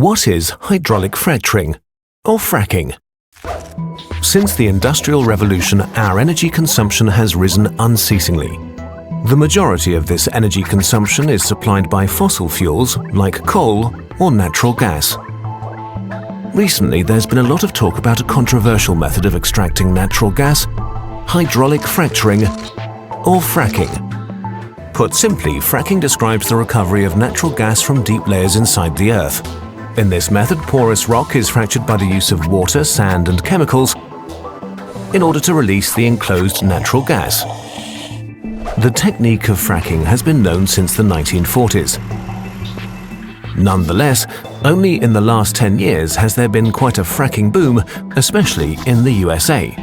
What is hydraulic fracturing, or fracking? Since the Industrial Revolution, our energy consumption has risen unceasingly. The majority of this energy consumption is supplied by fossil fuels like coal or natural gas. Recently, there's been a lot of talk about a controversial method of extracting natural gas, hydraulic fracturing, or fracking. Put simply, fracking describes the recovery of natural gas from deep layers inside the Earth. In this method, porous rock is fractured by the use of water, sand, and chemicals in order to release the enclosed natural gas. The technique of fracking has been known since the 1940s. Nonetheless, only in the last 10 years has there been quite a fracking boom, especially in the USA.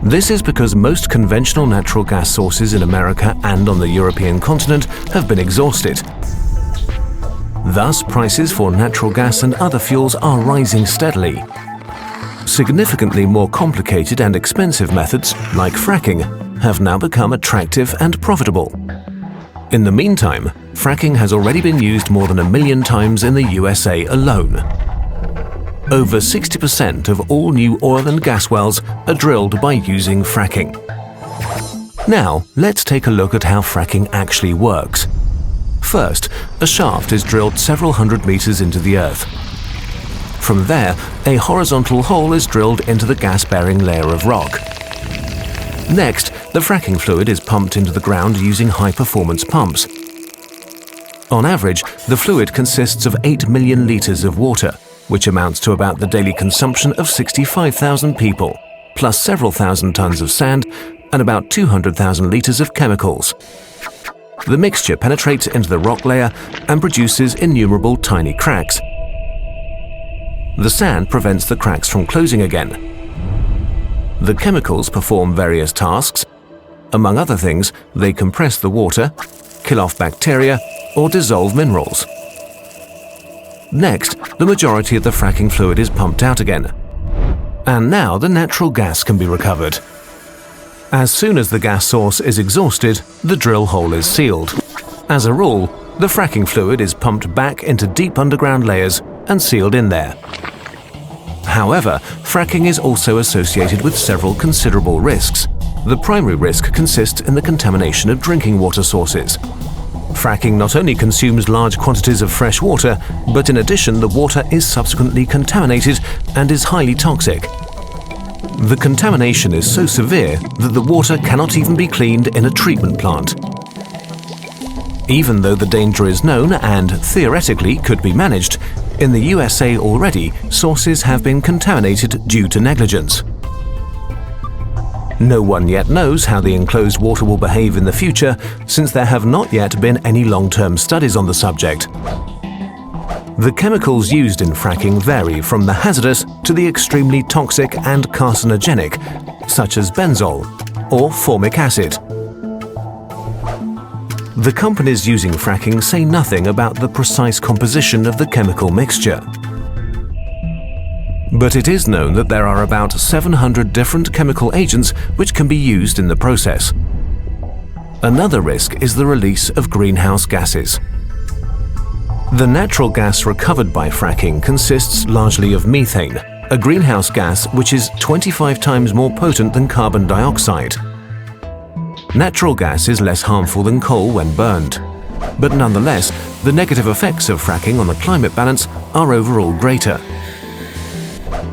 This is because most conventional natural gas sources in America and on the European continent have been exhausted. Thus, prices for natural gas and other fuels are rising steadily. Significantly more complicated and expensive methods, like fracking, have now become attractive and profitable. In the meantime, fracking has already been used more than 1 million times in the USA alone. Over 60% of all new oil and gas wells are drilled by using fracking. Now, let's take a look at how fracking actually works. First, a shaft is drilled several hundred meters into the earth. From there, a horizontal hole is drilled into the gas-bearing layer of rock. Next, the fracking fluid is pumped into the ground using high-performance pumps. On average, the fluid consists of 8 million liters of water, which amounts to about the daily consumption of 65,000 people, plus several thousand tons of sand and about 200,000 liters of chemicals. The mixture penetrates into the rock layer and produces innumerable tiny cracks. The sand prevents the cracks from closing again. The chemicals perform various tasks. Among other things, they compress the water, kill off bacteria, or dissolve minerals. Next, the majority of the fracking fluid is pumped out again. And now the natural gas can be recovered. As soon as the gas source is exhausted, the drill hole is sealed. As a rule, the fracking fluid is pumped back into deep underground layers and sealed in there. However, fracking is also associated with several considerable risks. The primary risk consists in the contamination of drinking water sources. Fracking not only consumes large quantities of fresh water, but in addition, the water is subsequently contaminated and is highly toxic. The contamination is so severe that the water cannot even be cleaned in a treatment plant. Even though the danger is known and theoretically could be managed, in the USA already, sources have been contaminated due to negligence. No one yet knows how the enclosed water will behave in the future, since there have not yet been any long-term studies on the subject. The chemicals used in fracking vary from the hazardous to the extremely toxic and carcinogenic, such as benzol or formic acid. The companies using fracking say nothing about the precise composition of the chemical mixture. But it is known that there are about 700 different chemical agents which can be used in the process. Another risk is the release of greenhouse gases. The natural gas recovered by fracking consists largely of methane, a greenhouse gas which is 25 times more potent than carbon dioxide. Natural gas is less harmful than coal when burned, but nonetheless, the negative effects of fracking on the climate balance are overall greater.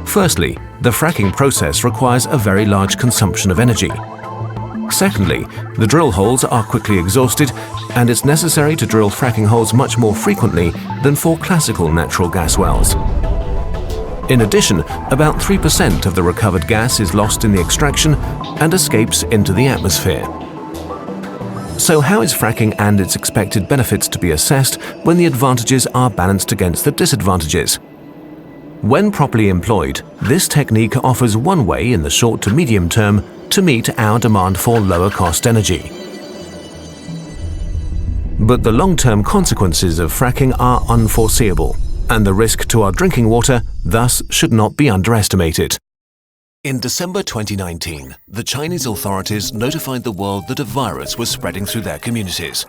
Firstly, the fracking process requires a very large consumption of energy. Secondly, the drill holes are quickly exhausted, and it's necessary to drill fracking holes much more frequently than for classical natural gas wells. In addition, about 3% of the recovered gas is lost in the extraction and escapes into the atmosphere. So how is fracking and its expected benefits to be assessed when the advantages are balanced against the disadvantages? When properly employed, this technique offers one way in the short to medium term to meet our demand for lower-cost energy. But the long-term consequences of fracking are unforeseeable, and the risk to our drinking water thus should not be underestimated. In December 2019, the Chinese authorities notified the world that a virus was spreading through their communities.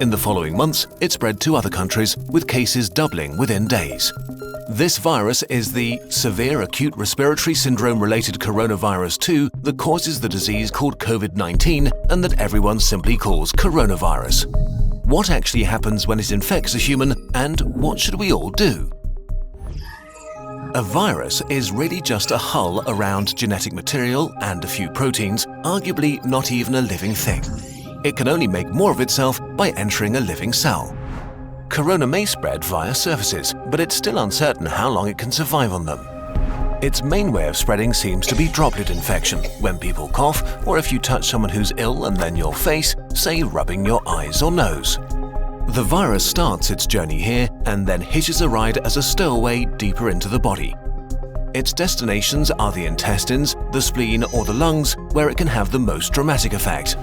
In the following months, it spread to other countries, with cases doubling within days. This virus is the severe acute respiratory syndrome-related coronavirus 2 that causes the disease called COVID-19 and that everyone simply calls coronavirus. What actually happens when it infects a human, and what should we all do? A virus is really just a hull around genetic material and a few proteins, arguably not even a living thing. It can only make more of itself by entering a living cell. Corona may spread via surfaces, but it's still uncertain how long it can survive on them. Its main way of spreading seems to be droplet infection, when people cough, or if you touch someone who's ill and then your face, say rubbing your eyes or nose. The virus starts its journey here and then hitches a ride as a stowaway deeper into the body. Its destinations are the intestines, the spleen, or the lungs, where it can have the most dramatic effect.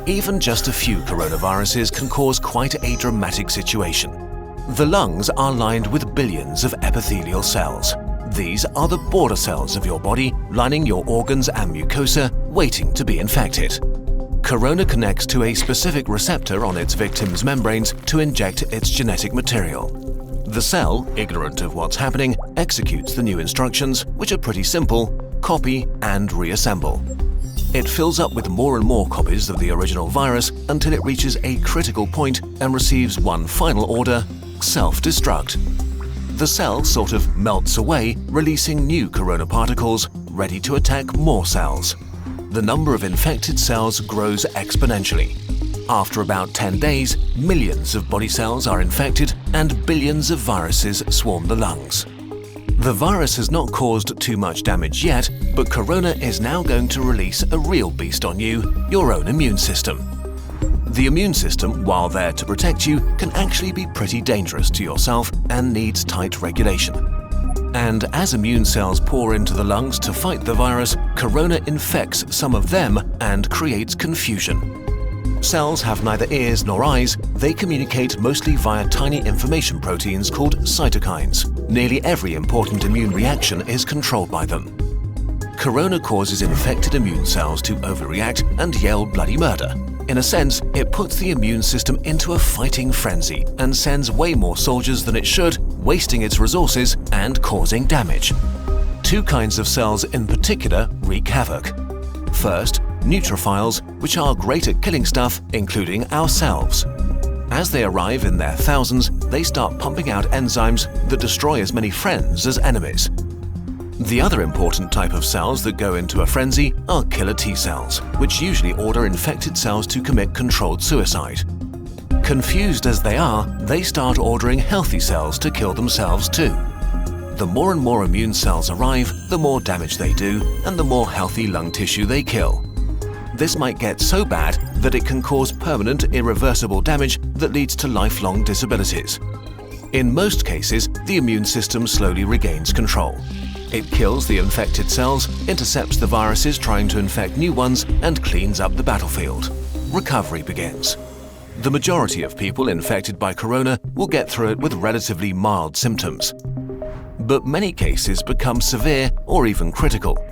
Even just a few coronaviruses can cause quite a dramatic situation. The lungs are lined with billions of epithelial cells. These are the border cells of your body, lining your organs and mucosa, waiting to be infected. Corona connects to a specific receptor on its victim's membranes to inject its genetic material. The cell, ignorant of what's happening, executes the new instructions, which are pretty simple: copy and reassemble. It fills up with more and more copies of the original virus until it reaches a critical point and receives one final order: self-destruct. The cell sort of melts away, releasing new corona particles, ready to attack more cells. The number of infected cells grows exponentially. After about 10 days, millions of body cells are infected and billions of viruses swarm the lungs. The virus has not caused too much damage yet, but corona is now going to release a real beast on you, your own immune system. The immune system, while there to protect you, can actually be pretty dangerous to yourself and needs tight regulation. And as immune cells pour into the lungs to fight the virus, corona infects some of them and creates confusion. Cells have neither ears nor eyes. They communicate mostly via tiny information proteins called cytokines. Nearly every important immune reaction is controlled by them. Corona causes infected immune cells to overreact and yell bloody murder. In a sense, it puts the immune system into a fighting frenzy and sends way more soldiers than it should, wasting its resources and causing damage. Two kinds of cells in particular wreak havoc. First, neutrophiles, which are great at killing stuff, including ourselves. As they arrive in their thousands, they start pumping out enzymes that destroy as many friends as enemies. The other important type of cells that go into a frenzy are killer T cells, which usually order infected cells to commit controlled suicide. Confused as they are, they start ordering healthy cells to kill themselves too. The more and more immune cells arrive, the more damage they do, and the more healthy lung tissue they kill. This might get so bad that it can cause permanent, irreversible damage that leads to lifelong disabilities. In most cases, the immune system slowly regains control. It kills the infected cells, intercepts the viruses trying to infect new ones, and cleans up the battlefield. Recovery begins. The majority of people infected by corona will get through it with relatively mild symptoms. But many cases become severe or even critical.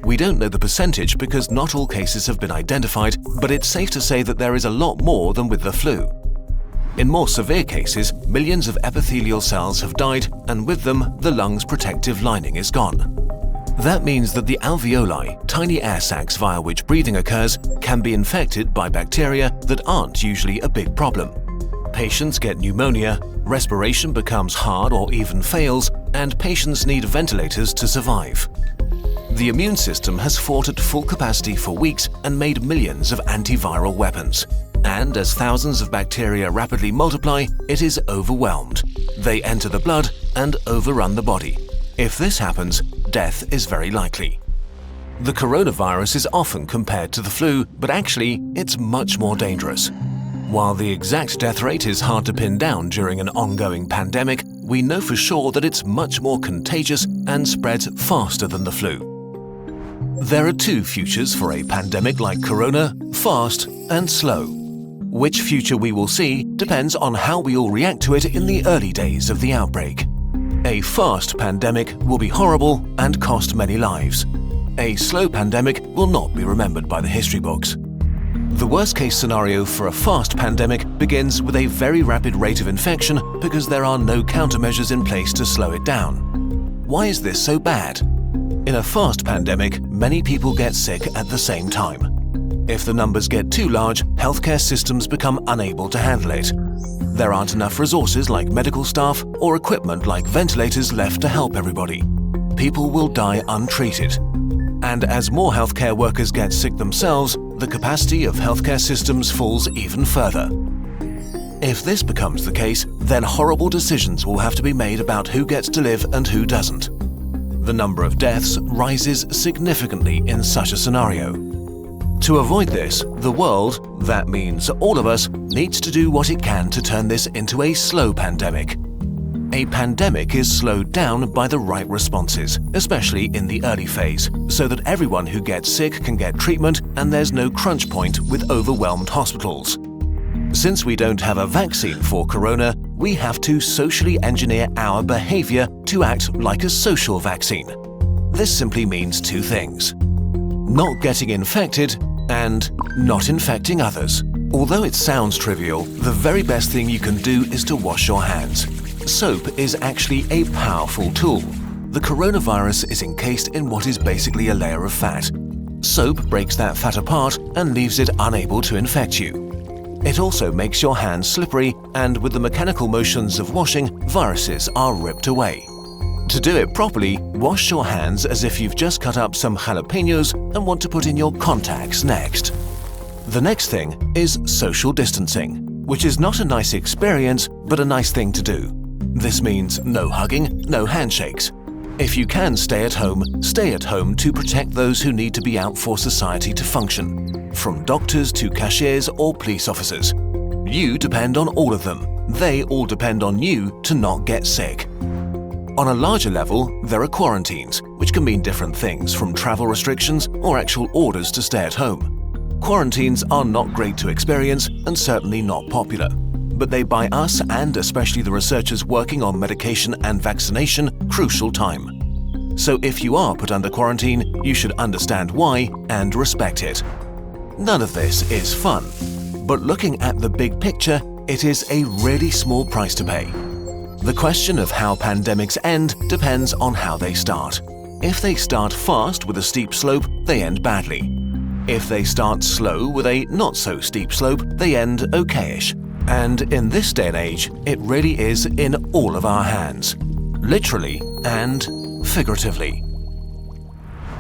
We don't know the percentage because not all cases have been identified, but it's safe to say that there is a lot more than with the flu. In more severe cases, millions of epithelial cells have died, and with them, the lung's protective lining is gone. That means that the alveoli, tiny air sacs via which breathing occurs, can be infected by bacteria that aren't usually a big problem. Patients get pneumonia, respiration becomes hard or even fails, and patients need ventilators to survive. The immune system has fought at full capacity for weeks and made millions of antiviral weapons. And as thousands of bacteria rapidly multiply, it is overwhelmed. They enter the blood and overrun the body. If this happens, death is very likely. The coronavirus is often compared to the flu, but actually, it's much more dangerous. While the exact death rate is hard to pin down during an ongoing pandemic, we know for sure that it's much more contagious and spreads faster than the flu. There are two futures for a pandemic like corona: fast and slow. Which future we will see depends on how we all react to it in the early days of the outbreak. A fast pandemic will be horrible and cost many lives. a slow pandemic will not be remembered by the history books. The worst-case scenario for a fast pandemic begins with a very rapid rate of infection because there are no countermeasures in place to slow it down. Why is this so bad? In a fast pandemic, many people get sick at the same time. If the numbers get too large, healthcare systems become unable to handle it. There aren't enough resources like medical staff or equipment like ventilators left to help everybody. People will die untreated. And as more healthcare workers get sick themselves, the capacity of healthcare systems falls even further. If this becomes the case, then horrible decisions will have to be made about who gets to live and who doesn't. The number of deaths rises significantly in such a scenario. To avoid this, the world, that means all of us, needs to do what it can to turn this into a slow pandemic. A pandemic is slowed down by the right responses, especially in the early phase, so that everyone who gets sick can get treatment and there's no crunch point with overwhelmed hospitals. Since we don't have a vaccine for corona, we have to socially engineer our behavior to act like a social vaccine. This simply means two things: not getting infected and not infecting others. Although it sounds trivial, the very best thing you can do is to wash your hands. Soap is actually a powerful tool. The coronavirus is encased in what is basically a layer of fat. Soap breaks that fat apart and leaves it unable to infect you. It also makes your hands slippery, and with the mechanical motions of washing, viruses are ripped away. To do it properly, wash your hands as if you've just cut up some jalapenos and want to put in your contacts next. The next thing is social distancing, which is not a nice experience, but a nice thing to do. This means no hugging, no handshakes. If you can stay at home to protect those who need to be out for society to function, from doctors to cashiers or police officers. You depend on all of them. They all depend on you to not get sick. On a larger level, there are quarantines, which can mean different things, from travel restrictions or actual orders to stay at home. Quarantines are not great to experience and certainly not popular, but they buy us, and especially the researchers working on medication and vaccination, crucial time. So if you are put under quarantine, you should understand why and respect it. None of this is fun, but looking at the big picture, it is a really small price to pay. The question of how pandemics end depends on how they start. If they start fast with a steep slope, they end badly. If they start slow with a not-so-steep slope, they end okayish. And in this day and age, it really is in all of our hands, literally and figuratively.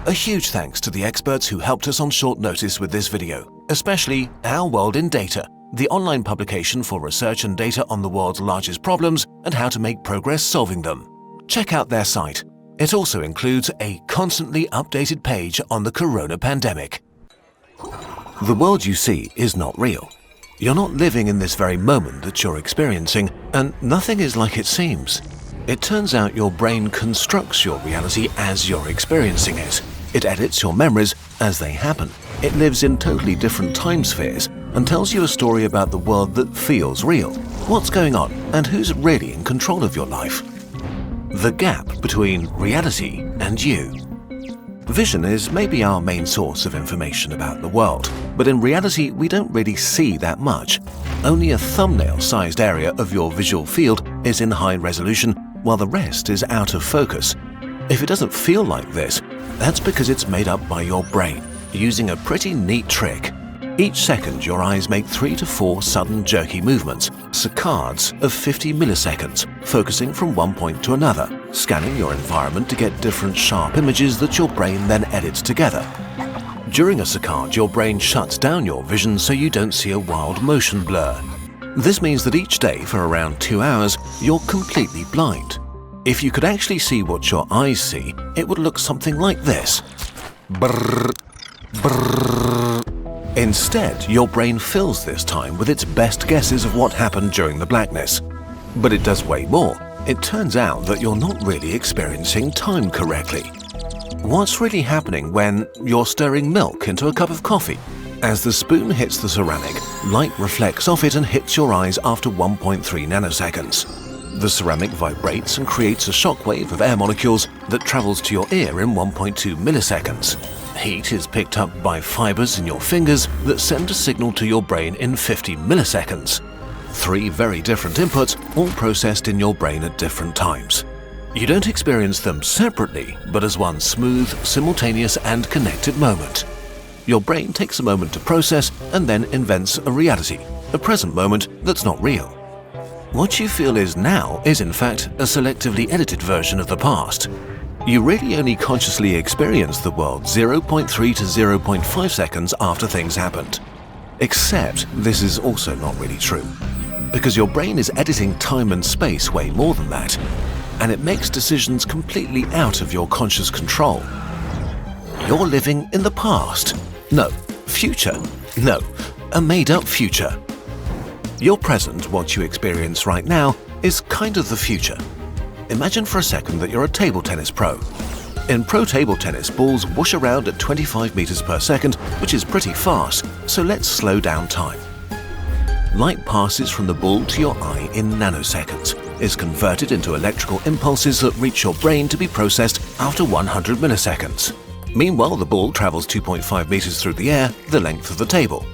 A huge thanks to the experts who helped us on short notice with this video, especially Our World in Data, the online publication for research and data on the world's largest problems and how to make progress solving them. Check out their site. It also includes a constantly updated page on the corona pandemic. The world you see is not real. You're not living in this very moment that you're experiencing, and nothing is like it seems. It turns out your brain constructs your reality as you're experiencing it. It edits your memories as they happen. It lives in totally different time spheres and tells you a story about the world that feels real. What's going on and who's really in control of your life? The gap between reality and you. Vision is maybe our main source of information about the world, but in reality we don't really see that much. Only a thumbnail-sized area of your visual field is in high resolution, while the rest is out of focus. If it doesn't feel like this, that's because it's made up by your brain, using a pretty neat trick. Each second your eyes make 3 to 4 sudden jerky movements, saccades of 50 milliseconds, focusing from one point to another, scanning your environment to get different sharp images that your brain then edits together. During a saccade, your brain shuts down your vision so you don't see a wild motion blur. This means that each day for around 2 hours, you're completely blind. If you could actually see what your eyes see, it would look something like this. Brrr, brrr. Instead, your brain fills this time with its best guesses of what happened during the blackness. But it does way more. It turns out that you're not really experiencing time correctly. What's really happening when you're stirring milk into a cup of coffee? As the spoon hits the ceramic, light reflects off it and hits your eyes after 1.3 nanoseconds. The ceramic vibrates and creates a shock wave of air molecules that travels to your ear in 1.2 milliseconds. Heat is picked up by fibers in your fingers that send a signal to your brain in 50 milliseconds. 3 very different inputs, all processed in your brain at different times. You don't experience them separately, but as one smooth, simultaneous and connected moment. Your brain takes a moment to process and then invents a reality, a present moment that's not real. What you feel is now is in fact a selectively edited version of the past. You really only consciously experience the world 0.3 to 0.5 seconds after things happened. Except this is also not really true, because your brain is editing time and space way more than that, and it makes decisions completely out of your conscious control. You're living in the past. No. Future. No. A made-up future. Your present, what you experience right now, is kind of the future. Imagine for a second that you're a table tennis pro. In pro table tennis, balls whoosh around at 25 meters per second, which is pretty fast, so let's slow down time. Light passes from the ball to your eye in nanoseconds, is converted into electrical impulses that reach your brain to be processed after 100 milliseconds. Meanwhile, the ball travels 2.5 meters through the air, the length of the table.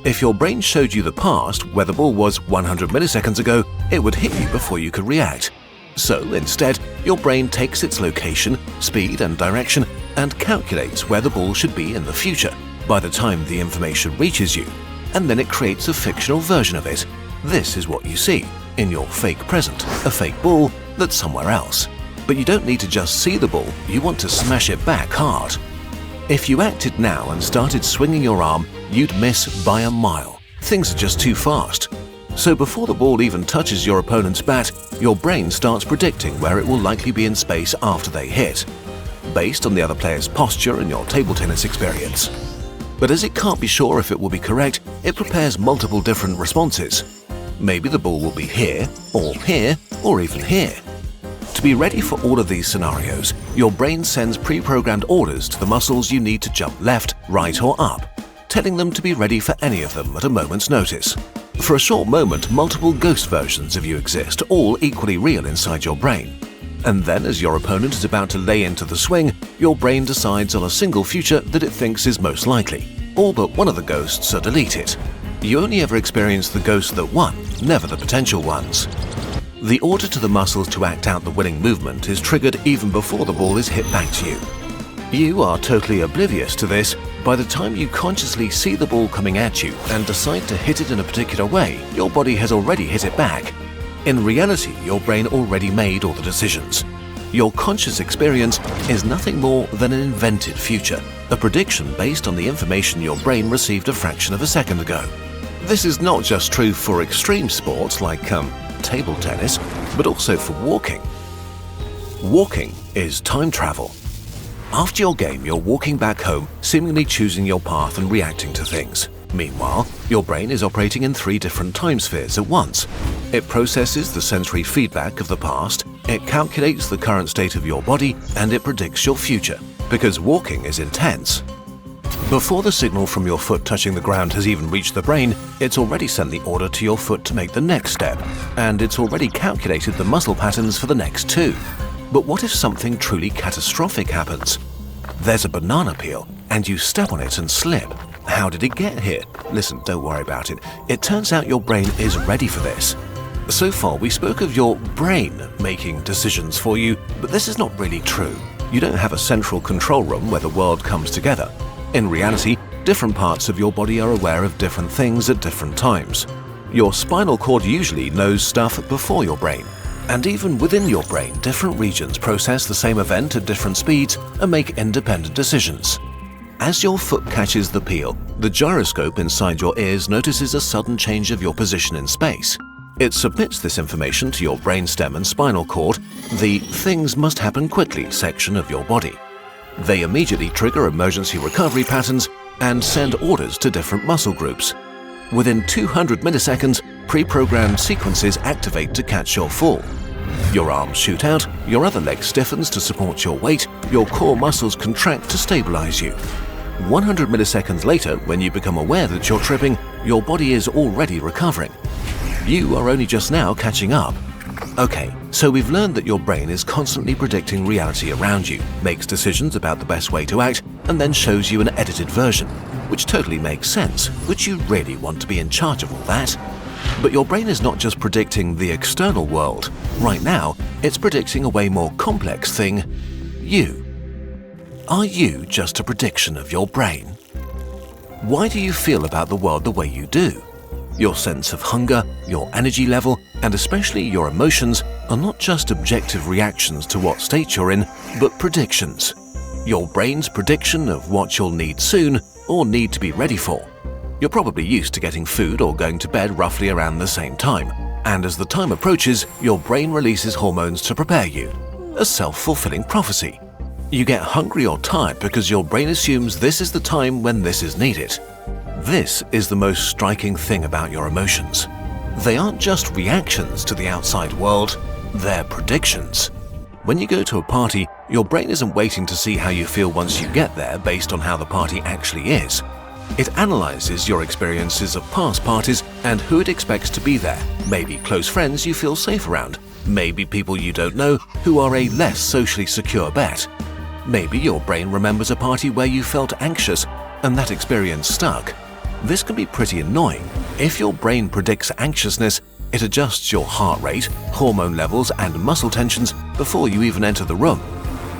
If your brain showed you the past, where the ball was 100 milliseconds ago, it would hit you before you could react. So, instead, your brain takes its location, speed and direction and calculates where the ball should be in the future by the time the information reaches you, and then it creates a fictional version of it. This is what you see in your fake present, a fake ball that's somewhere else. But you don't need to just see the ball, you want to smash it back hard. If you acted now and started swinging your arm, you'd miss by a mile. Things are just too fast. So before the ball even touches your opponent's bat, your brain starts predicting where it will likely be in space after they hit, based on the other player's posture and your table tennis experience. But as it can't be sure if it will be correct, it prepares multiple different responses. Maybe the ball will be here, or even here. To be ready for all of these scenarios, your brain sends pre-programmed orders to the muscles you need to jump left, right or up, telling them to be ready for any of them at a moment's notice. For a short moment, multiple ghost versions of you exist, all equally real inside your brain. And then, as your opponent is about to lay into the swing, your brain decides on a single future that it thinks is most likely. All but one of the ghosts are deleted. You only ever experience the ghost that won, never the potential ones. The order to the muscles to act out the winning movement is triggered even before the ball is hit back to you. You are totally oblivious to this. By the time you consciously see the ball coming at you and decide to hit it in a particular way, your body has already hit it back. In reality, your brain already made all the decisions. Your conscious experience is nothing more than an invented future, a prediction based on the information your brain received a fraction of a second ago. This is not just true for extreme sports like table tennis, but also for walking. Walking is time travel. After your game, you're walking back home, seemingly choosing your path and reacting to things. Meanwhile, your brain is operating in 3 different time spheres at once. It processes the sensory feedback of the past, it calculates the current state of your body, and it predicts your future, because walking is intense. Before the signal from your foot touching the ground has even reached the brain, it's already sent the order to your foot to make the next step, and it's already calculated the muscle patterns for the next 2. But what if something truly catastrophic happens? There's a banana peel, and you step on it and slip. How did it get here? Listen, don't worry about it. It turns out your brain is ready for this. So far, we spoke of your brain making decisions for you, but this is not really true. You don't have a central control room where the world comes together. In reality, different parts of your body are aware of different things at different times. Your spinal cord usually knows stuff before your brain. And even within your brain, different regions process the same event at different speeds and make independent decisions. As your foot catches the peel, the gyroscope inside your ears notices a sudden change of your position in space. It submits this information to your brainstem and spinal cord, the "things must happen quickly" section of your body. They immediately trigger emergency recovery patterns and send orders to different muscle groups. Within 200 milliseconds, pre-programmed sequences activate to catch your fall. Your arms shoot out, your other leg stiffens to support your weight, your core muscles contract to stabilize you. 100 milliseconds later, when you become aware that you're tripping, your body is already recovering. You are only just now catching up. Okay, so we've learned that your brain is constantly predicting reality around you, makes decisions about the best way to act, and then shows you an edited version, which totally makes sense. Would you really want to be in charge of all that? But your brain is not just predicting the external world. Right now, it's predicting a way more complex thing: you. Are you just a prediction of your brain? Why do you feel about the world the way you do? Your sense of hunger, your energy level, and especially your emotions are not just objective reactions to what state you're in, but predictions. Your brain's prediction of what you'll need soon or need to be ready for. You're probably used to getting food or going to bed roughly around the same time, and as the time approaches, your brain releases hormones to prepare you. A self-fulfilling prophecy. You get hungry or tired because your brain assumes this is the time when this is needed. This is the most striking thing about your emotions. They aren't just reactions to the outside world, they're predictions. When you go to a party, your brain isn't waiting to see how you feel once you get there based on how the party actually is. It analyzes your experiences of past parties and who it expects to be there, maybe close friends you feel safe around, maybe people you don't know who are a less socially secure bet. Maybe your brain remembers a party where you felt anxious and that experience stuck. This can be pretty annoying. If your brain predicts anxiousness, it adjusts your heart rate, hormone levels, and muscle tensions before you even enter the room.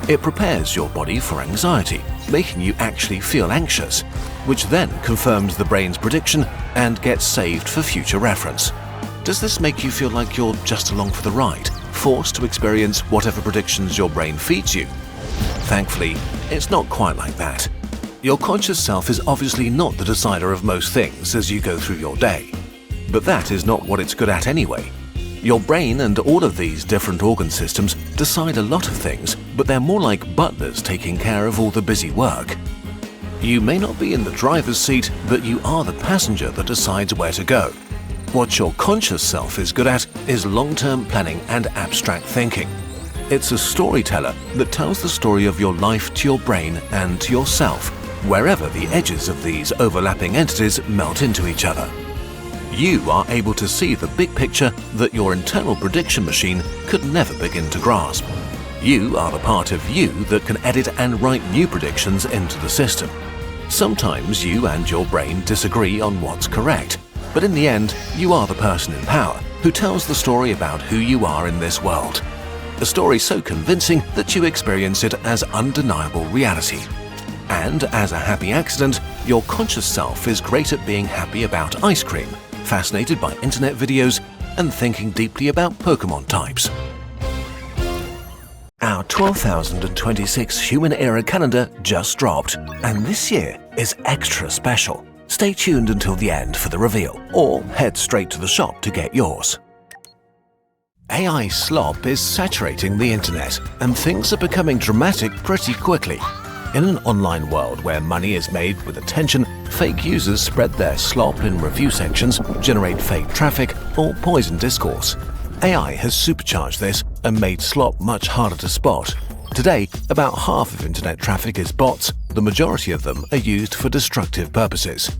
It prepares your body for anxiety, making you actually feel anxious, which then confirms the brain's prediction and gets saved for future reference. Does this make you feel like you're just along for the ride, forced to experience whatever predictions your brain feeds you? Thankfully, it's not quite like that. Your conscious self is obviously not the decider of most things as you go through your day. But that is not what it's good at anyway. Your brain and all of these different organ systems decide a lot of things, but they're more like butlers taking care of all the busy work. You may not be in the driver's seat, but you are the passenger that decides where to go. What your conscious self is good at is long-term planning and abstract thinking. It's a storyteller that tells the story of your life to your brain and to yourself, wherever the edges of these overlapping entities melt into each other. You are able to see the big picture that your internal prediction machine could never begin to grasp. You are the part of you that can edit and write new predictions into the system. Sometimes you and your brain disagree on what's correct, but in the end, you are the person in power who tells the story about who you are in this world. A story so convincing that you experience it as undeniable reality. And as a happy accident, your conscious self is great at being happy about ice cream, fascinated by internet videos, and thinking deeply about Pokemon types. Our 12,026 Human Era calendar just dropped, and this year is extra special. Stay tuned until the end for the reveal, or head straight to the shop to get yours. AI slop is saturating the internet, and things are becoming dramatic pretty quickly. In an online world where money is made with attention, fake users spread their slop in review sections, generate fake traffic, or poison discourse. AI has supercharged this and made slop much harder to spot. Today, about half of internet traffic is bots, the majority of them are used for destructive purposes.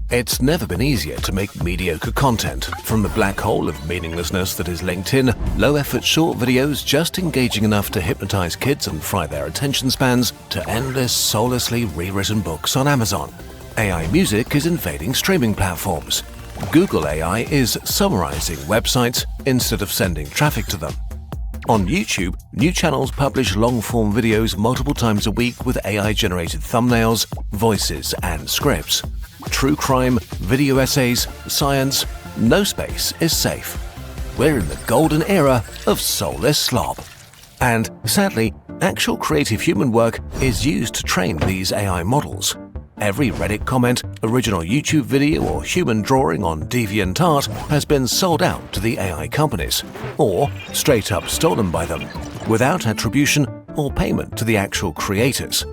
It's never been easier to make mediocre content, from the black hole of meaninglessness that is LinkedIn, low-effort short videos just engaging enough to hypnotize kids and fry their attention spans, to endless, soullessly rewritten books on Amazon. AI music is invading streaming platforms. Google AI is summarizing websites instead of sending traffic to them. On YouTube, new channels publish long-form videos multiple times a week with AI-generated thumbnails, voices, and scripts. True crime, video essays, science, no space is safe. We're in the golden era of soulless slop. And sadly, actual creative human work is used to train these AI models. Every Reddit comment, original YouTube video, or human drawing on DeviantArt has been sold out to the AI companies, or straight up stolen by them, without attribution or payment to the actual creators.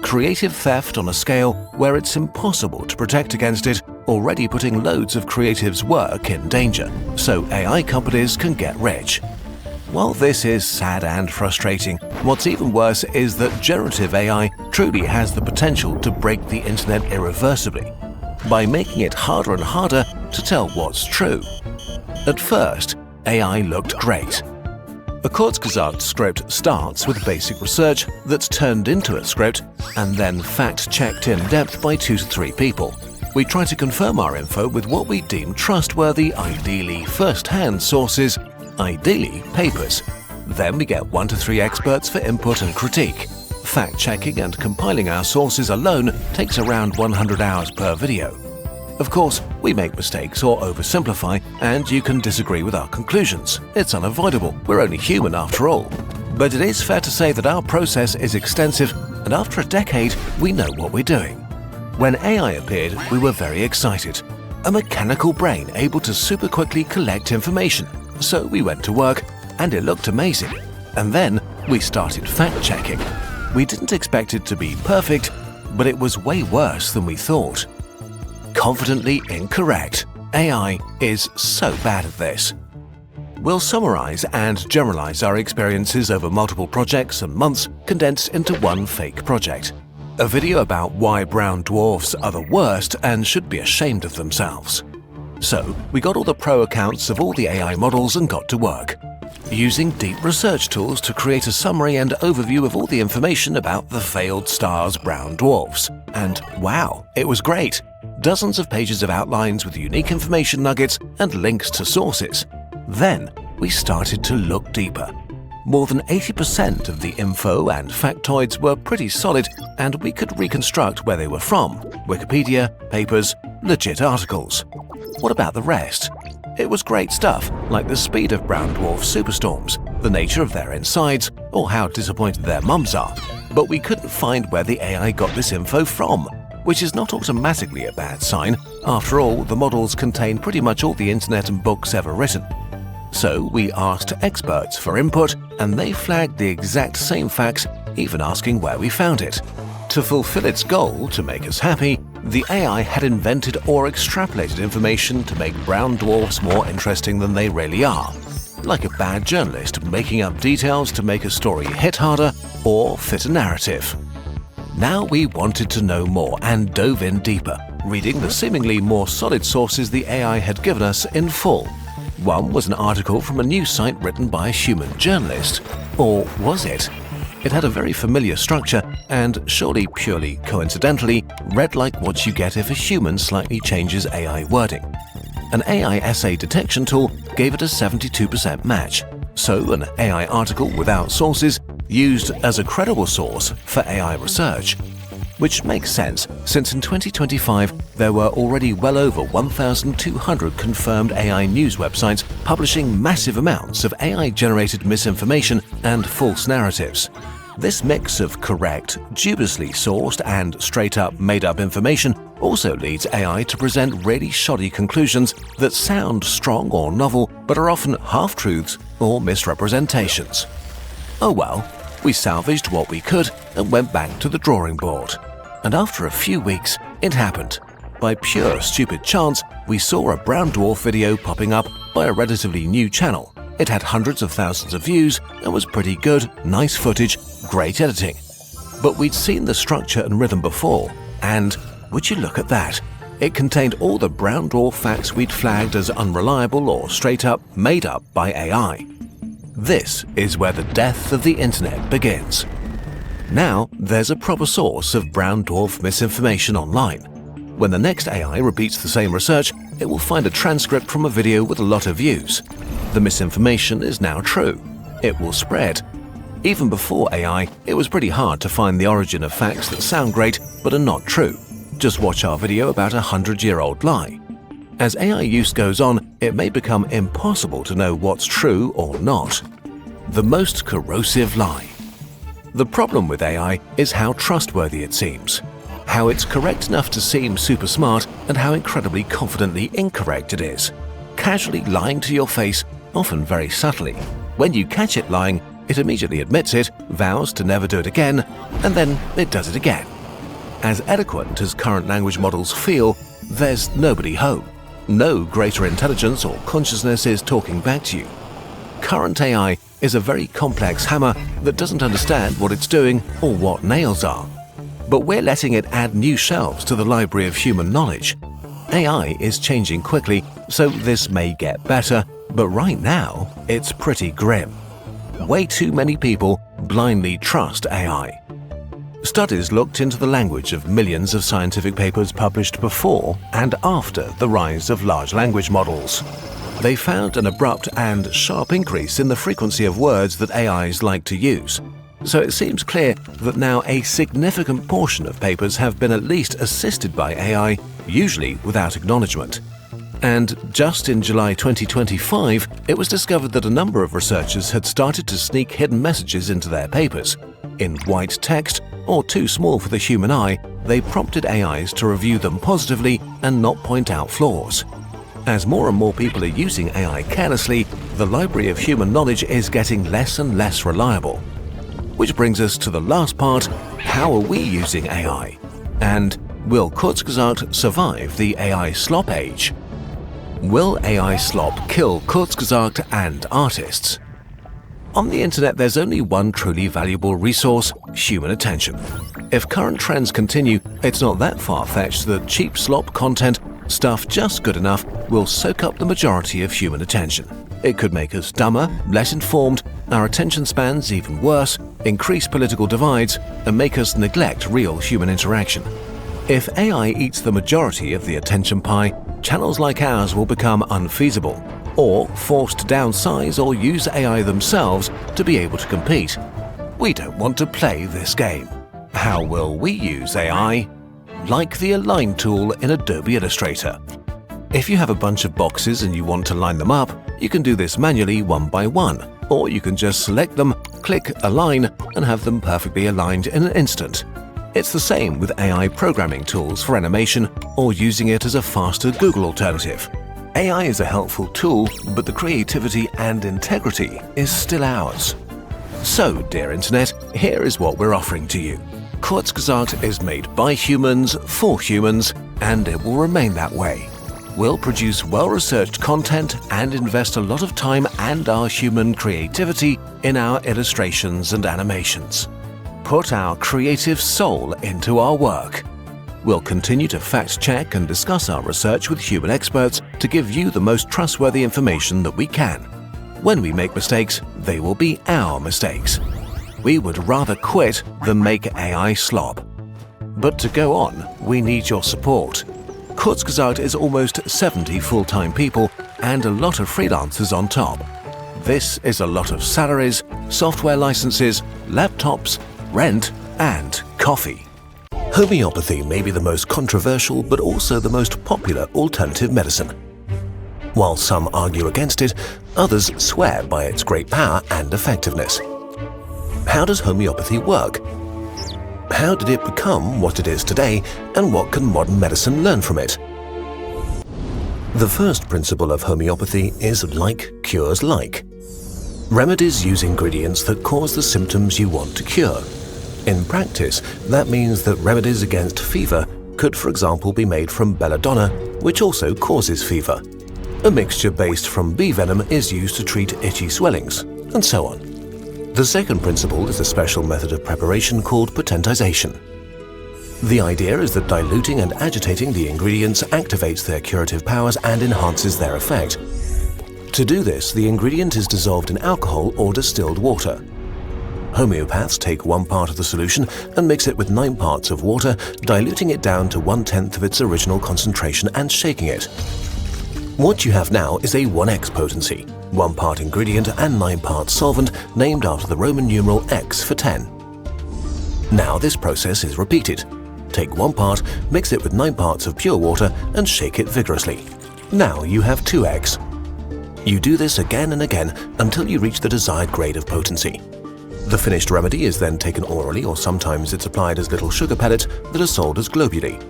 Creative theft on a scale where it's impossible to protect against it, already putting loads of creatives' work in danger, so AI companies can get rich. While this is sad and frustrating, what's even worse is that generative AI truly has the potential to break the internet irreversibly, by making it harder and harder to tell what's true. At first, AI looked great. A Kurzgesagt script starts with basic research that's turned into a script and then fact-checked in depth by 2 to 3 people. We try to confirm our info with what we deem trustworthy, ideally first-hand sources, ideally papers. Then we get 1 to 3 experts for input and critique. Fact-checking and compiling our sources alone takes around 100 hours per video. Of course, we make mistakes or oversimplify, and you can disagree with our conclusions. It's unavoidable, we're only human after all. But it is fair to say that our process is extensive, and after a decade, we know what we're doing. When AI appeared, we were very excited. A mechanical brain able to super quickly collect information. So we went to work, and it looked amazing. And then we started fact-checking. We didn't expect it to be perfect, but it was way worse than we thought. Confidently incorrect. AI is so bad at this. We'll summarize and generalize our experiences over multiple projects and months condensed into one fake project. A video about why brown dwarfs are the worst and should be ashamed of themselves. So, we got all the pro accounts of all the AI models and got to work, using deep research tools to create a summary and overview of all the information about the failed star's brown dwarfs. And wow, it was great! Dozens of pages of outlines with unique information nuggets and links to sources. Then, we started to look deeper. More than 80% of the info and factoids were pretty solid, and we could reconstruct where they were from: Wikipedia, papers, legit articles. What about the rest? It was great stuff, like the speed of brown dwarf superstorms, the nature of their insides, or how disappointed their mums are. But we couldn't find where the AI got this info from, which is not automatically a bad sign. After all, the models contain pretty much all the internet and books ever written. So we asked experts for input, and they flagged the exact same facts, even asking where we found it. To fulfill its goal to make us happy, the AI had invented or extrapolated information to make brown dwarfs more interesting than they really are. Like a bad journalist making up details to make a story hit harder or fit a narrative. Now we wanted to know more and dove in deeper, reading the seemingly more solid sources the AI had given us in full. One was an article from a news site written by a human journalist. Or was it? It had a very familiar structure and, surely purely coincidentally, read like what you get if a human slightly changes AI wording. An AI essay detection tool gave it a 72% match, so an AI article without sources used as a credible source for AI research. Which makes sense, since in 2025 there were already well over 1,200 confirmed AI news websites publishing massive amounts of AI-generated misinformation and false narratives. This mix of correct, dubiously sourced and straight-up made-up information also leads AI to present really shoddy conclusions that sound strong or novel but are often half-truths or misrepresentations. Oh well, we salvaged what we could and went back to the drawing board. And after a few weeks, it happened. By pure stupid chance, we saw a brown dwarf video popping up by a relatively new channel. It had hundreds of thousands of views and was pretty good, nice footage, great editing. But we'd seen the structure and rhythm before, and would you look at that? It contained all the brown dwarf facts we'd flagged as unreliable or straight up made up by AI. This is where the death of the internet begins. Now, there's a proper source of brown dwarf misinformation online. When the next AI repeats the same research, it will find a transcript from a video with a lot of views. The misinformation is now true. It will spread. Even before AI, it was pretty hard to find the origin of facts that sound great but are not true. Just watch our video about a 100-year-old lie. As AI use goes on, it may become impossible to know what's true or not. The most corrosive lie. The problem with AI is how trustworthy it seems. How it's correct enough to seem super smart and how incredibly confidently incorrect it is. Casually lying to your face, often very subtly. When you catch it lying, it immediately admits it, vows to never do it again, and then it does it again. As eloquent as current language models feel, there's nobody home. No greater intelligence or consciousness is talking back to you. Current AI is a very complex hammer that doesn't understand what it's doing or what nails are. But we're letting it add new shelves to the library of human knowledge. AI is changing quickly, so this may get better, But right now, it's pretty grim. Way too many people blindly trust AI. Studies looked into the language of millions of scientific papers published before and after the rise of large language models. They found an abrupt and sharp increase in the frequency of words that AIs like to use. So it seems clear that now a significant portion of papers have been at least assisted by AI, usually without acknowledgement. And just in July 2025, it was discovered that a number of researchers had started to sneak hidden messages into their papers. In white text, or too small for the human eye, they prompted AIs to review them positively and not point out flaws. As more and more people are using AI carelessly, the library of human knowledge is getting less and less reliable. Which brings us to the last part: how are we using AI? And will Kurzgesagt survive the AI slop age? Will AI slop kill Kurzgesagt and artists? On the internet, there's only one truly valuable resource: human attention. If current trends continue, it's not that far-fetched that cheap slop content, stuff just good enough, will soak up the majority of human attention. It could make us dumber, less informed, our attention spans even worse, increase political divides, and make us neglect real human interaction. If AI eats the majority of the attention pie, channels like ours will become unfeasible, or forced to downsize or use AI themselves to be able to compete. We don't want to play this game. How will we use AI? Like the Align tool in Adobe Illustrator. If you have a bunch of boxes and you want to line them up, you can do this manually one by one, or you can just select them, click Align, and have them perfectly aligned in an instant. It's the same with AI programming tools for animation, or using it as a faster Google alternative. AI is a helpful tool, but the creativity and integrity is still ours. So, dear Internet, here is what we're offering to you. Kurzgesagt is made by humans for humans, and it will remain that way. We'll produce well-researched content and invest a lot of time and our human creativity in our illustrations and animations. Put our creative soul into our work. We'll continue to fact-check and discuss our research with human experts to give you the most trustworthy information that we can. When we make mistakes, they will be our mistakes. We would rather quit than make AI slop. But to go on, we need your support. Kurzgesagt is almost 70 full-time people and a lot of freelancers on top. This is a lot of salaries, software licenses, laptops, rent, and coffee. Homeopathy may be the most controversial but also the most popular alternative medicine. While some argue against it, others swear by its great power and effectiveness. How does homeopathy work? How did it become what it is today, and what can modern medicine learn from it? The first principle of homeopathy is like cures like. Remedies use ingredients that cause the symptoms you want to cure. In practice, that means that remedies against fever could, for example, be made from belladonna, which also causes fever. A mixture based from bee venom is used to treat itchy swellings, and so on. The second principle is a special method of preparation called potentization. The idea is that diluting and agitating the ingredients activates their curative powers and enhances their effect. To do this, the ingredient is dissolved in alcohol or distilled water. Homeopaths take 1 part of the solution and mix it with 9 parts of water, diluting it down to 1/10 of its original concentration and shaking it. What you have now is a 1x potency, 1 part ingredient and 9 parts solvent, named after the Roman numeral X for 10. Now this process is repeated. Take 1 part, mix it with 9 parts of pure water and shake it vigorously. Now you have 2x. You do this again and again until you reach the desired grade of potency. The finished remedy is then taken orally, or sometimes it's applied as little sugar pellets that are sold as globuli.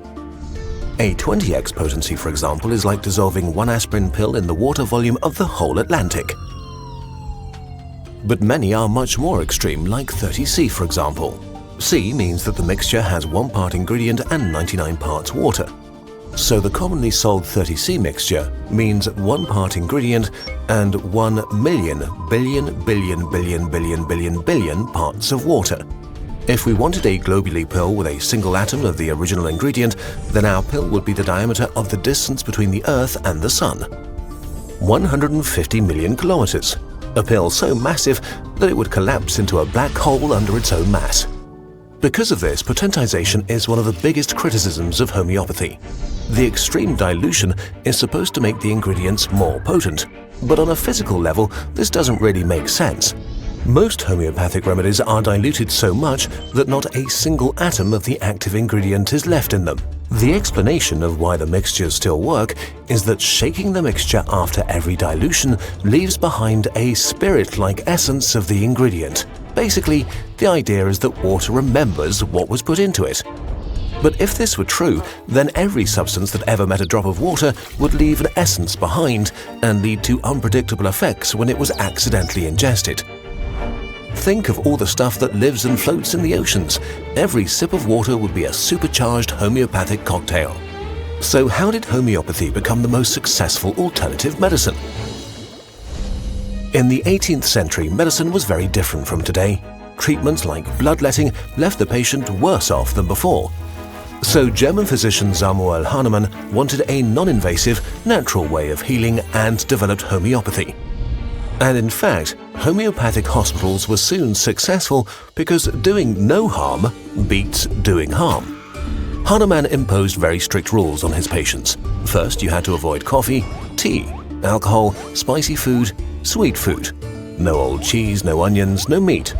A 20x potency, for example, is like dissolving 1 aspirin pill in the water volume of the whole Atlantic. But many are much more extreme, like 30C, for example. C means that the mixture has 1 part ingredient and 99 parts water. So the commonly sold 30C mixture means 1 part ingredient and 1 million billion parts of water. If we wanted a globuli pill with a single atom of the original ingredient, then our pill would be the diameter of the distance between the Earth and the Sun. 150 million kilometers, a pill so massive that it would collapse into a black hole under its own mass. Because of this, potentization is one of the biggest criticisms of homeopathy. The extreme dilution is supposed to make the ingredients more potent, but on a physical level, this doesn't really make sense. Most homeopathic remedies are diluted so much that not a single atom of the active ingredient is left in them. The explanation of why the mixtures still work is that shaking the mixture after every dilution leaves behind a spirit-like essence of the ingredient. Basically, the idea is that water remembers what was put into it. But if this were true, then every substance that ever met a drop of water would leave an essence behind and lead to unpredictable effects when it was accidentally ingested. Think of all the stuff that lives and floats in the oceans. Every sip of water would be a supercharged homeopathic cocktail. So how did homeopathy become the most successful alternative medicine? In the 18th century, medicine was very different from today. Treatments like bloodletting left the patient worse off than before. So German physician Samuel Hahnemann wanted a non-invasive, natural way of healing and developed homeopathy. And in fact, homeopathic hospitals were soon successful because doing no harm beats doing harm. Hahnemann imposed very strict rules on his patients. First, you had to avoid coffee, tea, alcohol, spicy food, sweet food. No old cheese, no onions, no meat.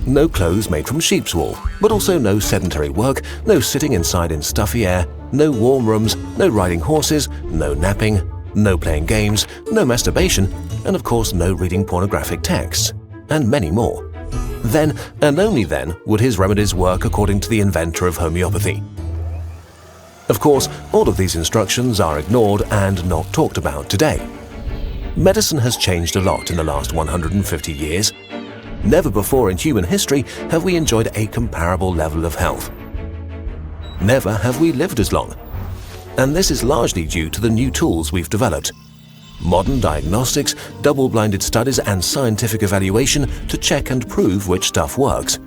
No clothes made from sheep's wool, but also no sedentary work, no sitting inside in stuffy air, no warm rooms, no riding horses, no napping, no playing games, no masturbation, and of course no reading pornographic texts, and many more. Then, and only then, would his remedies work according to the inventor of homeopathy. Of course, all of these instructions are ignored and not talked about today. Medicine has changed a lot in the last 150 years. Never before in human history have we enjoyed a comparable level of health. Never have we lived as long. And this is largely due to the new tools we've developed. Modern diagnostics, double-blinded studies and scientific evaluation to check and prove which stuff works.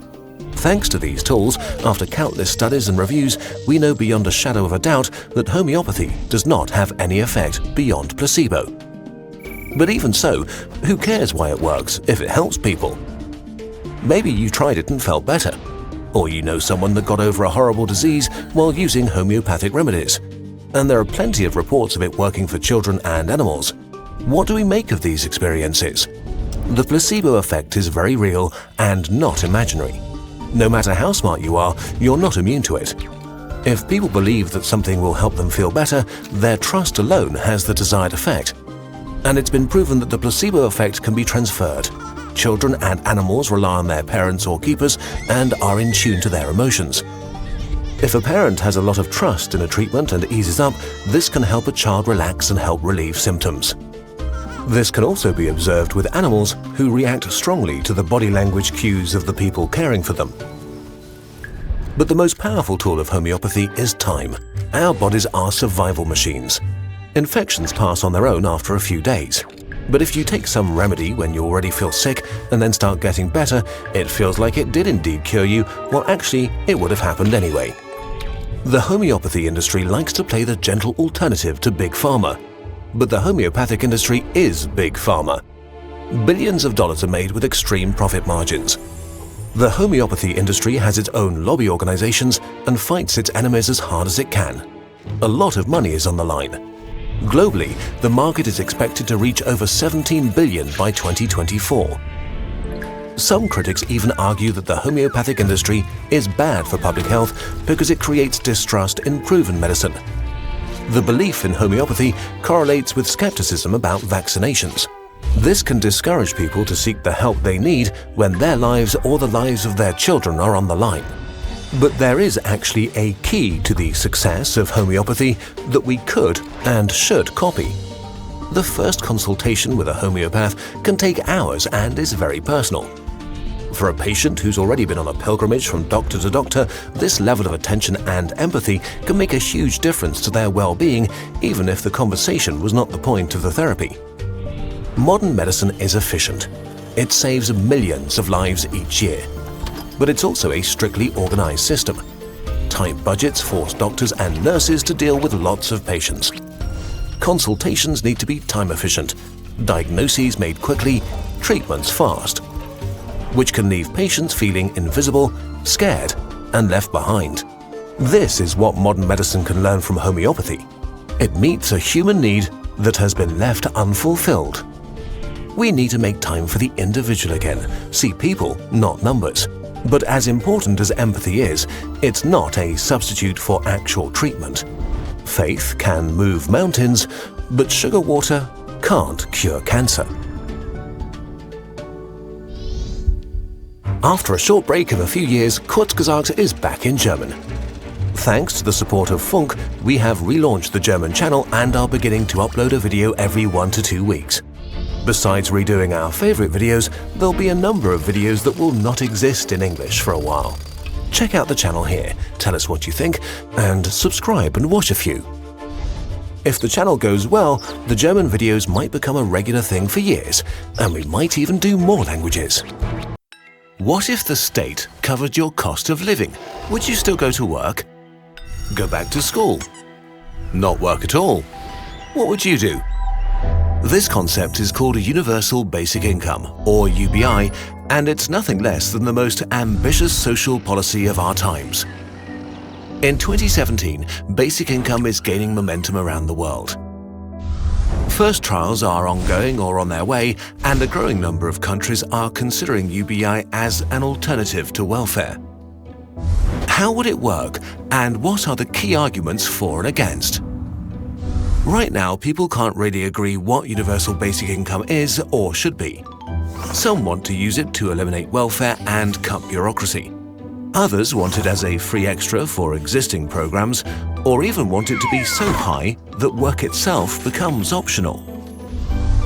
Thanks to these tools, after countless studies and reviews, we know beyond a shadow of a doubt that homeopathy does not have any effect beyond placebo. But even so, who cares why it works if it helps people? Maybe you tried it and felt better. Or you know someone that got over a horrible disease while using homeopathic remedies. And there are plenty of reports of it working for children and animals. What do we make of these experiences? The placebo effect is very real and not imaginary. No matter how smart you are, you're not immune to it. If people believe that something will help them feel better, their trust alone has the desired effect. And it's been proven that the placebo effect can be transferred. Children and animals rely on their parents or keepers and are in tune to their emotions. If a parent has a lot of trust in a treatment and eases up, this can help a child relax and help relieve symptoms. This can also be observed with animals who react strongly to the body language cues of the people caring for them. But the most powerful tool of homeopathy is time. Our bodies are survival machines. Infections pass on their own after a few days. But if you take some remedy when you already feel sick and then start getting better, it feels like it did indeed cure you, while actually it would have happened anyway. The homeopathy industry likes to play the gentle alternative to Big Pharma. But the homeopathic industry is Big Pharma. Billions of dollars are made with extreme profit margins. The homeopathy industry has its own lobby organizations and fights its enemies as hard as it can. A lot of money is on the line. Globally, the market is expected to reach over $17 billion by 2024. Some critics even argue that the homeopathic industry is bad for public health because it creates distrust in proven medicine. The belief in homeopathy correlates with skepticism about vaccinations. This can discourage people to seek the help they need when their lives or the lives of their children are on the line. But there is actually a key to the success of homeopathy that we could and should copy. The first consultation with a homeopath can take hours and is very personal. For a patient who's already been on a pilgrimage from doctor to doctor, this level of attention and empathy can make a huge difference to their well-being, even if the conversation was not the point of the therapy. Modern medicine is efficient. It saves millions of lives each year. But it's also a strictly organized system. Tight budgets force doctors and nurses to deal with lots of patients. Consultations need to be time efficient. diagnoses made quickly, treatments fast, which can leave patients feeling invisible, scared, and left behind. This is what modern medicine can learn from homeopathy. It meets a human need that has been left unfulfilled. We need to make time for the individual again, see people, not numbers. But as important as empathy is, it's not a substitute for actual treatment. Faith can move mountains, but sugar water can't cure cancer. After a short break of a few years, Kurzgesagt is back in German. Thanks to the support of Funk, we have relaunched the German channel and are beginning to upload a video every 1 to 2 weeks. Besides redoing our favorite videos, there'll be a number of videos that will not exist in English for a while. Check out the channel here, tell us what you think, and subscribe and watch a few. If the channel goes well, the German videos might become a regular thing for years, and we might even do more languages. What if the state covered your cost of living? Would you still go to work? Go back to school? Not work at all? What would you do? This concept is called a Universal Basic Income, or UBI, and it's nothing less than the most ambitious social policy of our times. In 2017, basic income is gaining momentum around the world. First trials are ongoing or on their way, and a growing number of countries are considering UBI as an alternative to welfare. How would it work, and what are the key arguments for and against? Right now, people can't really agree what universal basic income is or should be. Some want to use it to eliminate welfare and cut bureaucracy. Others want it as a free extra for existing programs, or even want it to be so high that work itself becomes optional.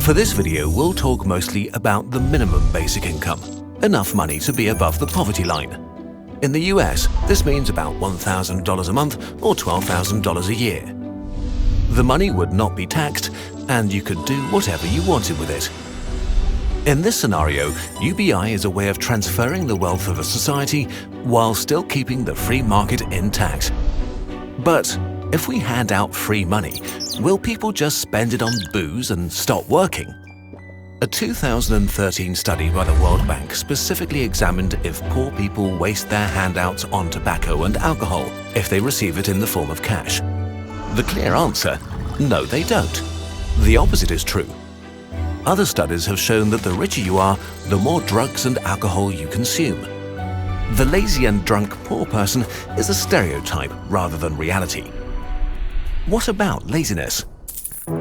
For this video, we'll talk mostly about the minimum basic income, enough money to be above the poverty line. In the US, this means about $1,000 a month or $12,000 a year. The money would not be taxed, and you could do whatever you wanted with it. In this scenario, UBI is a way of transferring the wealth of a society while still keeping the free market intact. But if we hand out free money, will people just spend it on booze and stop working? A 2013 study by the World Bank specifically examined if poor people waste their handouts on tobacco and alcohol if they receive it in the form of cash. The clear answer: no, they don't. The opposite is true. Other studies have shown that the richer you are, the more drugs and alcohol you consume. The lazy and drunk poor person is a stereotype rather than reality. What about laziness?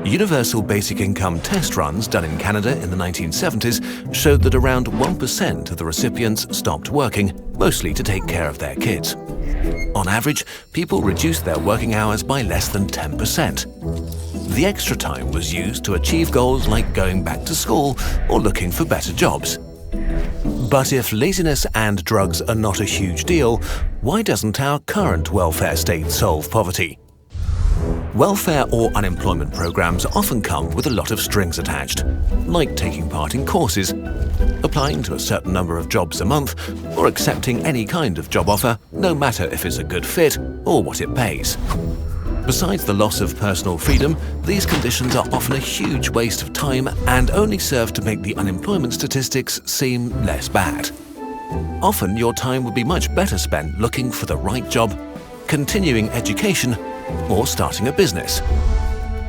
Universal basic income test runs done in Canada in the 1970s showed that around 1% of the recipients stopped working, mostly to take care of their kids. On average, people reduced their working hours by less than 10%. The extra time was used to achieve goals like going back to school or looking for better jobs. But if laziness and drugs are not a huge deal, why doesn't our current welfare state solve poverty? Welfare or unemployment programs often come with a lot of strings attached, like taking part in courses, applying to a certain number of jobs a month, or accepting any kind of job offer, no matter if it's a good fit or what it pays. Besides the loss of personal freedom, these conditions are often a huge waste of time and only serve to make the unemployment statistics seem less bad. Often your time would be much better spent looking for the right job, continuing education, or starting a business.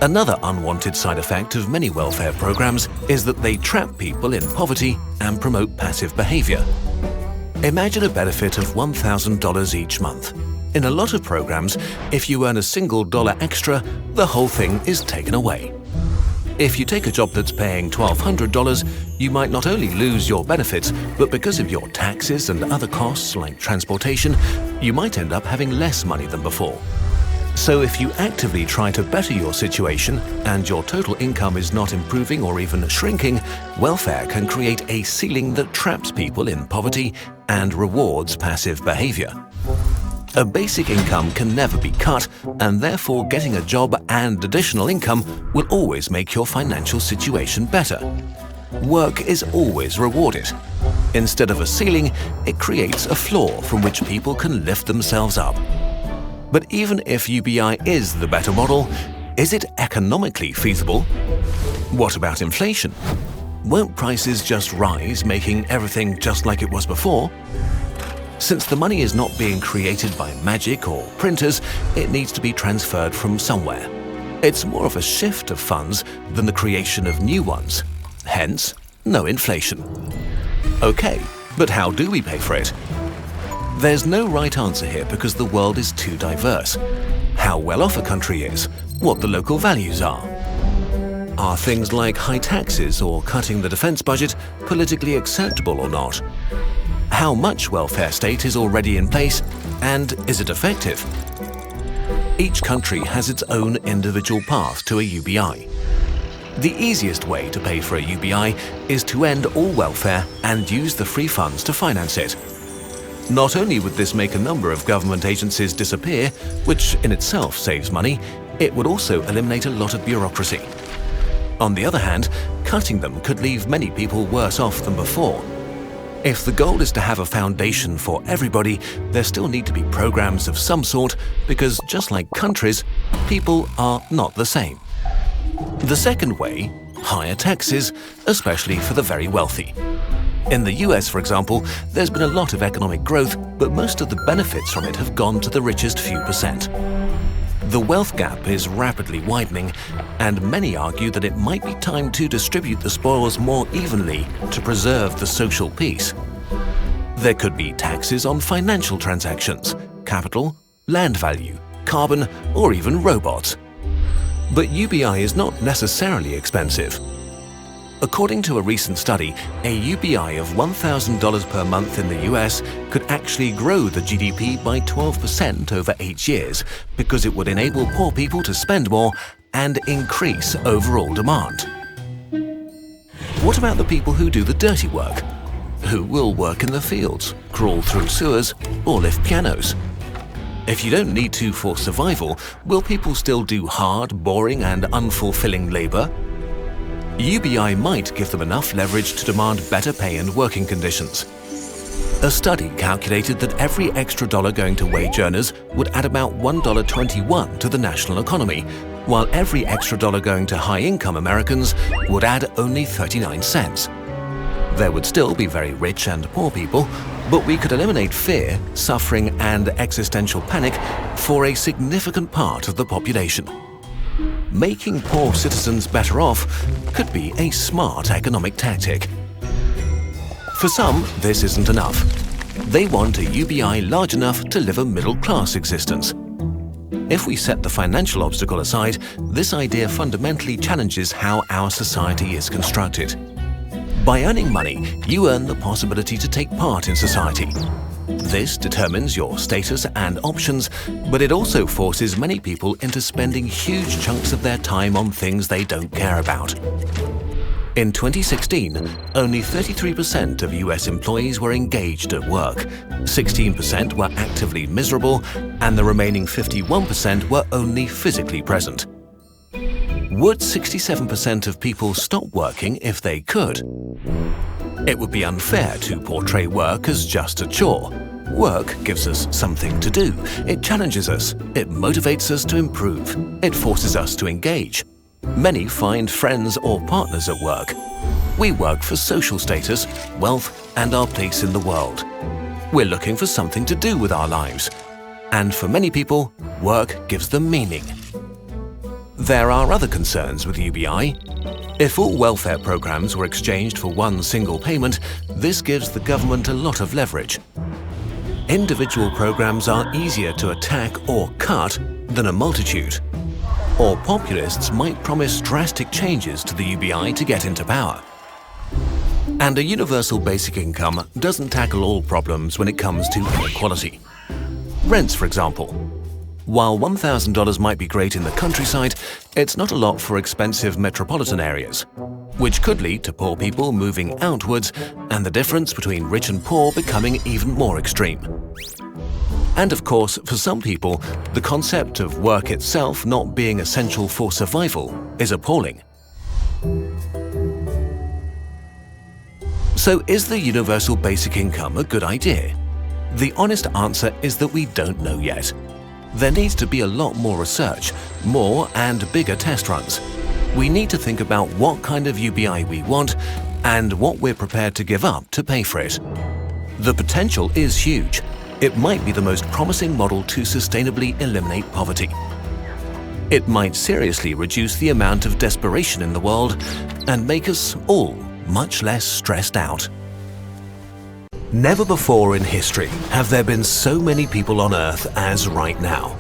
Another unwanted side effect of many welfare programs is that they trap people in poverty and promote passive behavior. Imagine a benefit of $1,000 each month. In a lot of programs, if you earn a single dollar extra, the whole thing is taken away. If you take a job that's paying $1,200, you might not only lose your benefits, but because of your taxes and other costs like transportation, you might end up having less money than before. So if you actively try to better your situation and your total income is not improving or even shrinking, welfare can create a ceiling that traps people in poverty and rewards passive behavior. A basic income can never be cut, and therefore getting a job and additional income will always make your financial situation better. Work is always rewarded. Instead of a ceiling, it creates a floor from which people can lift themselves up. But even if UBI is the better model, is it economically feasible? What about inflation? Won't prices just rise, making everything just like it was before? Since the money is not being created by magic or printers, it needs to be transferred from somewhere. It's more of a shift of funds than the creation of new ones. Hence, no inflation. Okay, but how do we pay for it? There's no right answer here because the world is too diverse. How well off a country is, what the local values are. Are things like high taxes or cutting the defense budget politically acceptable or not? How much welfare state is already in place, and is it effective? Each country has its own individual path to a UBI. The easiest way to pay for a UBI is to end all welfare and use the free funds to finance it. Not only would this make a number of government agencies disappear, which in itself saves money, it would also eliminate a lot of bureaucracy. On the other hand, cutting them could leave many people worse off than before. If the goal is to have a foundation for everybody, there still need to be programs of some sort because, just like countries, people are not the same. The second way, higher taxes, especially for the very wealthy. In the US, for example, there's been a lot of economic growth, but most of the benefits from it have gone to the richest few percent. The wealth gap is rapidly widening, and many argue that it might be time to distribute the spoils more evenly to preserve the social peace. There could be taxes on financial transactions, capital, land value, carbon, or even robots. But UBI is not necessarily expensive. According to a recent study, a UBI of $1,000 per month in the US could actually grow the GDP by 12% over 8 years because it would enable poor people to spend more and increase overall demand. What about the people who do the dirty work? Who will work in the fields, crawl through sewers, or lift pianos? If you don't need to for survival, will people still do hard, boring, and unfulfilling labor? UBI might give them enough leverage to demand better pay and working conditions. A study calculated that every extra dollar going to wage earners would add about $1.21 to the national economy, while every extra dollar going to high-income Americans would add only 39 cents. There would still be very rich and poor people, but we could eliminate fear, suffering, and existential panic for a significant part of the population. Making poor citizens better off could be a smart economic tactic. For some, this isn't enough. They want a UBI large enough to live a middle-class existence. If we set the financial obstacle aside, this idea fundamentally challenges how our society is constructed. By earning money, you earn the possibility to take part in society. This determines your status and options, but it also forces many people into spending huge chunks of their time on things they don't care about. In 2016, only 33% of US employees were engaged at work, 16% were actively miserable, and the remaining 51% were only physically present. Would 67% of people stop working if they could? It would be unfair to portray work as just a chore. Work gives us something to do. It challenges us. It motivates us to improve. It forces us to engage. Many find friends or partners at work. We work for social status, wealth, and our place in the world. We're looking for something to do with our lives. And for many people, work gives them meaning. There are other concerns with UBI. If all welfare programs were exchanged for one single payment, this gives the government a lot of leverage. Individual programs are easier to attack or cut than a multitude. Or populists might promise drastic changes to the UBI to get into power. And a universal basic income doesn't tackle all problems when it comes to inequality. Rents, for example. While $1,000 might be great in the countryside, it's not a lot for expensive metropolitan areas, which could lead to poor people moving outwards and the difference between rich and poor becoming even more extreme. And of course, for some people, the concept of work itself not being essential for survival is appalling. So is the universal basic income a good idea? The honest answer is that we don't know yet. There needs to be a lot more research, more and bigger test runs. we need to think about what kind of UBI we want and what we're prepared to give up to pay for it. The potential is huge. It might be the most promising model to sustainably eliminate poverty. It might seriously reduce the amount of desperation in the world and make us all much less stressed out. Never before in history have there been so many people on Earth as right now.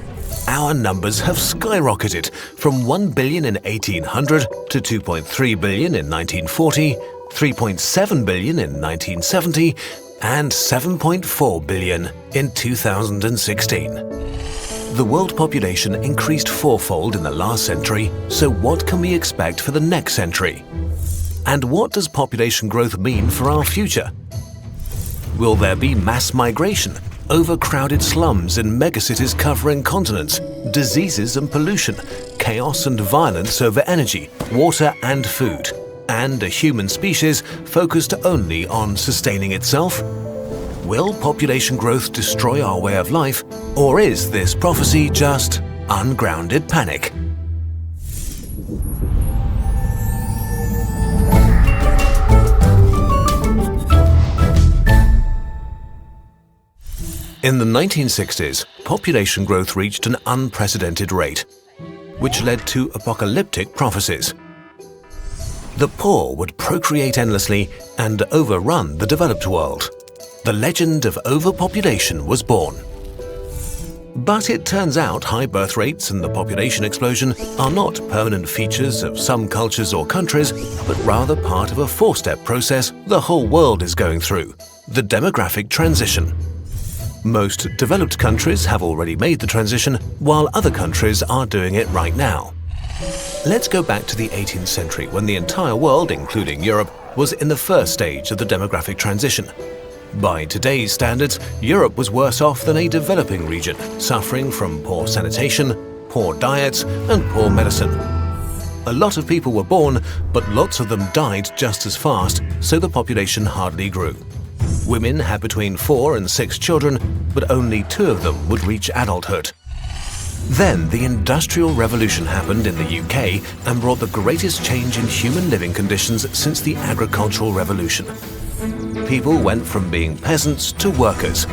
Our numbers have skyrocketed from 1 billion in 1800 to 2.3 billion in 1940, 3.7 billion in 1970, and 7.4 billion in 2016. The world population increased fourfold in the last century, so what can we expect for the next century? And what does population growth mean for our future? Will there be mass migration, overcrowded slums in megacities covering continents, diseases and pollution, chaos and violence over energy, water and food, and a human species focused only on sustaining itself? Will population growth destroy our way of life, or is this prophecy just ungrounded panic? In the 1960s, population growth reached an unprecedented rate, which led to apocalyptic prophecies. The poor would procreate endlessly and overrun the developed world. The legend of overpopulation was born. But it turns out high birth rates and the population explosion are not permanent features of some cultures or countries, but rather part of a four-step process the whole world is going through: the demographic transition. Most developed countries have already made the transition, while other countries are doing it right now. Let's go back to the 18th century, when the entire world, including Europe, was in the first stage of the demographic transition. By today's standards, Europe was worse off than a developing region, suffering from poor sanitation, poor diets, and poor medicine. A lot of people were born, but lots of them died just as fast, so the population hardly grew. Women had between 4 and 6 children, but only 2 of them would reach adulthood. Then the Industrial Revolution happened in the UK and brought the greatest change in human living conditions since the Agricultural Revolution. People went from being peasants to workers.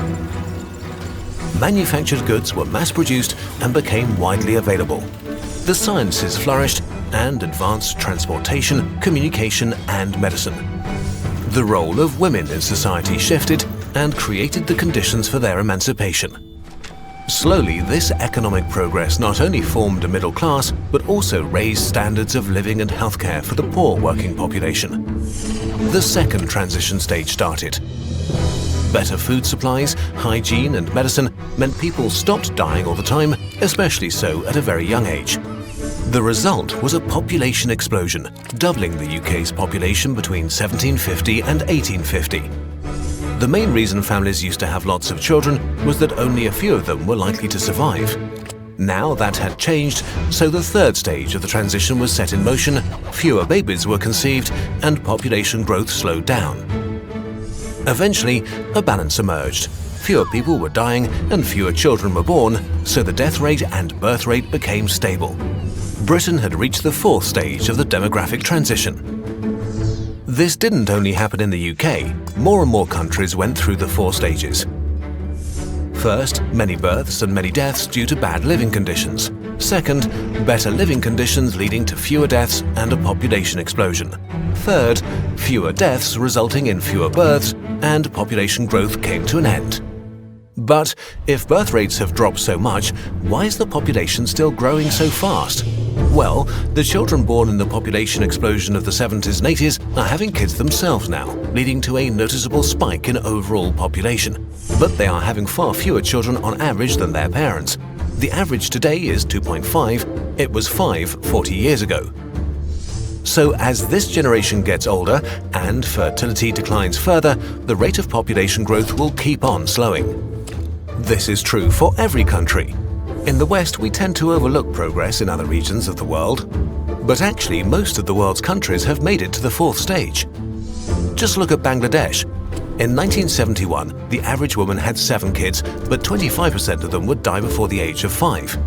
Manufactured goods were mass-produced and became widely available. The sciences flourished and advanced transportation, communication, and medicine. The role of women in society shifted and created the conditions for their emancipation. Slowly, this economic progress not only formed a middle class, but also raised standards of living and healthcare for the poor working population. The second transition stage started. Better food supplies, hygiene and medicine meant people stopped dying all the time, especially so at a very young age. The result was a population explosion, doubling the UK's population between 1750 and 1850. The main reason families used to have lots of children was that only a few of them were likely to survive. Now that had changed, so the third stage of the transition was set in motion, fewer babies were conceived, and population growth slowed down. Eventually, a balance emerged. Fewer people were dying and fewer children were born, so the death rate and birth rate became stable. Britain had reached the fourth stage of the demographic transition. This didn't only happen in the UK, more and more countries went through the 4 stages. First, many births and many deaths due to bad living conditions. Second, better living conditions leading to fewer deaths and a population explosion. Third, fewer deaths resulting in fewer births, and population growth came to an end. But if birth rates have dropped so much, why is the population still growing so fast? Well, the children born in the population explosion of the 70s and 80s are having kids themselves now, leading to a noticeable spike in overall population. But they are having far fewer children on average than their parents. The average today is 2.5, it was 5 40 years ago. So as this generation gets older and fertility declines further, the rate of population growth will keep on slowing. This is true for every country. In the West, we tend to overlook progress in other regions of the world, but actually most of the world's countries have made it to the 4th stage. Just look at Bangladesh. In 1971, the average woman had 7 kids, but 25% of them would die before the age of 5.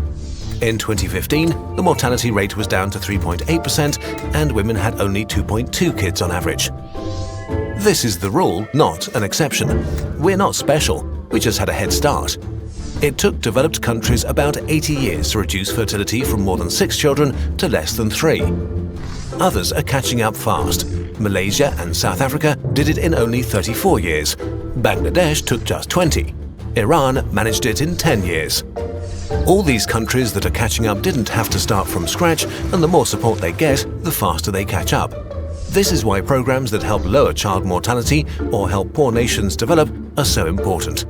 In 2015, the mortality rate was down to 3.8% and women had only 2.2 kids on average. This is the rule, not an exception. We're not special, we just had a head start. It took developed countries about 80 years to reduce fertility from more than 6 children to less than 3. Others are catching up fast. Malaysia and South Africa did it in only 34 years. Bangladesh took just 20. Iran managed it in 10 years. All these countries that are catching up didn't have to start from scratch, and the more support they get, the faster they catch up. This is why programs that help lower child mortality or help poor nations develop are so important.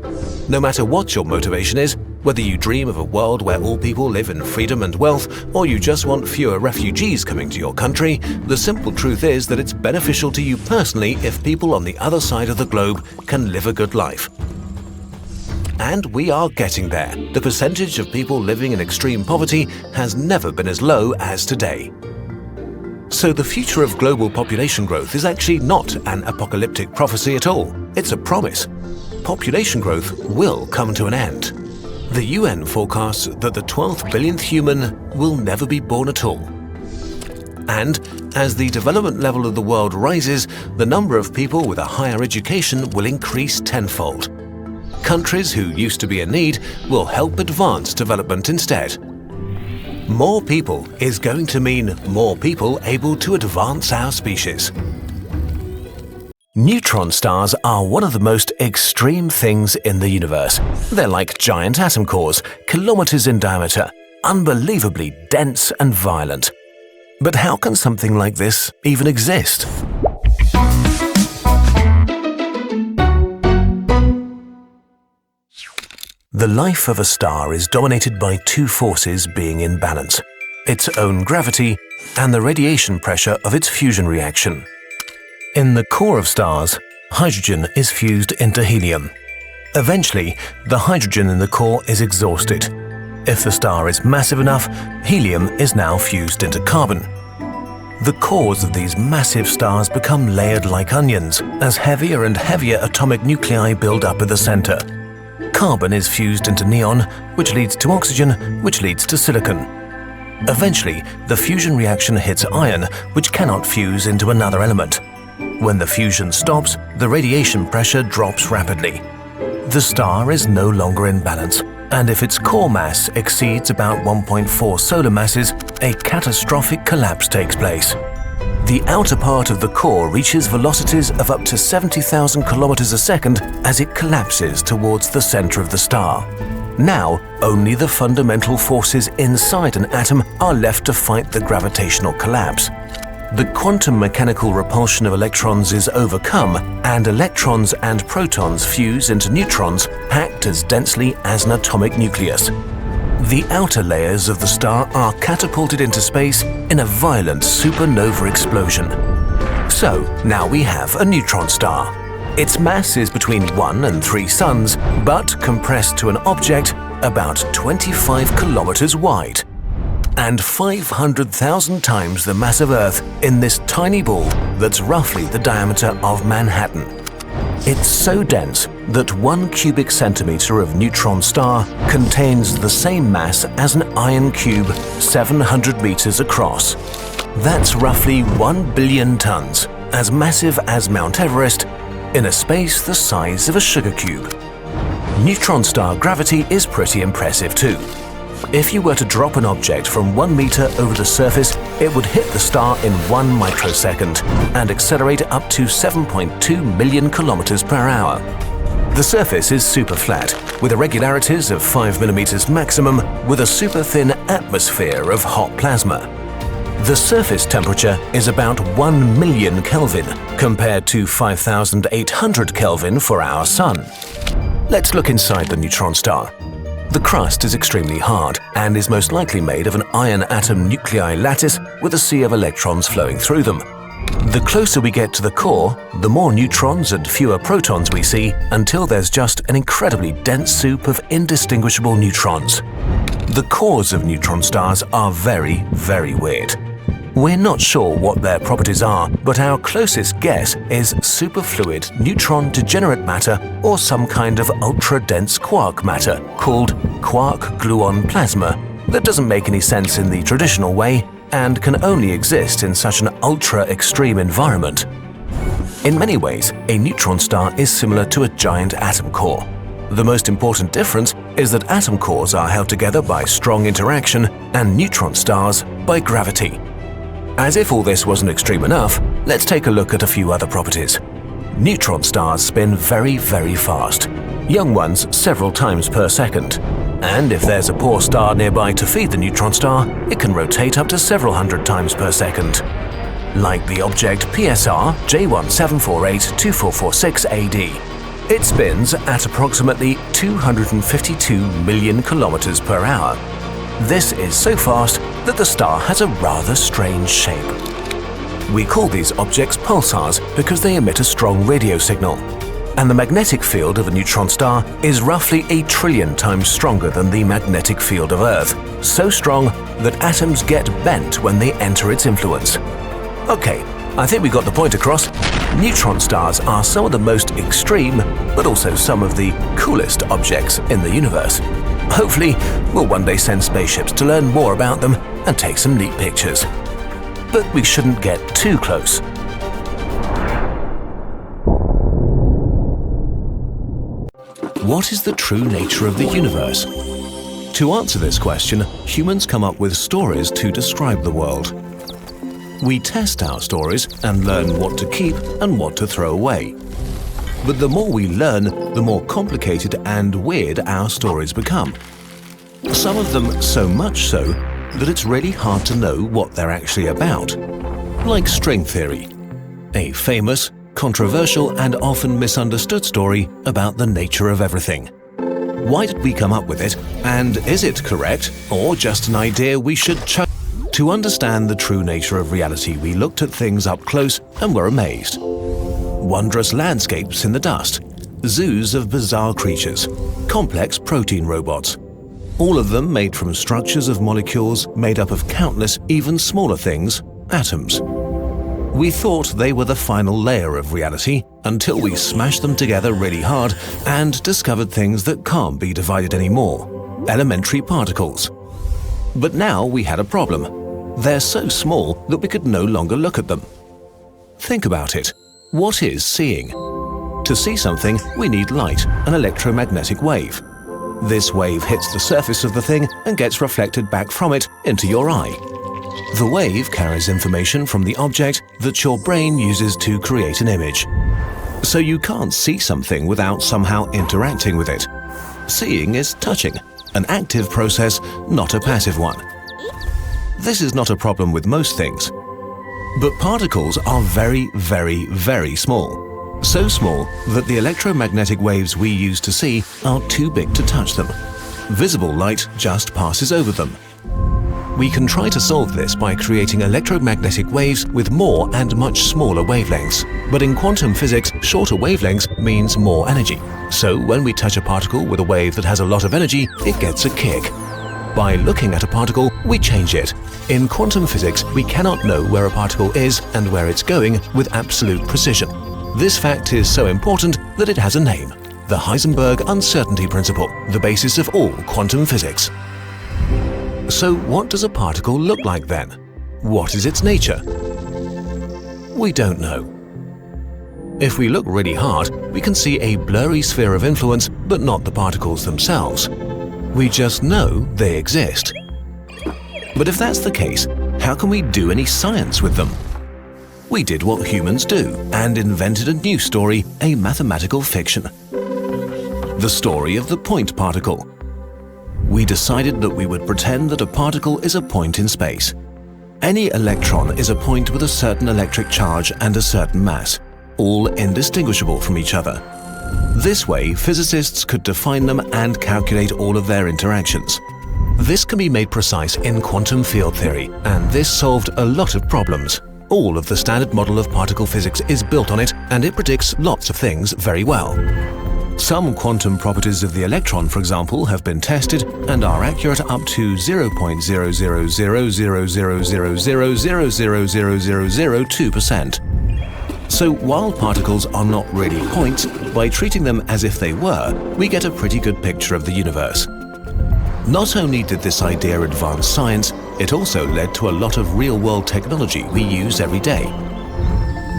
No matter what your motivation is, whether you dream of a world where all people live in freedom and wealth, or you just want fewer refugees coming to your country, the simple truth is that it's beneficial to you personally if people on the other side of the globe can live a good life. And we are getting there. The percentage of people living in extreme poverty has never been as low as today. So the future of global population growth is actually not an apocalyptic prophecy at all. It's a promise. Population growth will come to an end. The UN forecasts that the 12th billionth human will never be born at all. And as the development level of the world rises, the number of people with a higher education will increase tenfold. Countries who used to be in need will help advance development instead. More people is going to mean more people able to advance our species. Neutron stars are one of the most extreme things in the universe. They're like giant atom cores, kilometers in diameter, unbelievably dense and violent. But how can something like this even exist? The life of a star is dominated by two forces being in balance: its own gravity and the radiation pressure of its fusion reaction. In the core of stars, hydrogen is fused into helium. Eventually, the hydrogen in the core is exhausted. If the star is massive enough, helium is now fused into carbon. The cores of these massive stars become layered like onions as heavier and heavier atomic nuclei build up at the center. Carbon is fused into neon, which leads to oxygen, which leads to silicon. Eventually, the fusion reaction hits iron, which cannot fuse into another element. When the fusion stops, the radiation pressure drops rapidly. The star is no longer in balance, and if its core mass exceeds about 1.4 solar masses, a catastrophic collapse takes place. The outer part of the core reaches velocities of up to 70,000 kilometers a second as it collapses towards the center of the star. Now, only the fundamental forces inside an atom are left to fight the gravitational collapse. The quantum mechanical repulsion of electrons is overcome, and electrons and protons fuse into neutrons, packed as densely as an atomic nucleus. The outer layers of the star are catapulted into space in a violent supernova explosion. So, now we have a neutron star. Its mass is between 1 and 3 suns, but compressed to an object about 25 kilometers wide, and 500,000 times the mass of Earth in this tiny ball that's roughly the diameter of Manhattan. It's so dense that 1 cubic centimeter of neutron star contains the same mass as an iron cube 700 meters across. That's roughly 1 billion tons, as massive as Mount Everest, in a space the size of a sugar cube. Neutron star gravity is pretty impressive too. If you were to drop an object from 1 meter over the surface, it would hit the star in 1 microsecond and accelerate up to 7.2 million kilometers per hour. The surface is super flat, with irregularities of 5 millimeters maximum, with a super thin atmosphere of hot plasma. The surface temperature is about 1 million Kelvin, compared to 5,800 Kelvin for our Sun. Let's look inside the neutron star. The crust is extremely hard and is most likely made of an iron atom nuclei lattice with a sea of electrons flowing through them. The closer we get to the core, the more neutrons and fewer protons we see, until there's just an incredibly dense soup of indistinguishable neutrons. The cores of neutron stars are very, very weird. We're not sure what their properties are, but our closest guess is superfluid neutron degenerate matter or some kind of ultra-dense quark matter called quark-gluon plasma, that doesn't make any sense in the traditional way and can only exist in such an ultra-extreme environment. In many ways, a neutron star is similar to a giant atom core. The most important difference is that atom cores are held together by strong interaction and neutron stars by gravity. As if all this wasn't extreme enough, let's take a look at a few other properties. Neutron stars spin very, very fast, young ones several times per second. And if there's a poor star nearby to feed the neutron star, it can rotate up to several hundred times per second. Like the object PSR J17482446 AD. It spins at approximately 252 million kilometers per hour. This is so fast that the star has a rather strange shape. We call these objects pulsars because they emit a strong radio signal. And the magnetic field of a neutron star is roughly 1 trillion times stronger than the magnetic field of Earth, so strong that atoms get bent when they enter its influence. Okay, I think we got the point across. Neutron stars are some of the most extreme, but also some of the coolest objects in the universe. Hopefully, we'll one day send spaceships to learn more about them and take some neat pictures. But we shouldn't get too close. What is the true nature of the universe? To answer this question, humans come up with stories to describe the world. We test our stories and learn what to keep and what to throw away. But the more we learn, the more complicated and weird our stories become. Some of them so much so that it's really hard to know what they're actually about. Like string theory, a famous, controversial and often misunderstood story about the nature of everything. Why did we come up with it, and is it correct or just an idea we should To understand the true nature of reality, we looked at things up close and were amazed. Wondrous landscapes in the dust, zoos of bizarre creatures, complex protein robots, all of them made from structures of molecules made up of countless, even smaller things, atoms. We thought they were the final layer of reality until we smashed them together really hard and discovered things that can't be divided anymore, elementary particles. But now we had a problem. They're so small that we could no longer look at them. Think about it. What is seeing? To see something, we need light, an electromagnetic wave. This wave hits the surface of the thing and gets reflected back from it into your eye. The wave carries information from the object that your brain uses to create an image. So you can't see something without somehow interacting with it. Seeing is touching, an active process, not a passive one. This is not a problem with most things. But particles are very, very, very small. So small that the electromagnetic waves we use to see are too big to touch them. Visible light just passes over them. We can try to solve this by creating electromagnetic waves with more and much smaller wavelengths. But in quantum physics, shorter wavelengths means more energy. So when we touch a particle with a wave that has a lot of energy, it gets a kick. By looking at a particle, we change it. In quantum physics, we cannot know where a particle is and where it's going with absolute precision. This fact is so important that it has a name: the Heisenberg uncertainty principle, the basis of all quantum physics. So what does a particle look like then? What is its nature? We don't know. If we look really hard, we can see a blurry sphere of influence, but not the particles themselves. We just know they exist. But if that's the case, how can we do any science with them? We did what humans do and invented a new story, a mathematical fiction. The story of the point particle. We decided that we would pretend that a particle is a point in space. Any electron is a point with a certain electric charge and a certain mass, all indistinguishable from each other. This way, physicists could define them and calculate all of their interactions. This can be made precise in quantum field theory, and this solved a lot of problems. All of the standard model of particle physics is built on it, and it predicts lots of things very well. Some quantum properties of the electron, for example, have been tested and are accurate up to 0.0000000000002%. So while particles are not really points, by treating them as if they were, we get a pretty good picture of the universe. Not only did this idea advance science, it also led to a lot of real-world technology we use every day.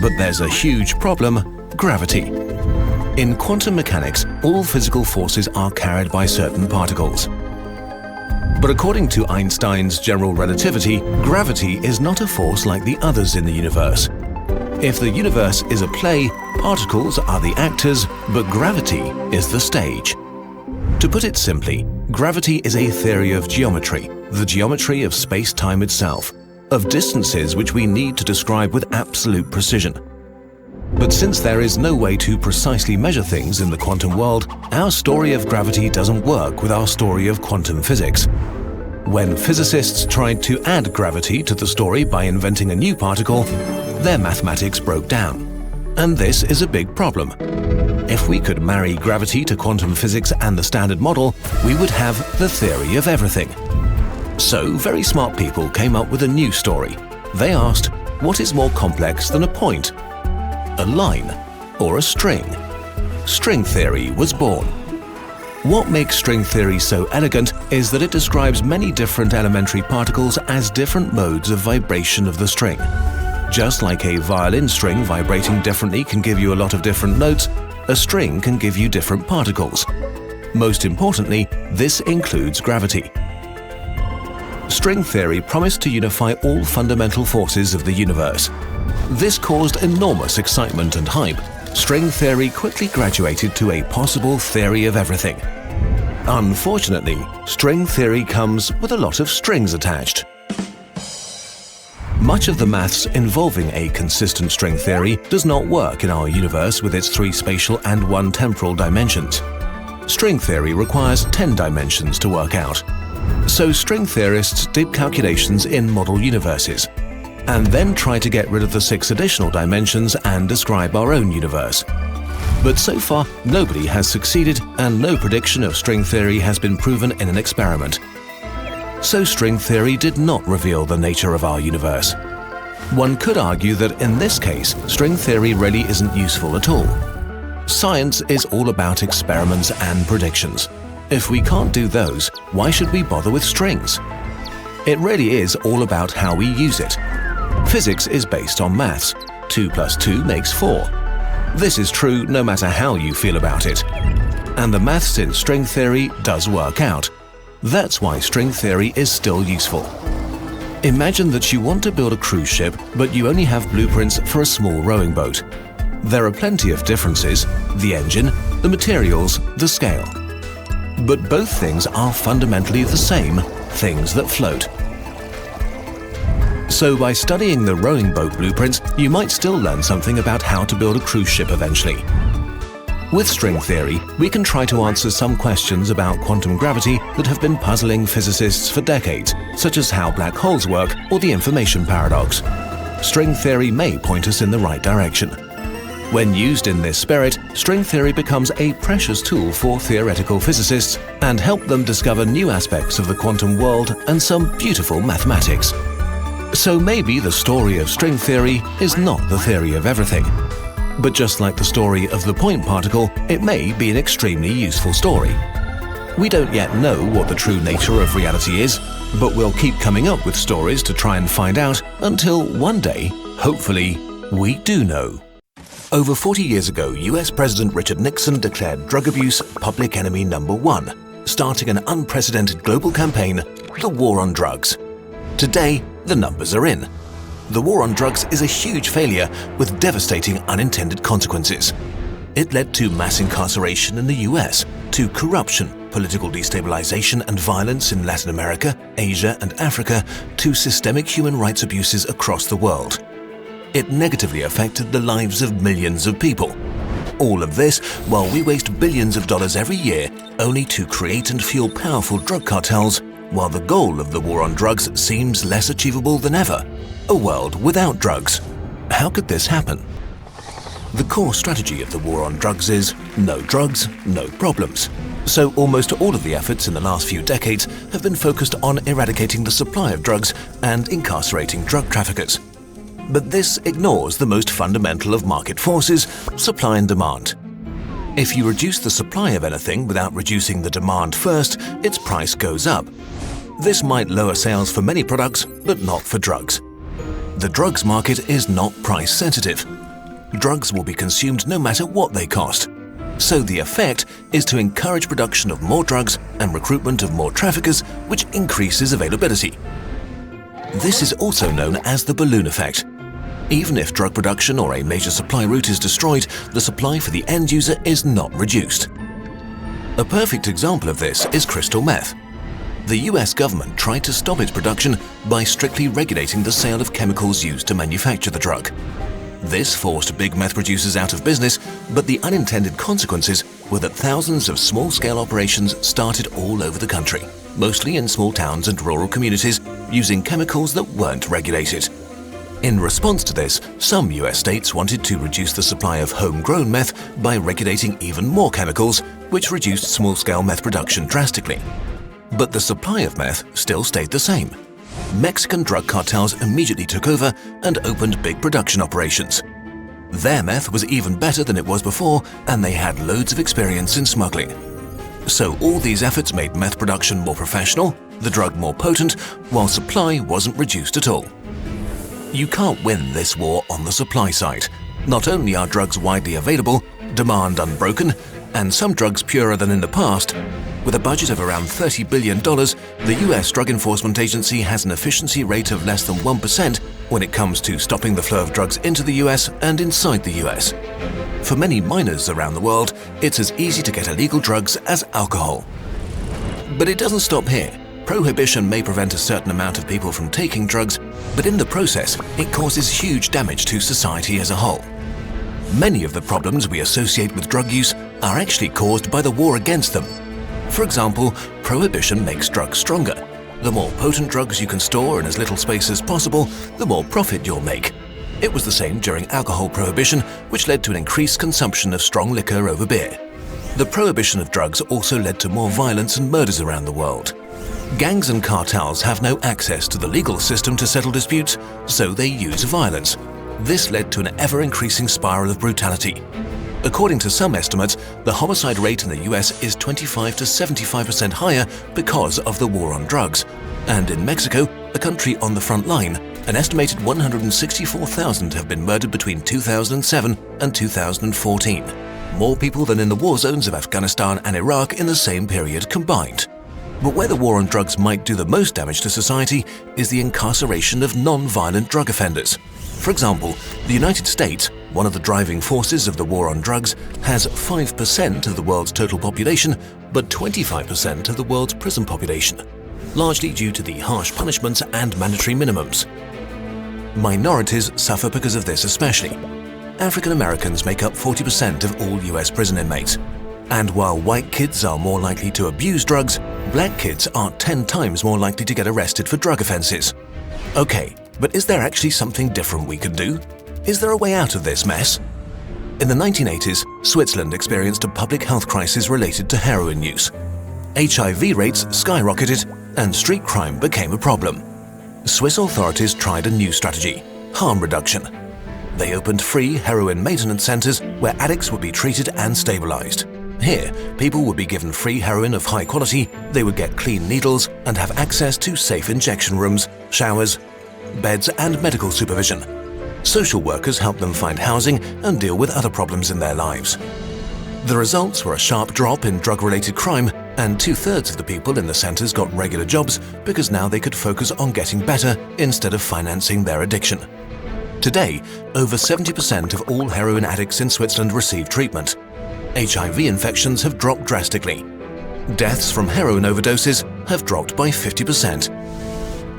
But there's a huge problem: gravity. In quantum mechanics, all physical forces are carried by certain particles. But according to Einstein's general relativity, gravity is not a force like the others in the universe. If the universe is a play, particles are the actors, but gravity is the stage. To put it simply, gravity is a theory of geometry, the geometry of space-time itself, of distances which we need to describe with absolute precision. But since there is no way to precisely measure things in the quantum world, our story of gravity doesn't work with our story of quantum physics. When physicists tried to add gravity to the story by inventing a new particle, their mathematics broke down. And this is a big problem. If we could marry gravity to quantum physics and the Standard Model, we would have the theory of everything. So very smart people came up with a new story. They asked, what is more complex than a point? A line or a string? String theory was born. What makes string theory so elegant is that it describes many different elementary particles as different modes of vibration of the string. Just like a violin string vibrating differently can give you a lot of different notes, a string can give you different particles. Most importantly, this includes gravity. String theory promised to unify all fundamental forces of the universe. This caused enormous excitement and hype. String theory quickly graduated to a possible theory of everything. Unfortunately, string theory comes with a lot of strings attached. Much of the maths involving a consistent string theory does not work in our universe with its 3 spatial and 1 temporal dimensions. String theory requires 10 dimensions to work out. So string theorists did calculations in model universes, and then try to get rid of the 6 additional dimensions and describe our own universe. But so far, nobody has succeeded, and no prediction of string theory has been proven in an experiment. So string theory did not reveal the nature of our universe. One could argue that in this case, string theory really isn't useful at all. Science is all about experiments and predictions. If we can't do those, why should we bother with strings? It really is all about how we use it. Physics is based on maths. 2 + 2 makes 4. This is true no matter how you feel about it. And the maths in string theory does work out. That's why string theory is still useful. Imagine that you want to build a cruise ship, but you only have blueprints for a small rowing boat. There are plenty of differences: the engine, the materials, the scale. But both things are fundamentally the same: things that float. So by studying the rowing boat blueprints, you might still learn something about how to build a cruise ship eventually. With string theory, we can try to answer some questions about quantum gravity that have been puzzling physicists for decades, such as how black holes work or the information paradox. String theory may point us in the right direction. When used in this spirit, string theory becomes a precious tool for theoretical physicists and help them discover new aspects of the quantum world and some beautiful mathematics. So maybe the story of string theory is not the theory of everything. But just like the story of the point particle, it may be an extremely useful story. We don't yet know what the true nature of reality is, but we'll keep coming up with stories to try and find out until one day, hopefully, we do know. Over 40 years ago, US President Richard Nixon declared drug abuse public enemy #1, starting an unprecedented global campaign, the War on Drugs. Today, the numbers are in. The war on drugs is a huge failure with devastating unintended consequences. It led to mass incarceration in the US, to corruption, political destabilization and violence in Latin America, Asia and Africa, to systemic human rights abuses across the world. It negatively affected the lives of millions of people. All of this while we waste billions of dollars every year only to create and fuel powerful drug cartels, while the goal of the war on drugs seems less achievable than ever: a world without drugs. How could this happen? The core strategy of the war on drugs is no drugs, no problems. So almost all of the efforts in the last few decades have been focused on eradicating the supply of drugs and incarcerating drug traffickers. But this ignores the most fundamental of market forces: supply and demand. If you reduce the supply of anything without reducing the demand first, its price goes up. This might lower sales for many products, but not for drugs. The drugs market is not price sensitive. Drugs will be consumed no matter what they cost. So the effect is to encourage production of more drugs and recruitment of more traffickers, which increases availability. This is also known as the balloon effect. Even if drug production or a major supply route is destroyed, the supply for the end user is not reduced. A perfect example of this is crystal meth. The US government tried to stop its production by strictly regulating the sale of chemicals used to manufacture the drug. This forced big meth producers out of business, but the unintended consequences were that thousands of small-scale operations started all over the country, mostly in small towns and rural communities, using chemicals that weren't regulated. In response to this, some US states wanted to reduce the supply of homegrown meth by regulating even more chemicals, which reduced small-scale meth production drastically. But the supply of meth still stayed the same. Mexican drug cartels immediately took over and opened big production operations. Their meth was even better than it was before, and they had loads of experience in smuggling. So all these efforts made meth production more professional, the drug more potent, while supply wasn't reduced at all. You can't win this war on the supply side. Not only are drugs widely available, demand unbroken, and some drugs purer than in the past, with a budget of around $30 billion, the US Drug Enforcement Agency has an efficiency rate of less than 1% when it comes to stopping the flow of drugs into the US and inside the US. For many minors around the world, it's as easy to get illegal drugs as alcohol. But it doesn't stop here. Prohibition may prevent a certain amount of people from taking drugs, but in the process, it causes huge damage to society as a whole. Many of the problems we associate with drug use are actually caused by the war against them. For example, prohibition makes drugs stronger. The more potent drugs you can store in as little space as possible, the more profit you'll make. It was the same during alcohol prohibition, which led to an increased consumption of strong liquor over beer. The prohibition of drugs also led to more violence and murders around the world. Gangs and cartels have no access to the legal system to settle disputes, so they use violence. This led to an ever-increasing spiral of brutality. According to some estimates, the homicide rate in the US is 25 to 75% higher because of the war on drugs. And in Mexico, a country on the front line, an estimated 164,000 have been murdered between 2007 and 2014. More people than in the war zones of Afghanistan and Iraq in the same period combined. But where the war on drugs might do the most damage to society is the incarceration of non-violent drug offenders. For example, the United States, one of the driving forces of the war on drugs, has 5% of the world's total population, but 25% of the world's prison population, largely due to the harsh punishments and mandatory minimums. Minorities suffer because of this especially. African Americans make up 40% of all US prison inmates. And while white kids are more likely to abuse drugs, black kids are 10 times more likely to get arrested for drug offenses. Okay, but is there actually something different we could do? Is there a way out of this mess? In the 1980s, Switzerland experienced a public health crisis related to heroin use. HIV rates skyrocketed and street crime became a problem. Swiss authorities tried a new strategy: harm reduction. They opened free heroin maintenance centers where addicts would be treated and stabilized. Here, people would be given free heroin of high quality, they would get clean needles and have access to safe injection rooms, showers, beds and medical supervision. Social workers helped them find housing and deal with other problems in their lives. The results were a sharp drop in drug-related crime, and 2/3 of the people in the centers got regular jobs because now they could focus on getting better instead of financing their addiction. Today, over 70% of all heroin addicts in Switzerland receive treatment. HIV infections have dropped drastically. Deaths from heroin overdoses have dropped by 50%.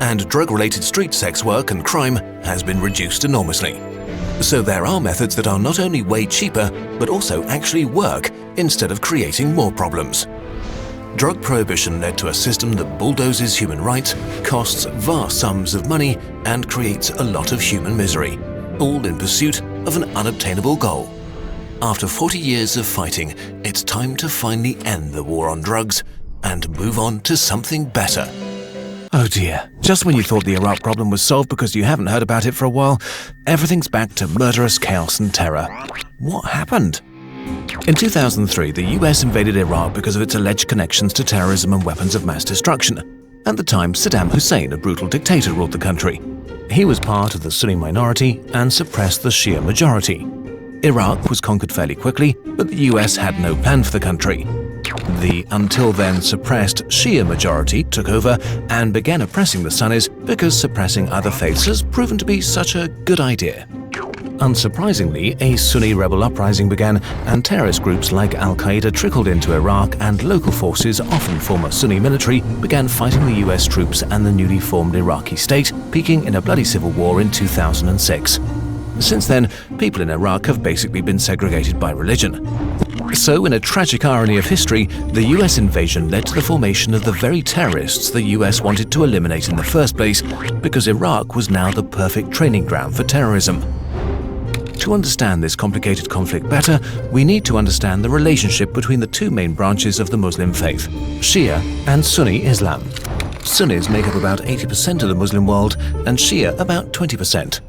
And drug-related street sex work and crime has been reduced enormously. So there are methods that are not only way cheaper, but also actually work instead of creating more problems. Drug prohibition led to a system that bulldozes human rights, costs vast sums of money, and creates a lot of human misery, all in pursuit of an unobtainable goal. After 40 years of fighting, it's time to finally end the war on drugs and move on to something better. Oh dear, just when you thought the Iraq problem was solved because you haven't heard about it for a while, everything's back to murderous chaos and terror. What happened? In 2003, the US invaded Iraq because of its alleged connections to terrorism and weapons of mass destruction. At the time, Saddam Hussein, a brutal dictator, ruled the country. He was part of the Sunni minority and suppressed the Shia majority. Iraq was conquered fairly quickly, but the US had no plan for the country. The until then suppressed Shia majority took over and began oppressing the Sunnis because suppressing other faiths has proven to be such a good idea. Unsurprisingly, a Sunni rebel uprising began, and terrorist groups like Al-Qaeda trickled into Iraq, and local forces, often former Sunni military, began fighting the US troops and the newly formed Iraqi state, peaking in a bloody civil war in 2006. Since then, people in Iraq have basically been segregated by religion. So, in a tragic irony of history, the US invasion led to the formation of the very terrorists the US wanted to eliminate in the first place, because Iraq was now the perfect training ground for terrorism. To understand this complicated conflict better, we need to understand the relationship between the two main branches of the Muslim faith, Shia and Sunni Islam. Sunnis make up about 80% of the Muslim world and Shia about 20%.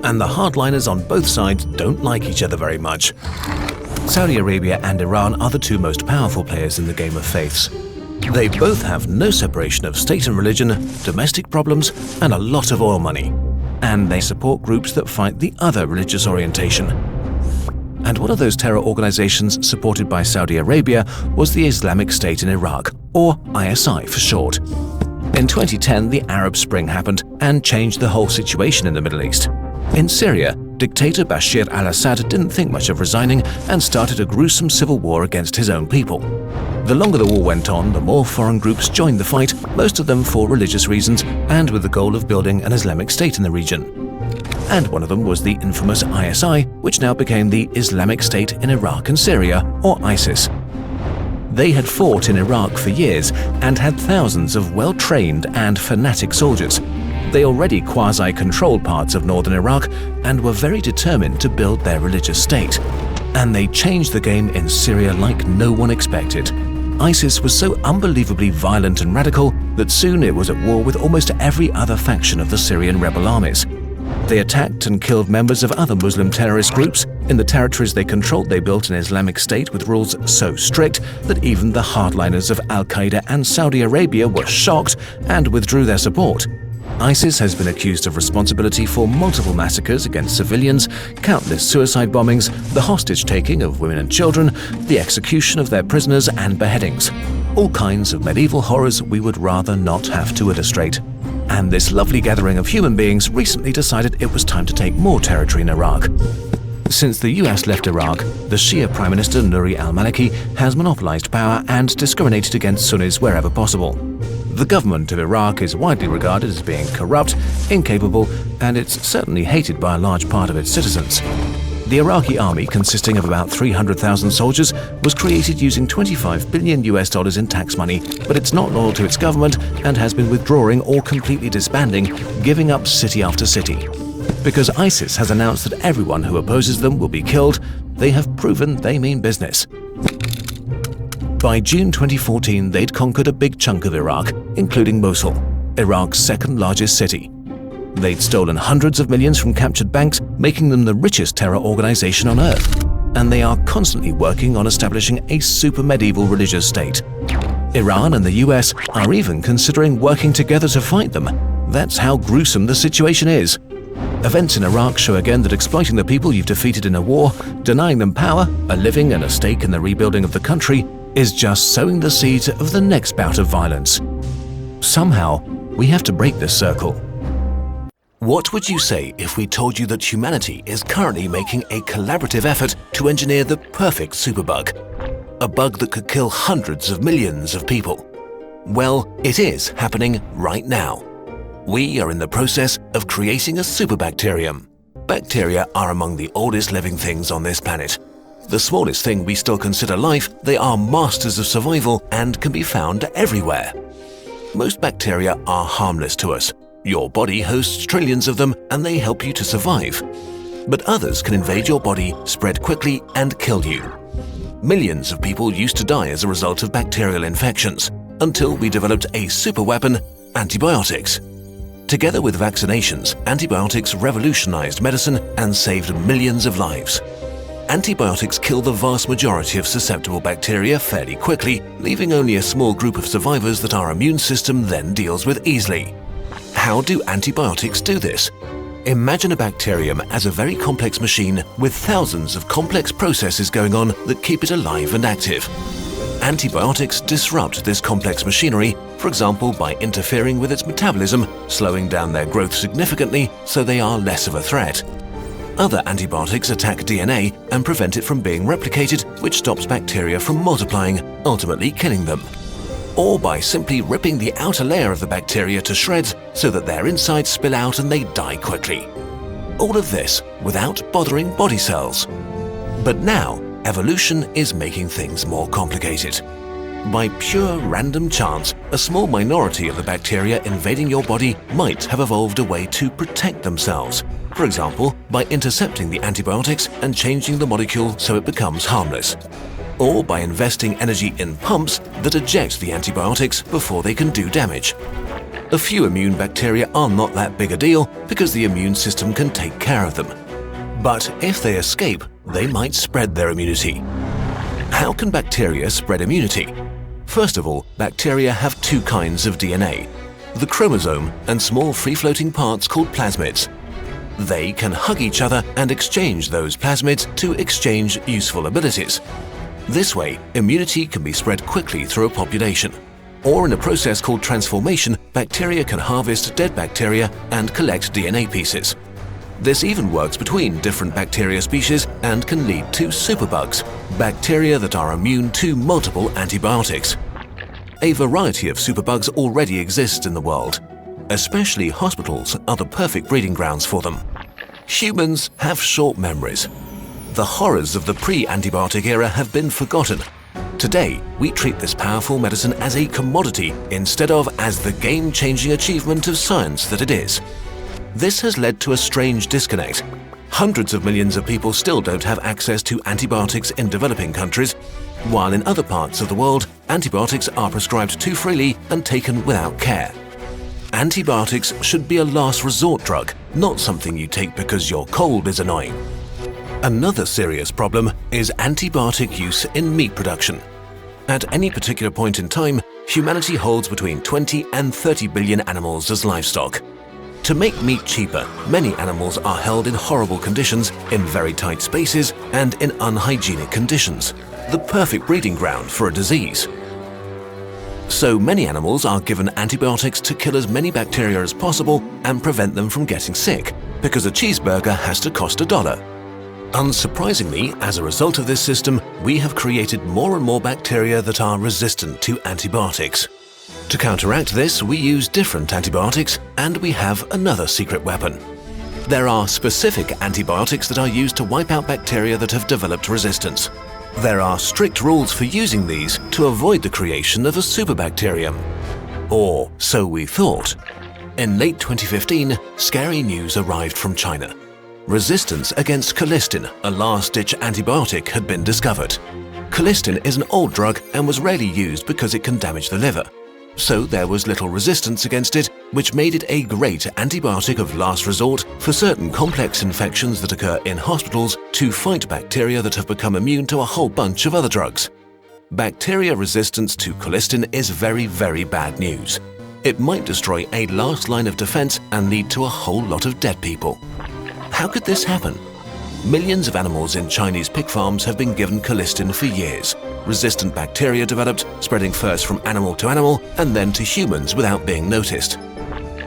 And the hardliners on both sides don't like each other very much. Saudi Arabia and Iran are the two most powerful players in the game of faiths. They both have no separation of state and religion, domestic problems, and a lot of oil money. And they support groups that fight the other religious orientation. And one of those terror organizations supported by Saudi Arabia was the Islamic State in Iraq, or ISI for short. In 2010, the Arab Spring happened and changed the whole situation in the Middle East. In Syria, dictator Bashar al-Assad didn't think much of resigning and started a gruesome civil war against his own people. The longer the war went on, the more foreign groups joined the fight, most of them for religious reasons and with the goal of building an Islamic State in the region. And one of them was the infamous ISI, which now became the Islamic State in Iraq and Syria, or ISIS. They had fought in Iraq for years and had thousands of well-trained and fanatic soldiers. They already quasi-controlled parts of northern Iraq and were very determined to build their religious state. And they changed the game in Syria like no one expected. ISIS was so unbelievably violent and radical that soon it was at war with almost every other faction of the Syrian rebel armies. They attacked and killed members of other Muslim terrorist groups. In the territories they controlled, they built an Islamic State with rules so strict that even the hardliners of Al-Qaeda and Saudi Arabia were shocked and withdrew their support. ISIS has been accused of responsibility for multiple massacres against civilians, countless suicide bombings, the hostage-taking of women and children, the execution of their prisoners and beheadings. All kinds of medieval horrors we would rather not have to illustrate. And this lovely gathering of human beings recently decided it was time to take more territory in Iraq. Since the US left Iraq, the Shia Prime Minister Nouri al-Maliki has monopolized power and discriminated against Sunnis wherever possible. The government of Iraq is widely regarded as being corrupt, incapable, and it's certainly hated by a large part of its citizens. The Iraqi army, consisting of about 300,000 soldiers, was created using $25 billion in tax money, but it's not loyal to its government and has been withdrawing or completely disbanding, giving up city after city. Because ISIS has announced that everyone who opposes them will be killed, they have proven they mean business. By June 2014, they'd conquered a big chunk of Iraq, including Mosul, Iraq's second largest city. They'd stolen hundreds of millions from captured banks, making them the richest terror organization on earth. And they are constantly working on establishing a super medieval religious state. Iran and the US are even considering working together to fight them. That's how gruesome the situation is. Events in Iraq show again that exploiting the people you've defeated in a war, denying them power, a living and a stake in the rebuilding of the country, is just sowing the seeds of the next bout of violence. Somehow, we have to break this circle. What would you say if we told you that humanity is currently making a collaborative effort to engineer the perfect superbug? A bug that could kill hundreds of millions of people? Well, it is happening right now. We are in the process of creating a superbacterium. Bacteria are among the oldest living things on this planet. The smallest thing we still consider life, they are masters of survival and can be found everywhere. Most bacteria are harmless to us. Your body hosts trillions of them and they help you to survive. But others can invade your body, spread quickly and kill you. Millions of people used to die as a result of bacterial infections, until we developed a superweapon, antibiotics. Together with vaccinations, antibiotics revolutionized medicine and saved millions of lives. Antibiotics kill the vast majority of susceptible bacteria fairly quickly, leaving only a small group of survivors that our immune system then deals with easily. How do antibiotics do this? Imagine a bacterium as a very complex machine with thousands of complex processes going on that keep it alive and active. Antibiotics disrupt this complex machinery, for example by interfering with its metabolism, slowing down their growth significantly so they are less of a threat. Other antibiotics attack DNA and prevent it from being replicated, which stops bacteria from multiplying, ultimately killing them. Or by simply ripping the outer layer of the bacteria to shreds so that their insides spill out and they die quickly. All of this without bothering body cells. But now, evolution is making things more complicated. By pure random chance, a small minority of the bacteria invading your body might have evolved a way to protect themselves. For example, by intercepting the antibiotics and changing the molecule so it becomes harmless. Or by investing energy in pumps that eject the antibiotics before they can do damage. A few immune bacteria are not that big a deal because the immune system can take care of them. But if they escape, they might spread their immunity. How can bacteria spread immunity? First of all, bacteria have two kinds of DNA, the chromosome and small free-floating parts called plasmids. They can hug each other and exchange those plasmids to exchange useful abilities. This way, immunity can be spread quickly through a population. Or in a process called transformation, bacteria can harvest dead bacteria and collect DNA pieces. This even works between different bacteria species and can lead to superbugs, bacteria that are immune to multiple antibiotics. A variety of superbugs already exist in the world. Especially hospitals are the perfect breeding grounds for them. Humans have short memories. The horrors of the pre-antibiotic era have been forgotten. Today, we treat this powerful medicine as a commodity instead of as the game-changing achievement of science that it is. This has led to a strange disconnect. Hundreds of millions of people still don't have access to antibiotics in developing countries, while in other parts of the world, antibiotics are prescribed too freely and taken without care. Antibiotics should be a last resort drug, not something you take because your cold is annoying. Another serious problem is antibiotic use in meat production. At any particular point in time, humanity holds between 20 and 30 billion animals as livestock. To make meat cheaper, many animals are held in horrible conditions, in very tight spaces, and in unhygienic conditions, the perfect breeding ground for a disease. So many animals are given antibiotics to kill as many bacteria as possible and prevent them from getting sick, because a cheeseburger has to cost $1. Unsurprisingly, as a result of this system, we have created more and more bacteria that are resistant to antibiotics. To counteract this, we use different antibiotics, and we have another secret weapon. There are specific antibiotics that are used to wipe out bacteria that have developed resistance. There are strict rules for using these to avoid the creation of a superbacterium. Or so we thought. In late 2015, scary news arrived from China. Resistance against colistin, a last-ditch antibiotic, had been discovered. Colistin is an old drug and was rarely used because it can damage the liver. So there was little resistance against it, which made it a great antibiotic of last resort for certain complex infections that occur in hospitals to fight bacteria that have become immune to a whole bunch of other drugs. Bacteria resistance to colistin is very, very bad news. It might destroy a last line of defense and lead to a whole lot of dead people. How could this happen? Millions of animals in Chinese pig farms have been given colistin for years. Resistant bacteria developed, spreading first from animal to animal and then to humans without being noticed.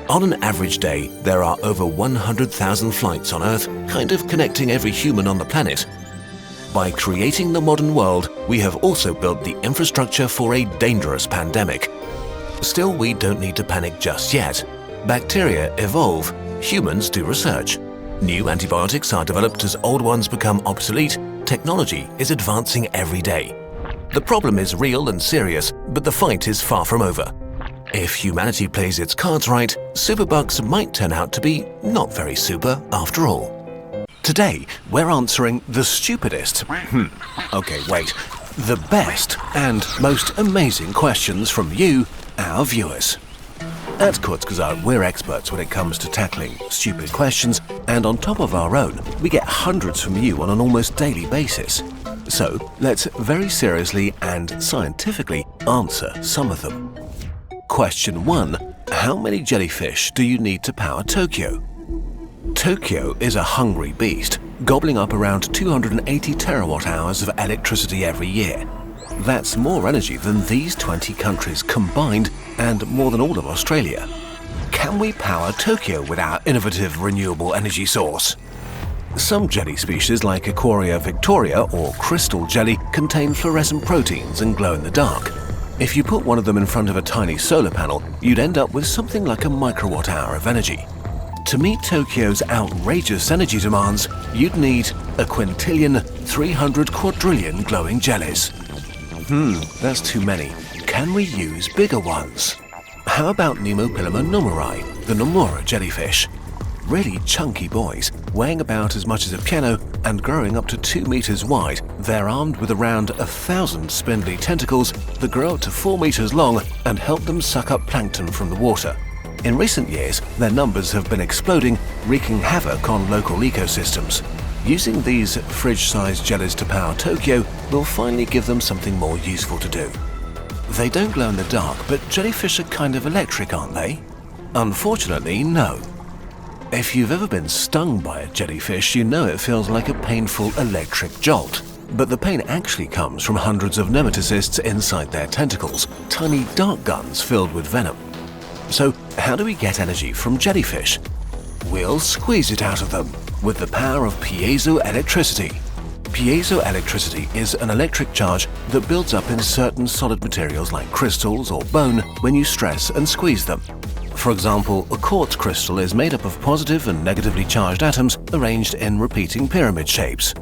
On an average day, there are over 100,000 flights on Earth, kind of connecting every human on the planet. By creating the modern world, we have also built the infrastructure for a dangerous pandemic. Still, we don't need to panic just yet. Bacteria evolve, humans do research. New antibiotics are developed as old ones become obsolete. Technology is advancing every day. The problem is real and serious, but the fight is far from over. If humanity plays its cards right, superbugs might turn out to be not very super after all. Today, we're answering the stupidest, the best and most amazing questions from you, our viewers. At Kurzgesagt, we're experts when it comes to tackling stupid questions and on top of our own, we get hundreds from you on an almost daily basis. So let's very seriously and scientifically answer some of them. Question 1. How many jellyfish do you need to power Tokyo? Tokyo is a hungry beast, gobbling up around 280 terawatt-hours of electricity every year. That's more energy than these 20 countries combined and more than all of Australia. Can we power Tokyo with our innovative renewable energy source? Some jelly species like Aquaria victoria or crystal jelly contain fluorescent proteins and glow in the dark. If you put one of them in front of a tiny solar panel, you'd end up with something like a microwatt-hour of energy. To meet Tokyo's outrageous energy demands, you'd need a quintillion, 300 quadrillion glowing jellies. That's too many. Can we use bigger ones? How about Nemopilema nomuri, the Nomura jellyfish? Really chunky boys, weighing about as much as a piano and growing up to 2 meters wide, they're armed with around 1,000 spindly tentacles that grow up to 4 meters long and help them suck up plankton from the water. In recent years, their numbers have been exploding, wreaking havoc on local ecosystems. Using these fridge-sized jellies to power Tokyo will finally give them something more useful to do. They don't glow in the dark, but jellyfish are kind of electric, aren't they? Unfortunately, no. If you've ever been stung by a jellyfish, you know it feels like a painful electric jolt. But the pain actually comes from hundreds of nematocysts inside their tentacles, tiny dart guns filled with venom. So, how do we get energy from jellyfish? We'll squeeze it out of them with the power of piezoelectricity. Piezoelectricity is an electric charge that builds up in certain solid materials like crystals or bone when you stress and squeeze them. For example, a quartz crystal is made up of positive and negatively charged atoms arranged in repeating pyramid shapes.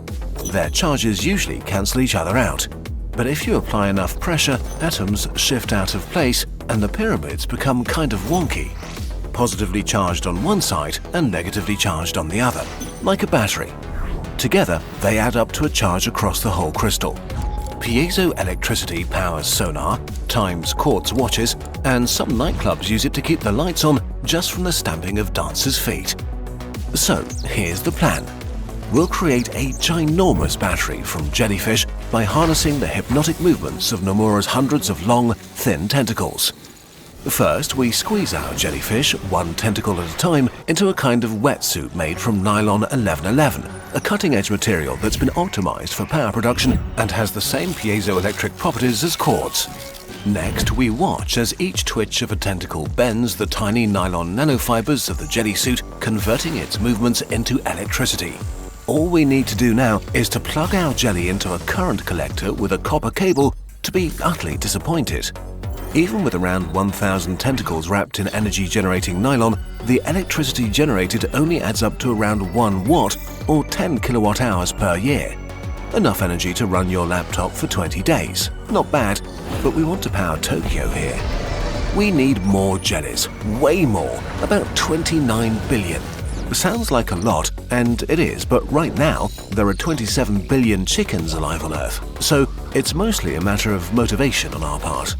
Their charges usually cancel each other out. But if you apply enough pressure, atoms shift out of place and the pyramids become kind of wonky. Positively charged on one side and negatively charged on the other, like a battery. Together, they add up to a charge across the whole crystal. Piezoelectricity powers sonar, times quartz watches, and some nightclubs use it to keep the lights on just from the stamping of dancers' feet. So, here's the plan. We'll create a ginormous battery from jellyfish by harnessing the hypnotic movements of Nomura's hundreds of long, thin tentacles. First, we squeeze our jellyfish, one tentacle at a time, into a kind of wetsuit made from nylon 1111, a cutting-edge material that's been optimized for power production and has the same piezoelectric properties as quartz. Next, we watch as each twitch of a tentacle bends the tiny nylon nanofibers of the jelly suit, converting its movements into electricity. All we need to do now is to plug our jelly into a current collector with a copper cable to be utterly disappointed. Even with around 1,000 tentacles wrapped in energy-generating nylon, the electricity generated only adds up to around 1 watt or 10 kilowatt-hours per year. Enough energy to run your laptop for 20 days. Not bad, but we want to power Tokyo here. We need more jellies, way more, about 29 billion. Sounds like a lot, and it is, but right now, there are 27 billion chickens alive on Earth, so it's mostly a matter of motivation on our part.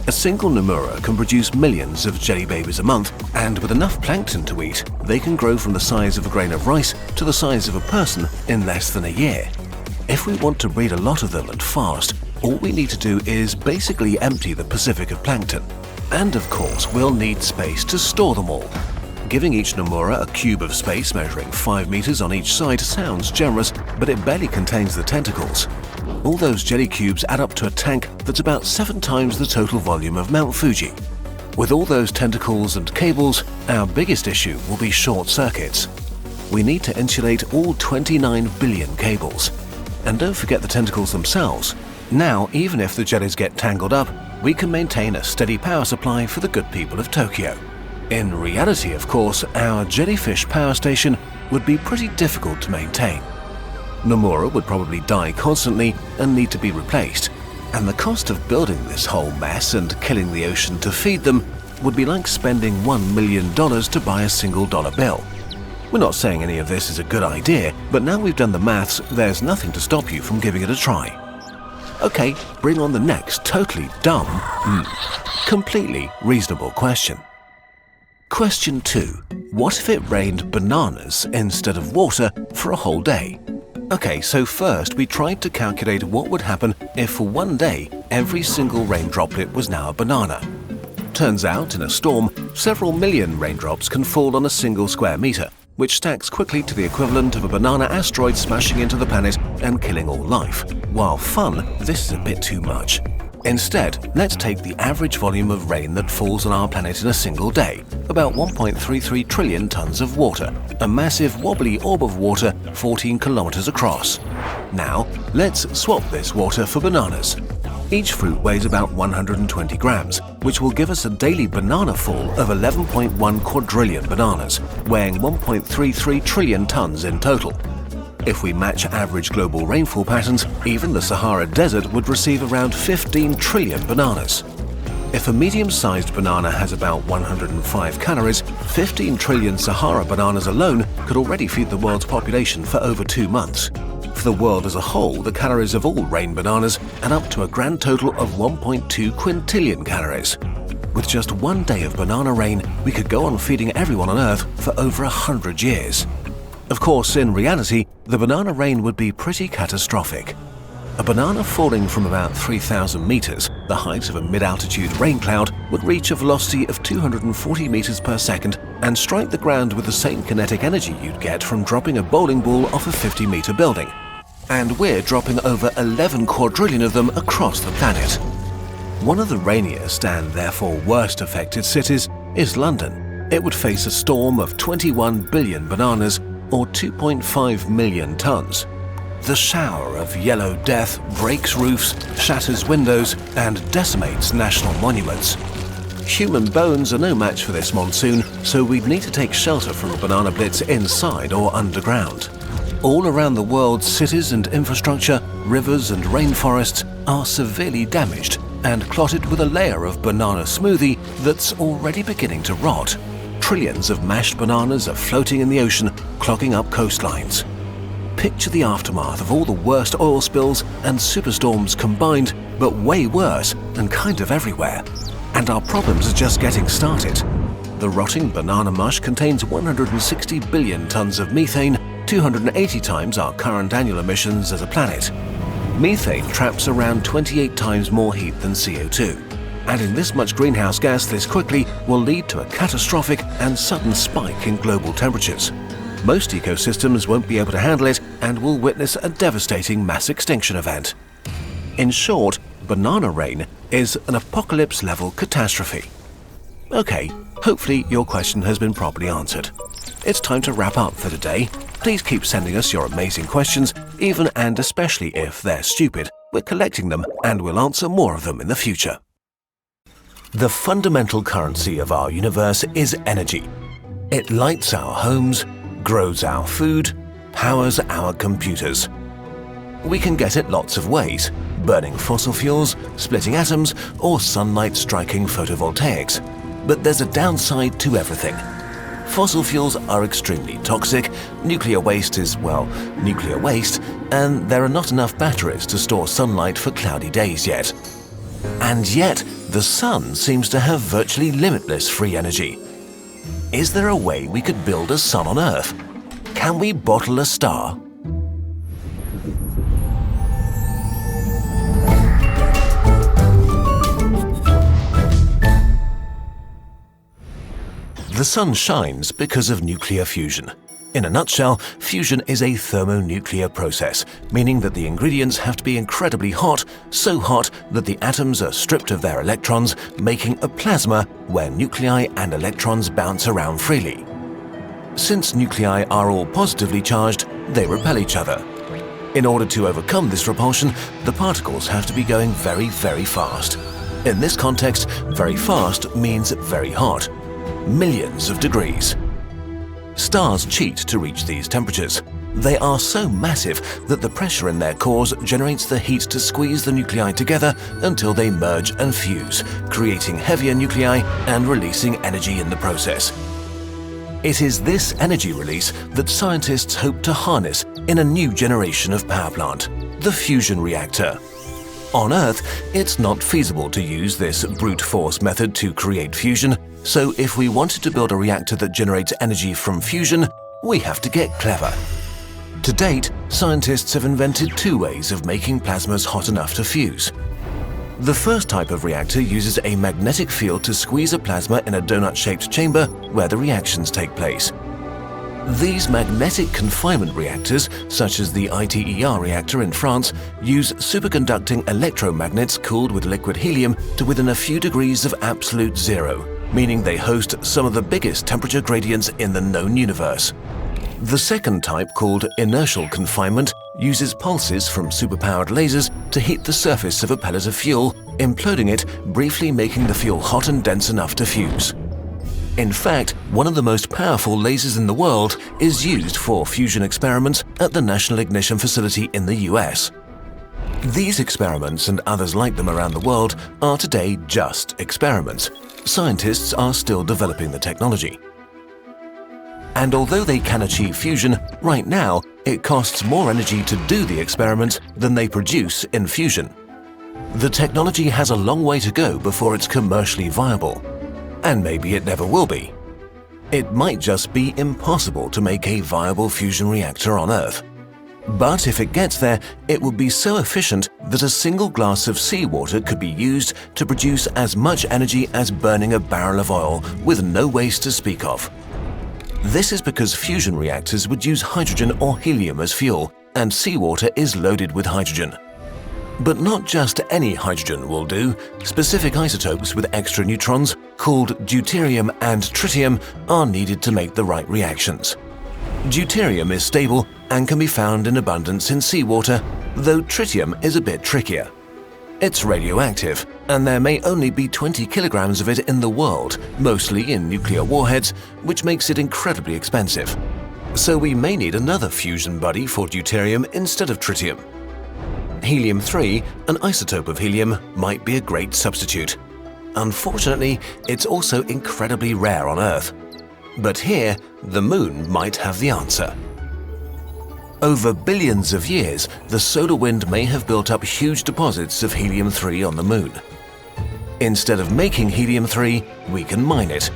A single Nomura can produce millions of jelly babies a month, and with enough plankton to eat, they can grow from the size of a grain of rice to the size of a person in less than a year. If we want to breed a lot of them and fast, all we need to do is basically empty the Pacific of plankton. And of course, we'll need space to store them all. Giving each Nomura a cube of space measuring 5 meters on each side sounds generous, but it barely contains the tentacles. All those jelly cubes add up to a tank that's about 7 times the total volume of Mount Fuji. With all those tentacles and cables, our biggest issue will be short circuits. We need to insulate all 29 billion cables. And don't forget the tentacles themselves. Now, even if the jellies get tangled up, we can maintain a steady power supply for the good people of Tokyo. In reality, of course, our jellyfish power station would be pretty difficult to maintain. Nomura would probably die constantly and need to be replaced, and the cost of building this whole mess and killing the ocean to feed them would be like spending $1 million to buy a single dollar bill. We're not saying any of this is a good idea, but now we've done the maths, there's nothing to stop you from giving it a try. Okay, bring on the next totally dumb, completely reasonable question. Question 2. What if it rained bananas instead of water for a whole day? Okay, so first we tried to calculate what would happen if for one day every single rain droplet was now a banana. Turns out, in a storm, several million raindrops can fall on a single square meter, which stacks quickly to the equivalent of a banana asteroid smashing into the planet and killing all life. While fun, this is a bit too much. Instead, let's take the average volume of rain that falls on our planet in a single day, about 1.33 trillion tons of water, a massive wobbly orb of water 14 kilometers across. Now, let's swap this water for bananas. Each fruit weighs about 120 grams, which will give us a daily banana fall of 11.1 quadrillion bananas, weighing 1.33 trillion tons in total. If we match average global rainfall patterns, even the Sahara Desert would receive around 15 trillion bananas. If a medium-sized banana has about 105 calories, 15 trillion Sahara bananas alone could already feed the world's population for over 2 months. For the world as a whole, the calories of all rain bananas add up to a grand total of 1.2 quintillion calories. With just one day of banana rain, we could go on feeding everyone on Earth for over 100 years. Of course, in reality, the banana rain would be pretty catastrophic. A banana falling from about 3,000 meters, the height of a mid-altitude rain cloud, would reach a velocity of 240 meters per second and strike the ground with the same kinetic energy you'd get from dropping a bowling ball off a 50-meter building. And we're dropping over 11 quadrillion of them across the planet. One of the rainiest and therefore worst affected cities is London. It would face a storm of 21 billion bananas, or 2.5 million tons. The shower of yellow death breaks roofs, shatters windows, and decimates national monuments. Human bones are no match for this monsoon, so we'd need to take shelter from a banana blitz inside or underground. All around the world, cities and infrastructure, rivers and rainforests are severely damaged and clotted with a layer of banana smoothie that's already beginning to rot. Trillions of mashed bananas are floating in the ocean, clogging up coastlines. Picture the aftermath of all the worst oil spills and superstorms combined, but way worse and kind of everywhere. And our problems are just getting started. The rotting banana mush contains 160 billion tons of methane, 280 times our current annual emissions as a planet. Methane traps around 28 times more heat than CO2. Adding this much greenhouse gas this quickly will lead to a catastrophic and sudden spike in global temperatures. Most ecosystems won't be able to handle it and will witness a devastating mass extinction event. In short, banana rain is an apocalypse-level catastrophe. Okay, hopefully your question has been properly answered. It's time to wrap up for today. Please keep sending us your amazing questions, even and especially if they're stupid. We're collecting them and we'll answer more of them in the future. The fundamental currency of our universe is energy. It lights our homes, grows our food, powers our computers. We can get it lots of ways: burning fossil fuels, splitting atoms, or sunlight striking photovoltaics. But there's a downside to everything. Fossil fuels are extremely toxic, nuclear waste is, well, nuclear waste, and there are not enough batteries to store sunlight for cloudy days yet. And yet, the sun seems to have virtually limitless free energy. Is there a way we could build a sun on Earth? Can we bottle a star? The sun shines because of nuclear fusion. In a nutshell, fusion is a thermonuclear process, meaning that the ingredients have to be incredibly hot, so hot that the atoms are stripped of their electrons, making a plasma where nuclei and electrons bounce around freely. Since nuclei are all positively charged, they repel each other. In order to overcome this repulsion, the particles have to be going very, very fast. In this context, very fast means very hot. Millions of degrees. Stars cheat to reach these temperatures. They are so massive that the pressure in their cores generates the heat to squeeze the nuclei together until they merge and fuse, creating heavier nuclei and releasing energy in the process. It is this energy release that scientists hope to harness in a new generation of power plant, the fusion reactor. On Earth, it's not feasible to use this brute force method to create fusion, so if we wanted to build a reactor that generates energy from fusion, we have to get clever. To date, scientists have invented two ways of making plasmas hot enough to fuse. The first type of reactor uses a magnetic field to squeeze a plasma in a donut-shaped chamber where the reactions take place. These magnetic confinement reactors, such as the ITER reactor in France, use superconducting electromagnets cooled with liquid helium to within a few degrees of absolute zero, meaning they host some of the biggest temperature gradients in the known universe. The second type, called inertial confinement, uses pulses from superpowered lasers to heat the surface of a pellet of fuel, imploding it, briefly making the fuel hot and dense enough to fuse. In fact, one of the most powerful lasers in the world is used for fusion experiments at the National Ignition Facility in the US. These experiments and others like them around the world are today just experiments. Scientists are still developing the technology. And although they can achieve fusion, right now it costs more energy to do the experiments than they produce in fusion. The technology has a long way to go before it's commercially viable. And maybe it never will be. It might just be impossible to make a viable fusion reactor on Earth. But if it gets there, it will be so efficient that a single glass of seawater could be used to produce as much energy as burning a barrel of oil with no waste to speak of. This is because fusion reactors would use hydrogen or helium as fuel, and seawater is loaded with hydrogen. But not just any hydrogen will do. Specific isotopes with extra neutrons, called deuterium and tritium, are needed to make the right reactions. Deuterium is stable and can be found in abundance in seawater, though tritium is a bit trickier. It's radioactive, and there may only be 20 kilograms of it in the world, mostly in nuclear warheads, which makes it incredibly expensive. So we may need another fusion buddy for deuterium instead of tritium. Helium-3, an isotope of helium, might be a great substitute. Unfortunately, it's also incredibly rare on Earth. But here, the Moon might have the answer. Over billions of years, the solar wind may have built up huge deposits of helium-3 on the Moon. Instead of making helium-3, we can mine it.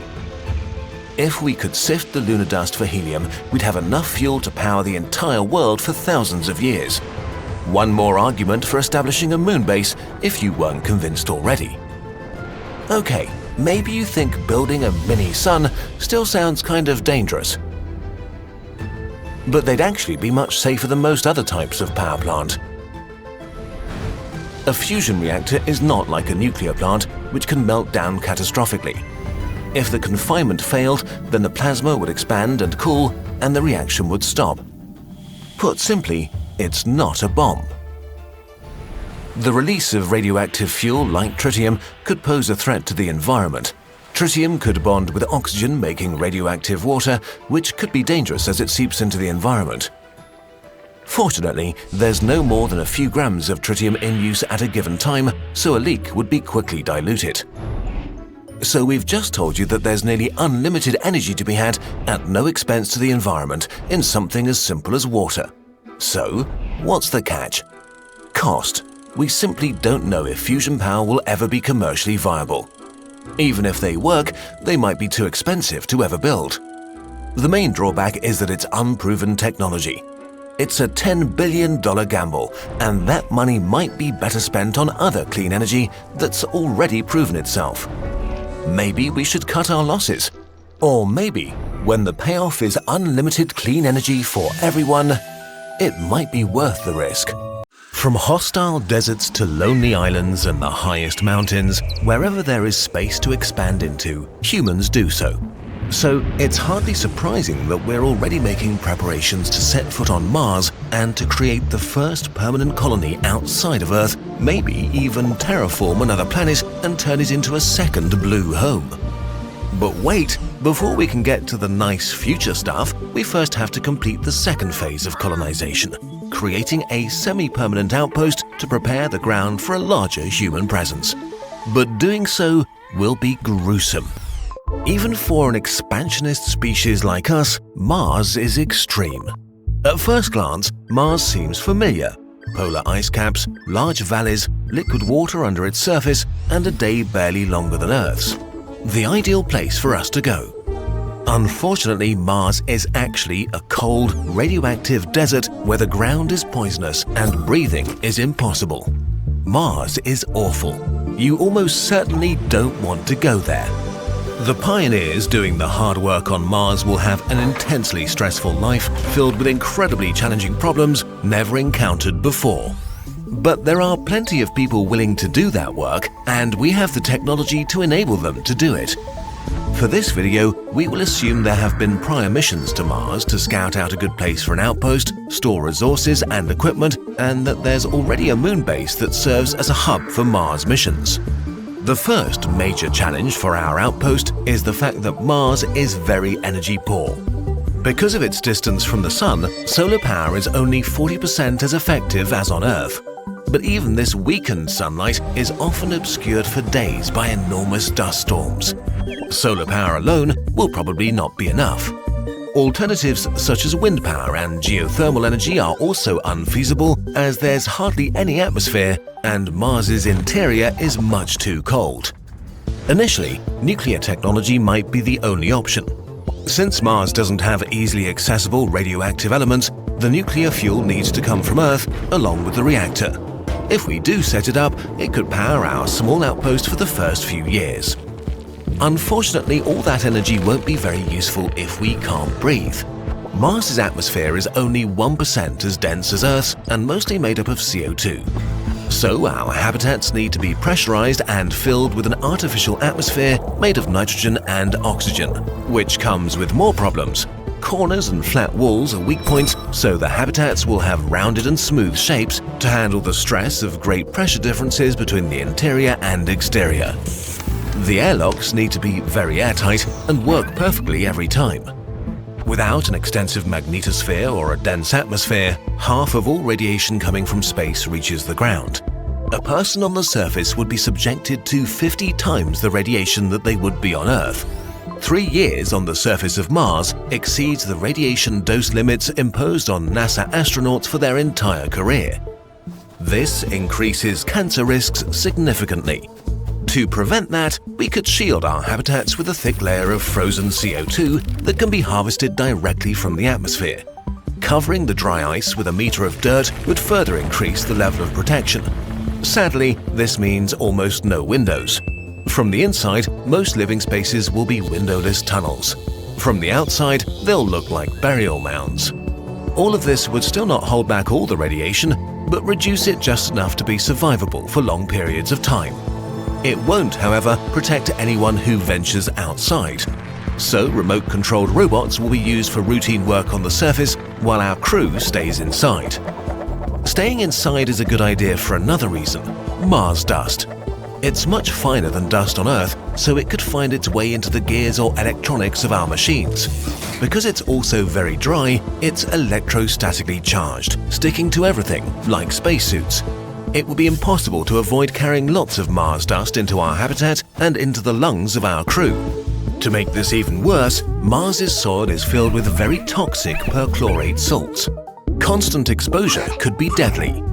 If we could sift the lunar dust for helium, we'd have enough fuel to power the entire world for thousands of years. One more argument for establishing a moon base if you weren't convinced already. Okay, maybe you think building a mini-sun still sounds kind of dangerous. But they'd actually be much safer than most other types of power plant. A fusion reactor is not like a nuclear plant, which can melt down catastrophically. If the confinement failed, then the plasma would expand and cool, and the reaction would stop. Put simply, it's not a bomb. The release of radioactive fuel like tritium could pose a threat to the environment. Tritium could bond with oxygen, making radioactive water, which could be dangerous as it seeps into the environment. Fortunately, there's no more than a few grams of tritium in use at a given time, so a leak would be quickly diluted. So we've just told you that there's nearly unlimited energy to be had at no expense to the environment in something as simple as water. So, what's the catch? Cost. We simply don't know if fusion power will ever be commercially viable. Even if they work, they might be too expensive to ever build. The main drawback is that it's unproven technology. It's a $10 billion gamble, and that money might be better spent on other clean energy that's already proven itself. Maybe we should cut our losses. Or maybe, when the payoff is unlimited clean energy for everyone, it might be worth the risk. From hostile deserts to lonely islands and the highest mountains, wherever there is space to expand into, humans do so. So it's hardly surprising that we're already making preparations to set foot on Mars and to create the first permanent colony outside of Earth, maybe even terraform another planet and turn it into a second blue home. But wait, before we can get to the nice future stuff, we first have to complete the second phase of colonization, creating a semi-permanent outpost to prepare the ground for a larger human presence. But doing so will be gruesome. Even for an expansionist species like us, Mars is extreme. At first glance, Mars seems familiar. polar ice caps, large valleys, liquid water under its surface, and a day barely longer than Earth's. The ideal place for us to go. Unfortunately, Mars is actually a cold, radioactive desert where the ground is poisonous and breathing is impossible. Mars is awful. You almost certainly don't want to go there. The pioneers doing the hard work on Mars will have an intensely stressful life filled with incredibly challenging problems never encountered before. But there are plenty of people willing to do that work, and we have the technology to enable them to do it. For this video, we will assume there have been prior missions to Mars to scout out a good place for an outpost, store resources and equipment, and that there's already a moon base that serves as a hub for Mars missions. The first major challenge for our outpost is the fact that Mars is very energy poor. Because of its distance from the Sun, solar power is only 40% as effective as on Earth. But even this weakened sunlight is often obscured for days by enormous dust storms. Solar power alone will probably not be enough. Alternatives such as wind power and geothermal energy are also unfeasible, as there's hardly any atmosphere and Mars's interior is much too cold. Initially, nuclear technology might be the only option. Since Mars doesn't have easily accessible radioactive elements, the nuclear fuel needs to come from Earth along with the reactor. If we do set it up, it could power our small outpost for the first few years. Unfortunately, all that energy won't be very useful if we can't breathe. Mars's atmosphere is only 1% as dense as Earth's and mostly made up of CO2. So our habitats need to be pressurized and filled with an artificial atmosphere made of nitrogen and oxygen, which comes with more problems. Corners and flat walls are weak points, so the habitats will have rounded and smooth shapes to handle the stress of great pressure differences between the interior and exterior. The airlocks need to be very airtight and work perfectly every time. Without an extensive magnetosphere or a dense atmosphere, half of all radiation coming from space reaches the ground. A person on the surface would be subjected to 50 times the radiation that they would be on Earth. 3 years on the surface of Mars exceeds the radiation dose limits imposed on NASA astronauts for their entire career. This increases cancer risks significantly. To prevent that, we could shield our habitats with a thick layer of frozen CO2 that can be harvested directly from the atmosphere. Covering the dry ice with a meter of dirt would further increase the level of protection. Sadly, this means almost no windows. From the inside, most living spaces will be windowless tunnels. From the outside, they'll look like burial mounds. All of this would still not hold back all the radiation, but reduce it just enough to be survivable for long periods of time. It won't, however, protect anyone who ventures outside. So remote-controlled robots will be used for routine work on the surface while our crew stays inside. Staying inside is a good idea for another reason: Mars dust. It's much finer than dust on Earth, so it could find its way into the gears or electronics of our machines. Because it's also very dry, it's electrostatically charged, sticking to everything, like spacesuits. It would be impossible to avoid carrying lots of Mars dust into our habitat and into the lungs of our crew. To make this even worse, Mars's soil is filled with very toxic perchlorate salts. Constant exposure could be deadly.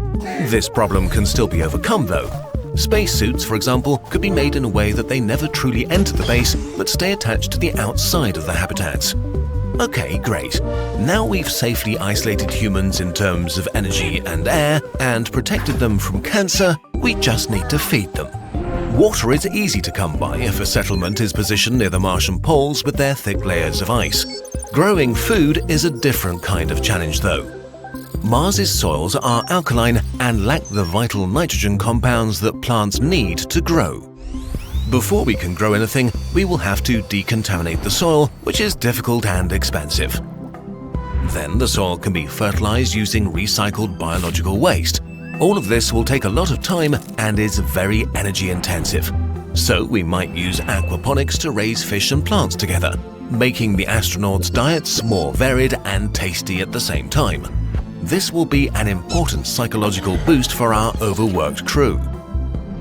This problem can still be overcome though. Spacesuits, for example, could be made in a way that they never truly enter the base but stay attached to the outside of the habitats. Okay, great. Now we've safely isolated humans in terms of energy and air and protected them from cancer, we just need to feed them. Water is easy to come by if a settlement is positioned near the Martian poles with their thick layers of ice. Growing food is a different kind of challenge though. Mars's soils are alkaline and lack the vital nitrogen compounds that plants need to grow. Before we can grow anything, we will have to decontaminate the soil, which is difficult and expensive. Then the soil can be fertilized using recycled biological waste. All of this will take a lot of time and is very energy intensive. So we might use aquaponics to raise fish and plants together, making the astronauts' diets more varied and tasty at the same time. This will be an important psychological boost for our overworked crew.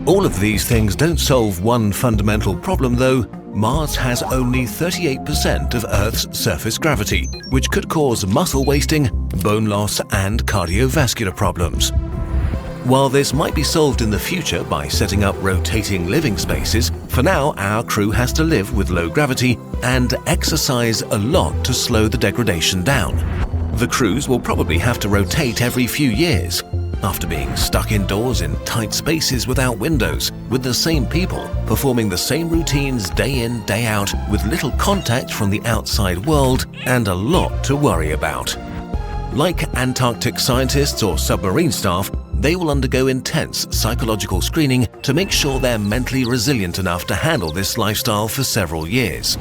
All of these things don't solve one fundamental problem though. Mars has only 38% of Earth's surface gravity, which could cause muscle wasting, bone loss, and cardiovascular problems. While this might be solved in the future by setting up rotating living spaces, for now our crew has to live with low gravity and exercise a lot to slow the degradation down. The crews will probably have to rotate every few years. After being stuck indoors in tight spaces without windows, with the same people, performing the same routines day in, day out, with little contact from the outside world and a lot to worry about. Like Antarctic scientists or submarine staff, they will undergo intense psychological screening to make sure they're mentally resilient enough to handle this lifestyle for several years.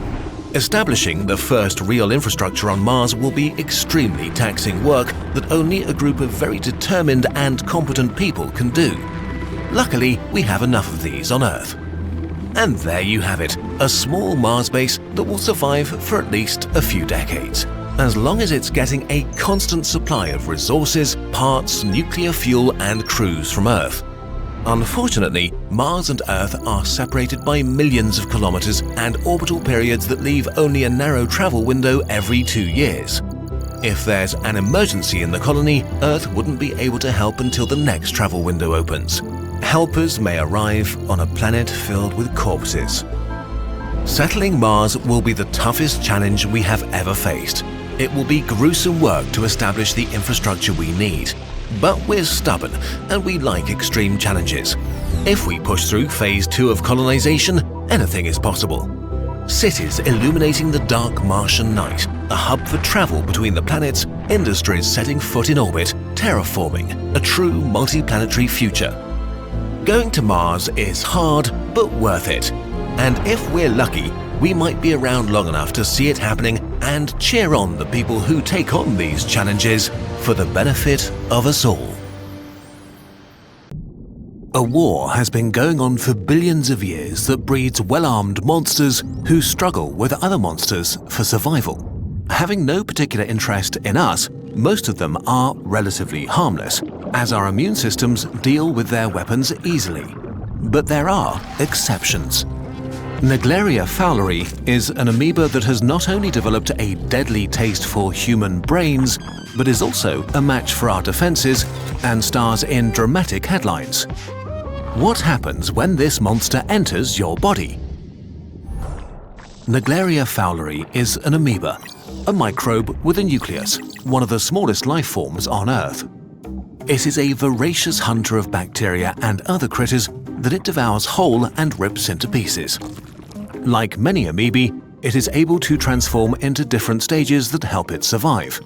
Establishing the first real infrastructure on Mars will be extremely taxing work that only a group of very determined and competent people can do. Luckily, we have enough of these on Earth. And there you have it, a small Mars base that will survive for at least a few decades, as long as it's getting a constant supply of resources, parts, nuclear fuel, and crews from Earth. Unfortunately, Mars and Earth are separated by millions of kilometers and orbital periods that leave only a narrow travel window every 2 years. If there's an emergency in the colony, Earth wouldn't be able to help until the next travel window opens. Helpers may arrive on a planet filled with corpses. Settling Mars will be the toughest challenge we have ever faced. It will be gruesome work to establish the infrastructure we need. But we're stubborn and we like extreme challenges. If we push through phase 2 of colonization, anything is possible. Cities illuminating the dark Martian night, a hub for travel between the planets, industries setting foot in orbit, terraforming, a true multi-planetary future. Going to Mars is hard, but worth it. And if we're lucky, we might be around long enough to see it happening and cheer on the people who take on these challenges for the benefit of us all. A war has been going on for billions of years that breeds well-armed monsters who struggle with other monsters for survival. Having no particular interest in us, most of them are relatively harmless, as our immune systems deal with their weapons easily. But there are exceptions. Naegleria fowleri is an amoeba that has not only developed a deadly taste for human brains, but is also a match for our defenses and stars in dramatic headlines. What happens when this monster enters your body? Naegleria fowleri is an amoeba, a microbe with a nucleus, one of the smallest life forms on Earth. It is a voracious hunter of bacteria and other critters that it devours whole and rips into pieces. Like many amoebae, it is able to transform into different stages that help it survive.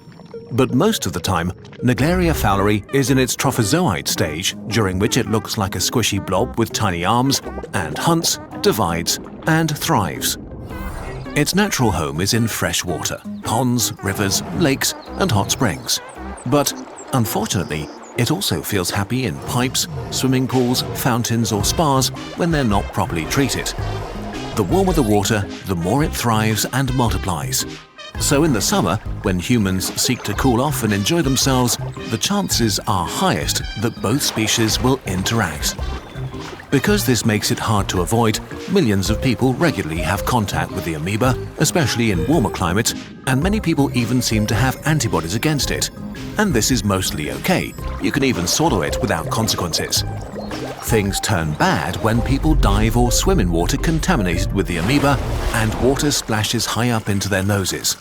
But most of the time, Naegleria fowleri is in its trophozoite stage, during which it looks like a squishy blob with tiny arms, and hunts, divides, and thrives. Its natural home is in fresh water, ponds, rivers, lakes, and hot springs. But, unfortunately, it also feels happy in pipes, swimming pools, fountains, or spas when they're not properly treated. The warmer the water, the more it thrives and multiplies. So in the summer, when humans seek to cool off and enjoy themselves, the chances are highest that both species will interact. Because this makes it hard to avoid, millions of people regularly have contact with the amoeba, especially in warmer climates, and many people even seem to have antibodies against it. And this is mostly okay. You can even swallow it without consequences. Things turn bad when people dive or swim in water contaminated with the amoeba and water splashes high up into their noses.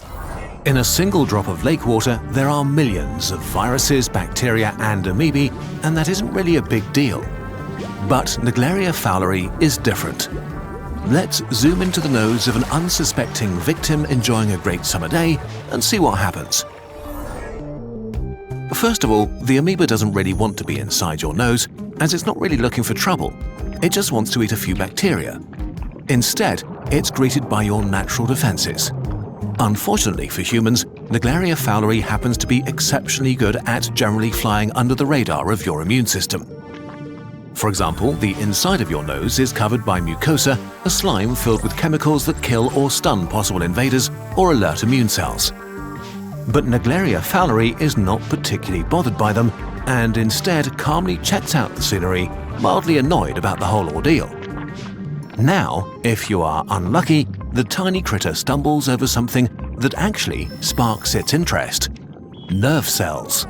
In a single drop of lake water, there are millions of viruses, bacteria, and amoebae, and that isn't really a big deal. But Naegleria fowleri is different. Let's zoom into the nose of an unsuspecting victim enjoying a great summer day and see what happens. First of all, the amoeba doesn't really want to be inside your nose, as it's not really looking for trouble. It just wants to eat a few bacteria. Instead, it's greeted by your natural defenses. Unfortunately for humans, Naegleria fowleri happens to be exceptionally good at generally flying under the radar of your immune system. For example, the inside of your nose is covered by mucosa, a slime filled with chemicals that kill or stun possible invaders or alert immune cells. But Naegleria fowleri is not particularly bothered by them and instead calmly checks out the scenery, mildly annoyed about the whole ordeal. Now, if you are unlucky, the tiny critter stumbles over something that actually sparks its interest: nerve cells.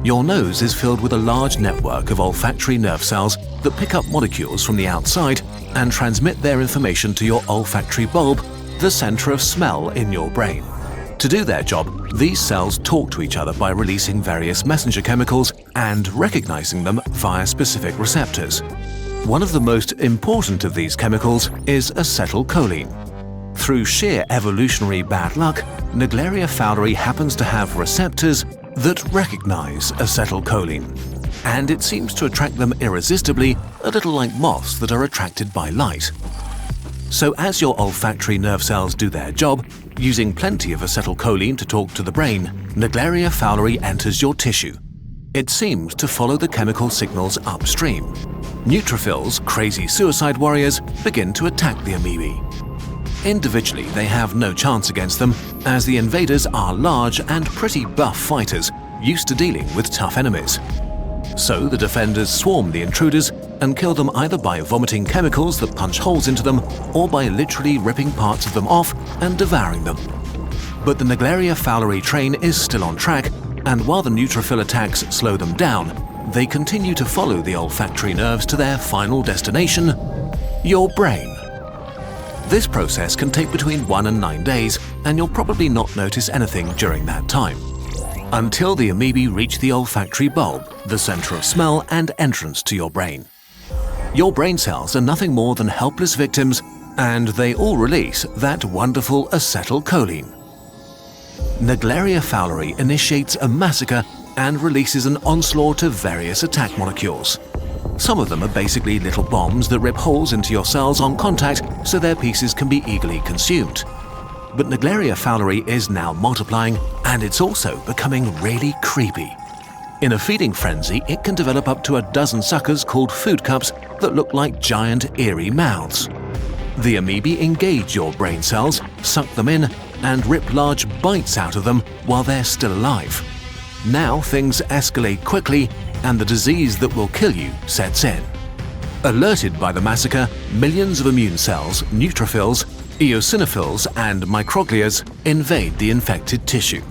Your nose is filled with a large network of olfactory nerve cells that pick up molecules from the outside and transmit their information to your olfactory bulb, the center of smell in your brain. To do their job, these cells talk to each other by releasing various messenger chemicals and recognizing them via specific receptors. One of the most important of these chemicals is acetylcholine. Through sheer evolutionary bad luck, Naegleria fowleri happens to have receptors that recognize acetylcholine, and it seems to attract them irresistibly, a little like moths that are attracted by light. So as your olfactory nerve cells do their job, using plenty of acetylcholine to talk to the brain, Naegleria fowleri enters your tissue. It seems to follow the chemical signals upstream. Neutrophils, crazy suicide warriors, begin to attack the amoebae. Individually, they have no chance against them, as the invaders are large and pretty buff fighters, used to dealing with tough enemies. So the defenders swarm the intruders and kill them either by vomiting chemicals that punch holes into them or by literally ripping parts of them off and devouring them. But the Naegleria fowleri train is still on track, and while the neutrophil attacks slow them down, they continue to follow the olfactory nerves to their final destination, your brain. This process can take between 1 and 9 days, and you'll probably not notice anything during that time, until the amoebae reach the olfactory bulb, the center of smell and entrance to your brain. Your brain cells are nothing more than helpless victims, and they all release that wonderful acetylcholine. Naegleria fowleri initiates a massacre and releases an onslaught of various attack molecules. Some of them are basically little bombs that rip holes into your cells on contact so their pieces can be eagerly consumed. But Naegleria fowleri is now multiplying, and it's also becoming really creepy. In a feeding frenzy, it can develop up to a dozen suckers called food cups that look like giant, eerie mouths. The amoebae engage your brain cells, suck them in, and rip large bites out of them while they're still alive. Now things escalate quickly, and the disease that will kill you sets in. Alerted by the massacre, millions of immune cells, neutrophils, eosinophils, and microglias invade the infected tissue.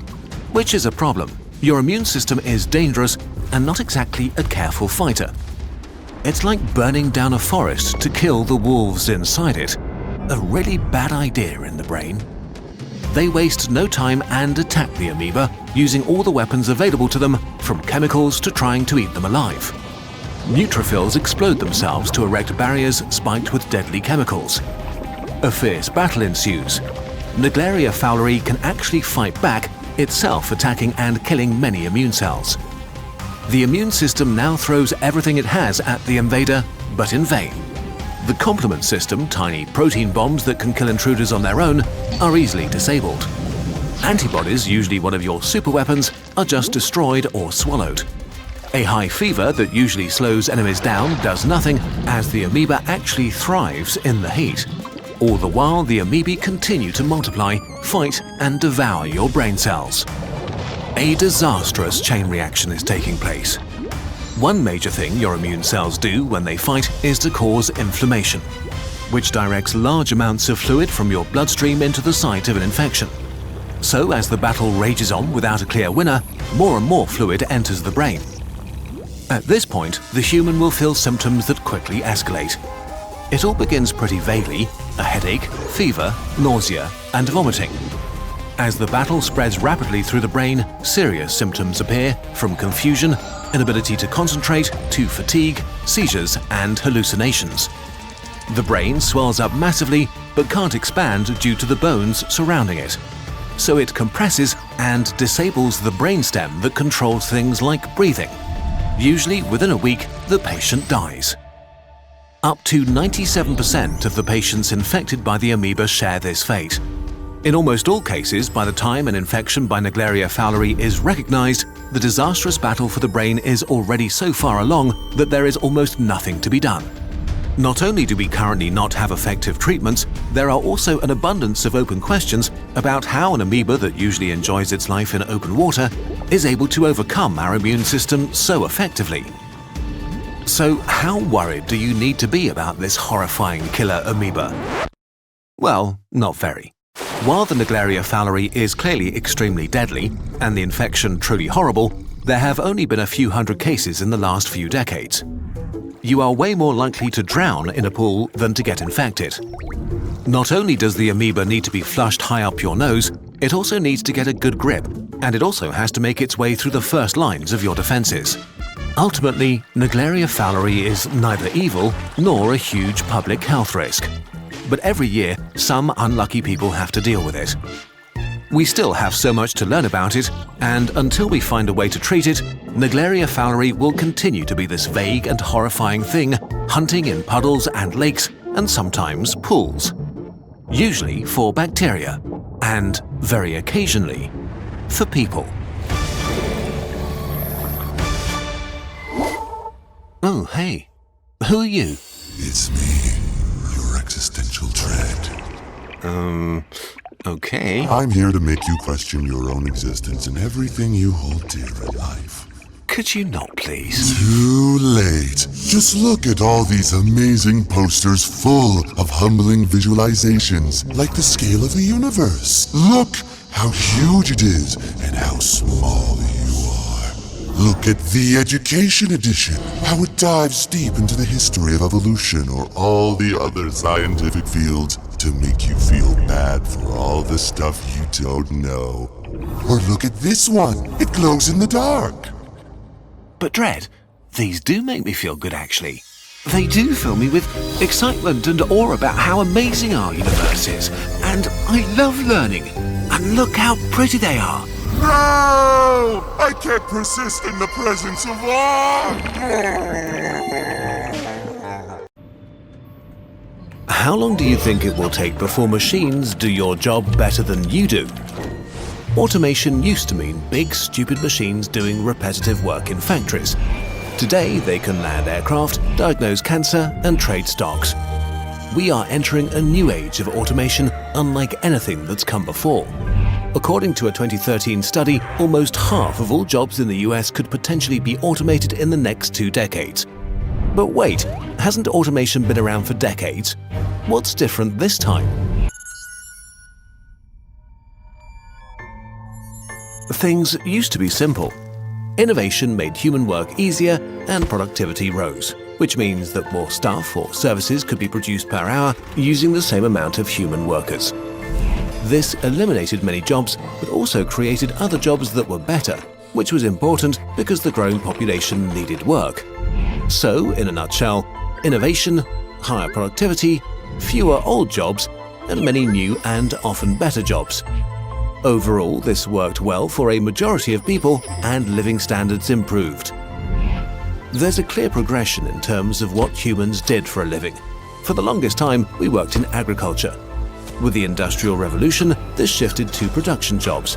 Which is a problem. Your immune system is dangerous and not exactly a careful fighter. It's like burning down a forest to kill the wolves inside it. A really bad idea in the brain. They waste no time and attack the amoeba, using all the weapons available to them, from chemicals to trying to eat them alive. Neutrophils explode themselves to erect barriers spiked with deadly chemicals. A fierce battle ensues. Naegleria fowleri can actually fight back, itself attacking and killing many immune cells. The immune system now throws everything it has at the invader, but in vain. The complement system, tiny protein bombs that can kill intruders on their own, are easily disabled. Antibodies, usually one of your superweapons, are just destroyed or swallowed. A high fever that usually slows enemies down does nothing, as the amoeba actually thrives in the heat. All the while, the amoebae continue to multiply, fight, and devour your brain cells. A disastrous chain reaction is taking place. One major thing your immune cells do when they fight is to cause inflammation, which directs large amounts of fluid from your bloodstream into the site of an infection. So as the battle rages on without a clear winner, more and more fluid enters the brain. At this point, the human will feel symptoms that quickly escalate. It all begins pretty vaguely: a headache, fever, nausea, and vomiting. As the battle spreads rapidly through the brain, serious symptoms appear, from confusion, inability to concentrate, to fatigue, seizures, and hallucinations. The brain swells up massively but can't expand due to the bones surrounding it. So it compresses and disables the brainstem that controls things like breathing. Usually within a week, the patient dies. Up to 97% of the patients infected by the amoeba share this fate. In almost all cases, by the time an infection by Naegleria fowleri is recognized, the disastrous battle for the brain is already so far along that there is almost nothing to be done. Not only do we currently not have effective treatments, there are also an abundance of open questions about how an amoeba that usually enjoys its life in open water is able to overcome our immune system so effectively. So how worried do you need to be about this horrifying killer amoeba? Well, not very. While the Naegleria fowleri is clearly extremely deadly and the infection truly horrible, there have only been a few hundred cases in the last few decades. You are way more likely to drown in a pool than to get infected. Not only does the amoeba need to be flushed high up your nose, it also needs to get a good grip, and it also has to make its way through the first lines of your defenses. Ultimately, Naegleria fowleri is neither evil nor a huge public health risk. But every year, some unlucky people have to deal with it. We still have so much to learn about it, and until we find a way to treat it, Naegleria fowleri will continue to be this vague and horrifying thing, hunting in puddles and lakes, and sometimes pools. Usually for bacteria, and very occasionally for people. Oh, hey. Who are you? It's me, your existential dread. Okay. I'm here to make you question your own existence and everything you hold dear in life. Could you not, please? Too late. Just look at all these amazing posters full of humbling visualizations, like the scale of the universe. Look how huge it is and how small you are. Look at the Education Edition, how it dives deep into the history of evolution or all the other scientific fields to make you feel bad for all the stuff you don't know. Or look at this one. It glows in the dark. But Dread, these do make me feel good actually. They do fill me with excitement and awe about how amazing our universe is. And I love learning. And look how pretty they are. No! I can't persist in the presence of awe! How long do you think it will take before machines do your job better than you do? Automation used to mean big, stupid machines doing repetitive work in factories. Today, they can land aircraft, diagnose cancer, and trade stocks. We are entering a new age of automation unlike anything that's come before. According to a 2013 study, almost half of all jobs in the US could potentially be automated in the next 2 decades. But wait, hasn't automation been around for decades? What's different this time? Things used to be simple. Innovation made human work easier and productivity rose, which means that more stuff or services could be produced per hour using the same amount of human workers. This eliminated many jobs, but also created other jobs that were better, which was important because the growing population needed work. So, in a nutshell, innovation, higher productivity, fewer old jobs, and many new and often better jobs. Overall, this worked well for a majority of people and living standards improved. There's a clear progression in terms of what humans did for a living. For the longest time, we worked in agriculture. With the Industrial Revolution, this shifted to production jobs.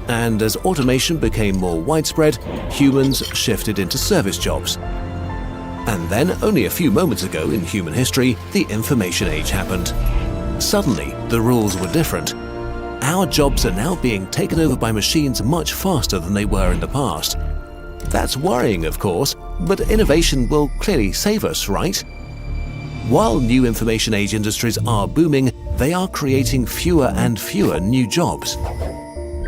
And as automation became more widespread, humans shifted into service jobs. And then, only a few moments ago in human history, the information age happened. Suddenly, the rules were different. Our jobs are now being taken over by machines much faster than they were in the past. That's worrying, of course, but innovation will clearly save us, right? While new information age industries are booming, they are creating fewer and fewer new jobs.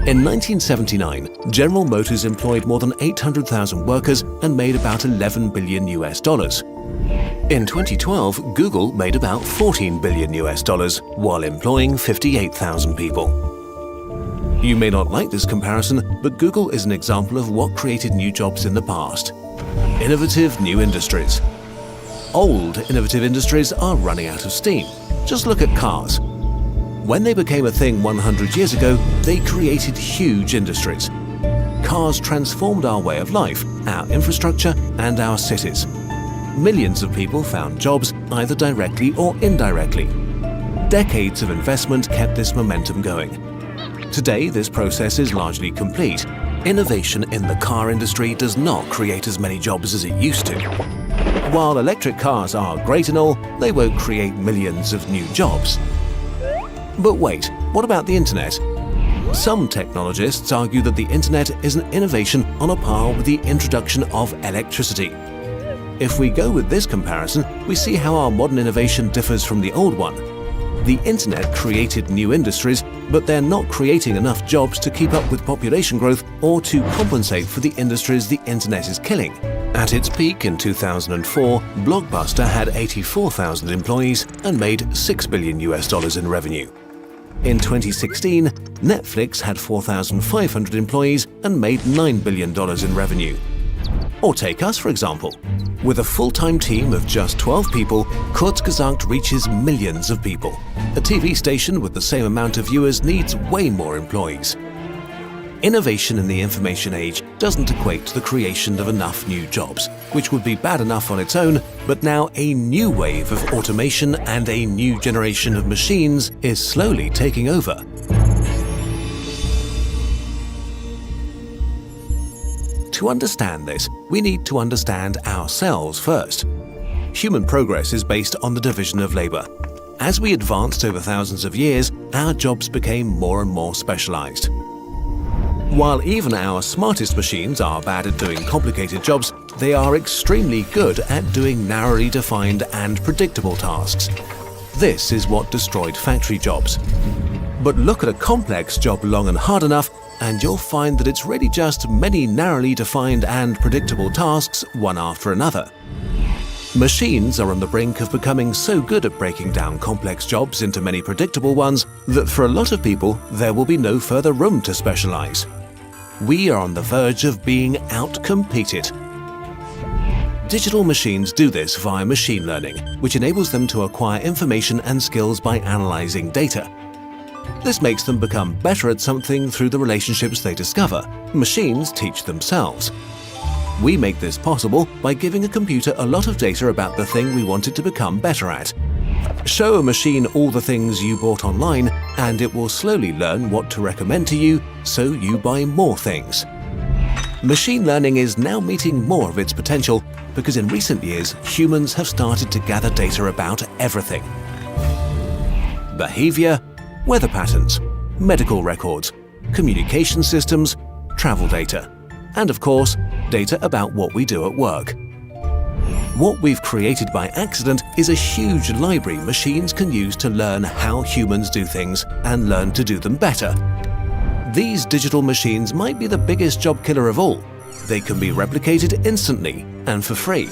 In 1979, General Motors employed more than 800,000 workers and made about $11 billion US. In 2012, Google made about $14 billion US while employing 58,000 people. You may not like this comparison, but Google is an example of what created new jobs in the past. Innovative new industries. Old innovative industries are running out of steam. Just look at cars. When they became a thing 100 years ago, they created huge industries. Cars transformed our way of life, our infrastructure, and our cities. Millions of people found jobs either directly or indirectly. Decades of investment kept this momentum going. Today, this process is largely complete. Innovation in the car industry does not create as many jobs as it used to. While electric cars are great and all, they won't create millions of new jobs. But wait, what about the internet? Some technologists argue that the internet is an innovation on a par with the introduction of electricity. If we go with this comparison, we see how our modern innovation differs from the old one. The internet created new industries, but they're not creating enough jobs to keep up with population growth or to compensate for the industries the internet is killing. At its peak in 2004, Blockbuster had 84,000 employees and made $6 billion in revenue. In 2016, Netflix had 4,500 employees and made $9 billion in revenue. Or take us, for example. With a full-time team of just 12 people, Kurzgesagt reaches millions of people. A TV station with the same amount of viewers needs way more employees. Innovation in the information age doesn't equate to the creation of enough new jobs, which would be bad enough on its own, but now a new wave of automation and a new generation of machines is slowly taking over. To understand this, we need to understand ourselves first. Human progress is based on the division of labor. As we advanced over thousands of years, our jobs became more and more specialized. While even our smartest machines are bad at doing complicated jobs, they are extremely good at doing narrowly defined and predictable tasks. This is what destroyed factory jobs. But look at a complex job long and hard enough, and you'll find that it's really just many narrowly defined and predictable tasks, one after another. Machines are on the brink of becoming so good at breaking down complex jobs into many predictable ones that for a lot of people, there will be no further room to specialize. We are on the verge of being out-competed. Digital machines do this via machine learning, which enables them to acquire information and skills by analyzing data. This makes them become better at something through the relationships they discover. Machines teach themselves. We make this possible by giving a computer a lot of data about the thing we want it to become better at. Show a machine all the things you bought online, and it will slowly learn what to recommend to you, so you buy more things. Machine learning is now meeting more of its potential because in recent years, humans have started to gather data about everything. Behavior, weather patterns, medical records, communication systems, travel data, and of course, data about what we do at work. What we've created by accident is a huge library machines can use to learn how humans do things and learn to do them better. These digital machines might be the biggest job killer of all. They can be replicated instantly and for free.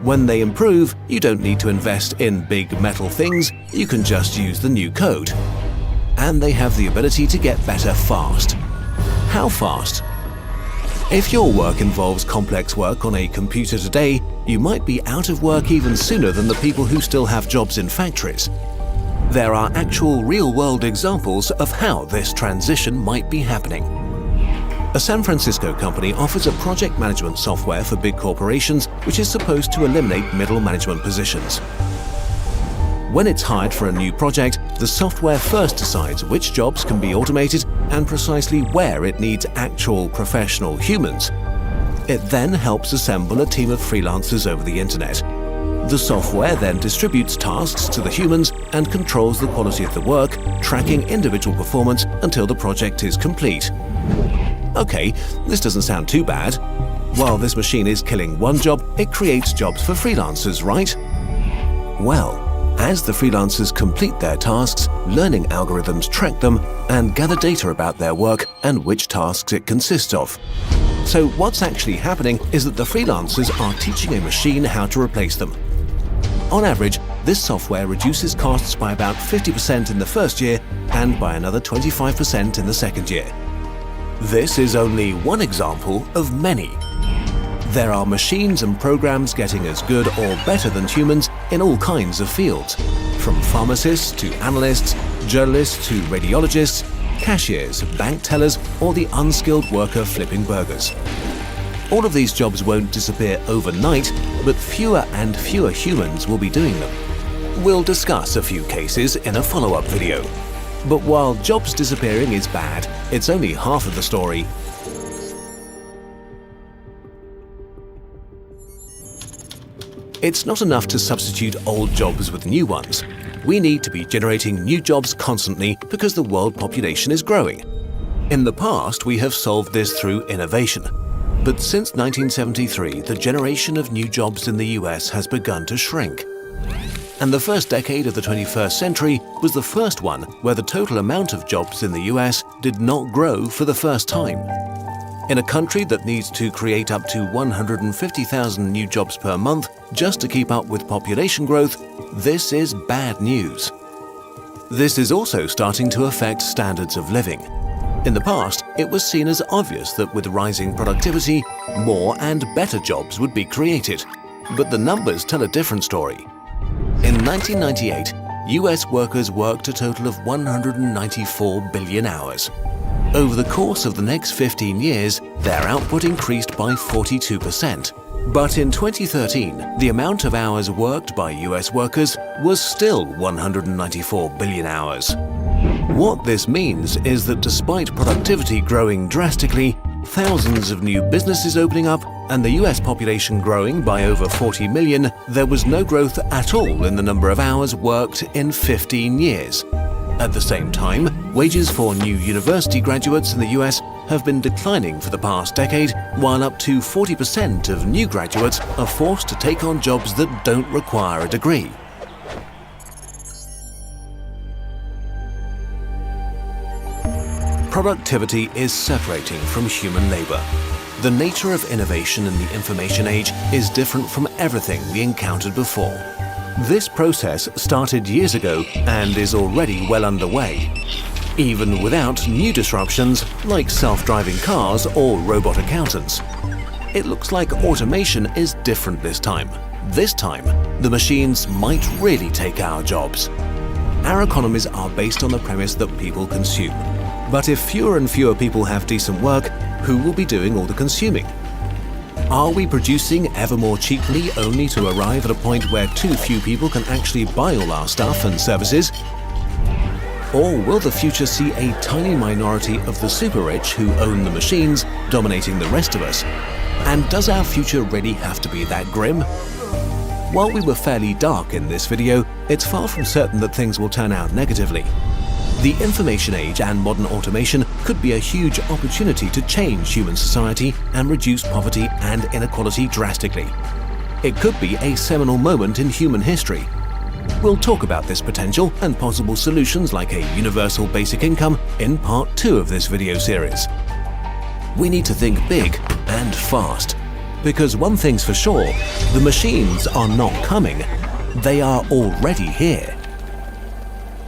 When they improve, you don't need to invest in big metal things, you can just use the new code. And they have the ability to get better fast. How fast? If your work involves complex work on a computer today, you might be out of work even sooner than the people who still have jobs in factories. There are actual real-world examples of how this transition might be happening. A San Francisco company offers a project management software for big corporations which is supposed to eliminate middle management positions. When it's hired for a new project, the software first decides which jobs can be automated and precisely where it needs actual professional humans. It then helps assemble a team of freelancers over the internet. The software then distributes tasks to the humans and controls the quality of the work, tracking individual performance until the project is complete. Okay, this doesn't sound too bad. While this machine is killing one job, it creates jobs for freelancers, right? Well, as the freelancers complete their tasks, learning algorithms track them and gather data about their work and which tasks it consists of. So what's actually happening is that the freelancers are teaching a machine how to replace them. On average, this software reduces costs by about 50% in the first year and by another 25% in the second year. This is only one example of many. There are machines and programs getting as good or better than humans in all kinds of fields, from pharmacists to analysts, journalists to radiologists, cashiers, bank tellers, or the unskilled worker flipping burgers. All of these jobs won't disappear overnight, but fewer and fewer humans will be doing them. We'll discuss a few cases in a follow-up video. But while jobs disappearing is bad, it's only half of the story. It's not enough to substitute old jobs with new ones. We need to be generating new jobs constantly because the world population is growing. In the past, we have solved this through innovation. But since 1973, the generation of new jobs in the US has begun to shrink. and the first decade of the 21st century was the first one where the total amount of jobs in the US did not grow for the first time. In a country that needs to create up to 150,000 new jobs per month just to keep up with population growth, this is bad news. This is also starting to affect standards of living. In the past, it was seen as obvious that with rising productivity, more and better jobs would be created. But the numbers tell a different story. In 1998, US workers worked a total of 194 billion hours. Over the course of the next 15 years, their output increased by 42%. But in 2013, the amount of hours worked by US workers was still 194 billion hours. What this means is that despite productivity growing drastically, thousands of new businesses opening up, and the US population growing by over 40 million, there was no growth at all in the number of hours worked in 15 years. At the same time, wages for new university graduates in the US have been declining for the past decade, while up to 40% of new graduates are forced to take on jobs that don't require a degree. Productivity is separating from human labor. The nature of innovation in the information age is different from everything we encountered before. This process started years ago and is already well underway. Even without new disruptions like self-driving cars or robot accountants. It looks like automation is different this time. This time, the machines might really take our jobs. Our economies are based on the premise that people consume. But if fewer and fewer people have decent work, who will be doing all the consuming? Are we producing ever more cheaply only to arrive at a point where too few people can actually buy all our stuff and services? Or will the future see a tiny minority of the super rich who own the machines dominating the rest of us? And does our future really have to be that grim? While we were fairly dark in this video, it's far from certain that things will turn out negatively. The information age and modern automation could be a huge opportunity to change human society and reduce poverty and inequality drastically. It could be a seminal moment in human history. We'll talk about this potential and possible solutions like a universal basic income in part 2 of this video series. We need to think big and fast, because one thing's for sure, the machines are not coming, they are already here.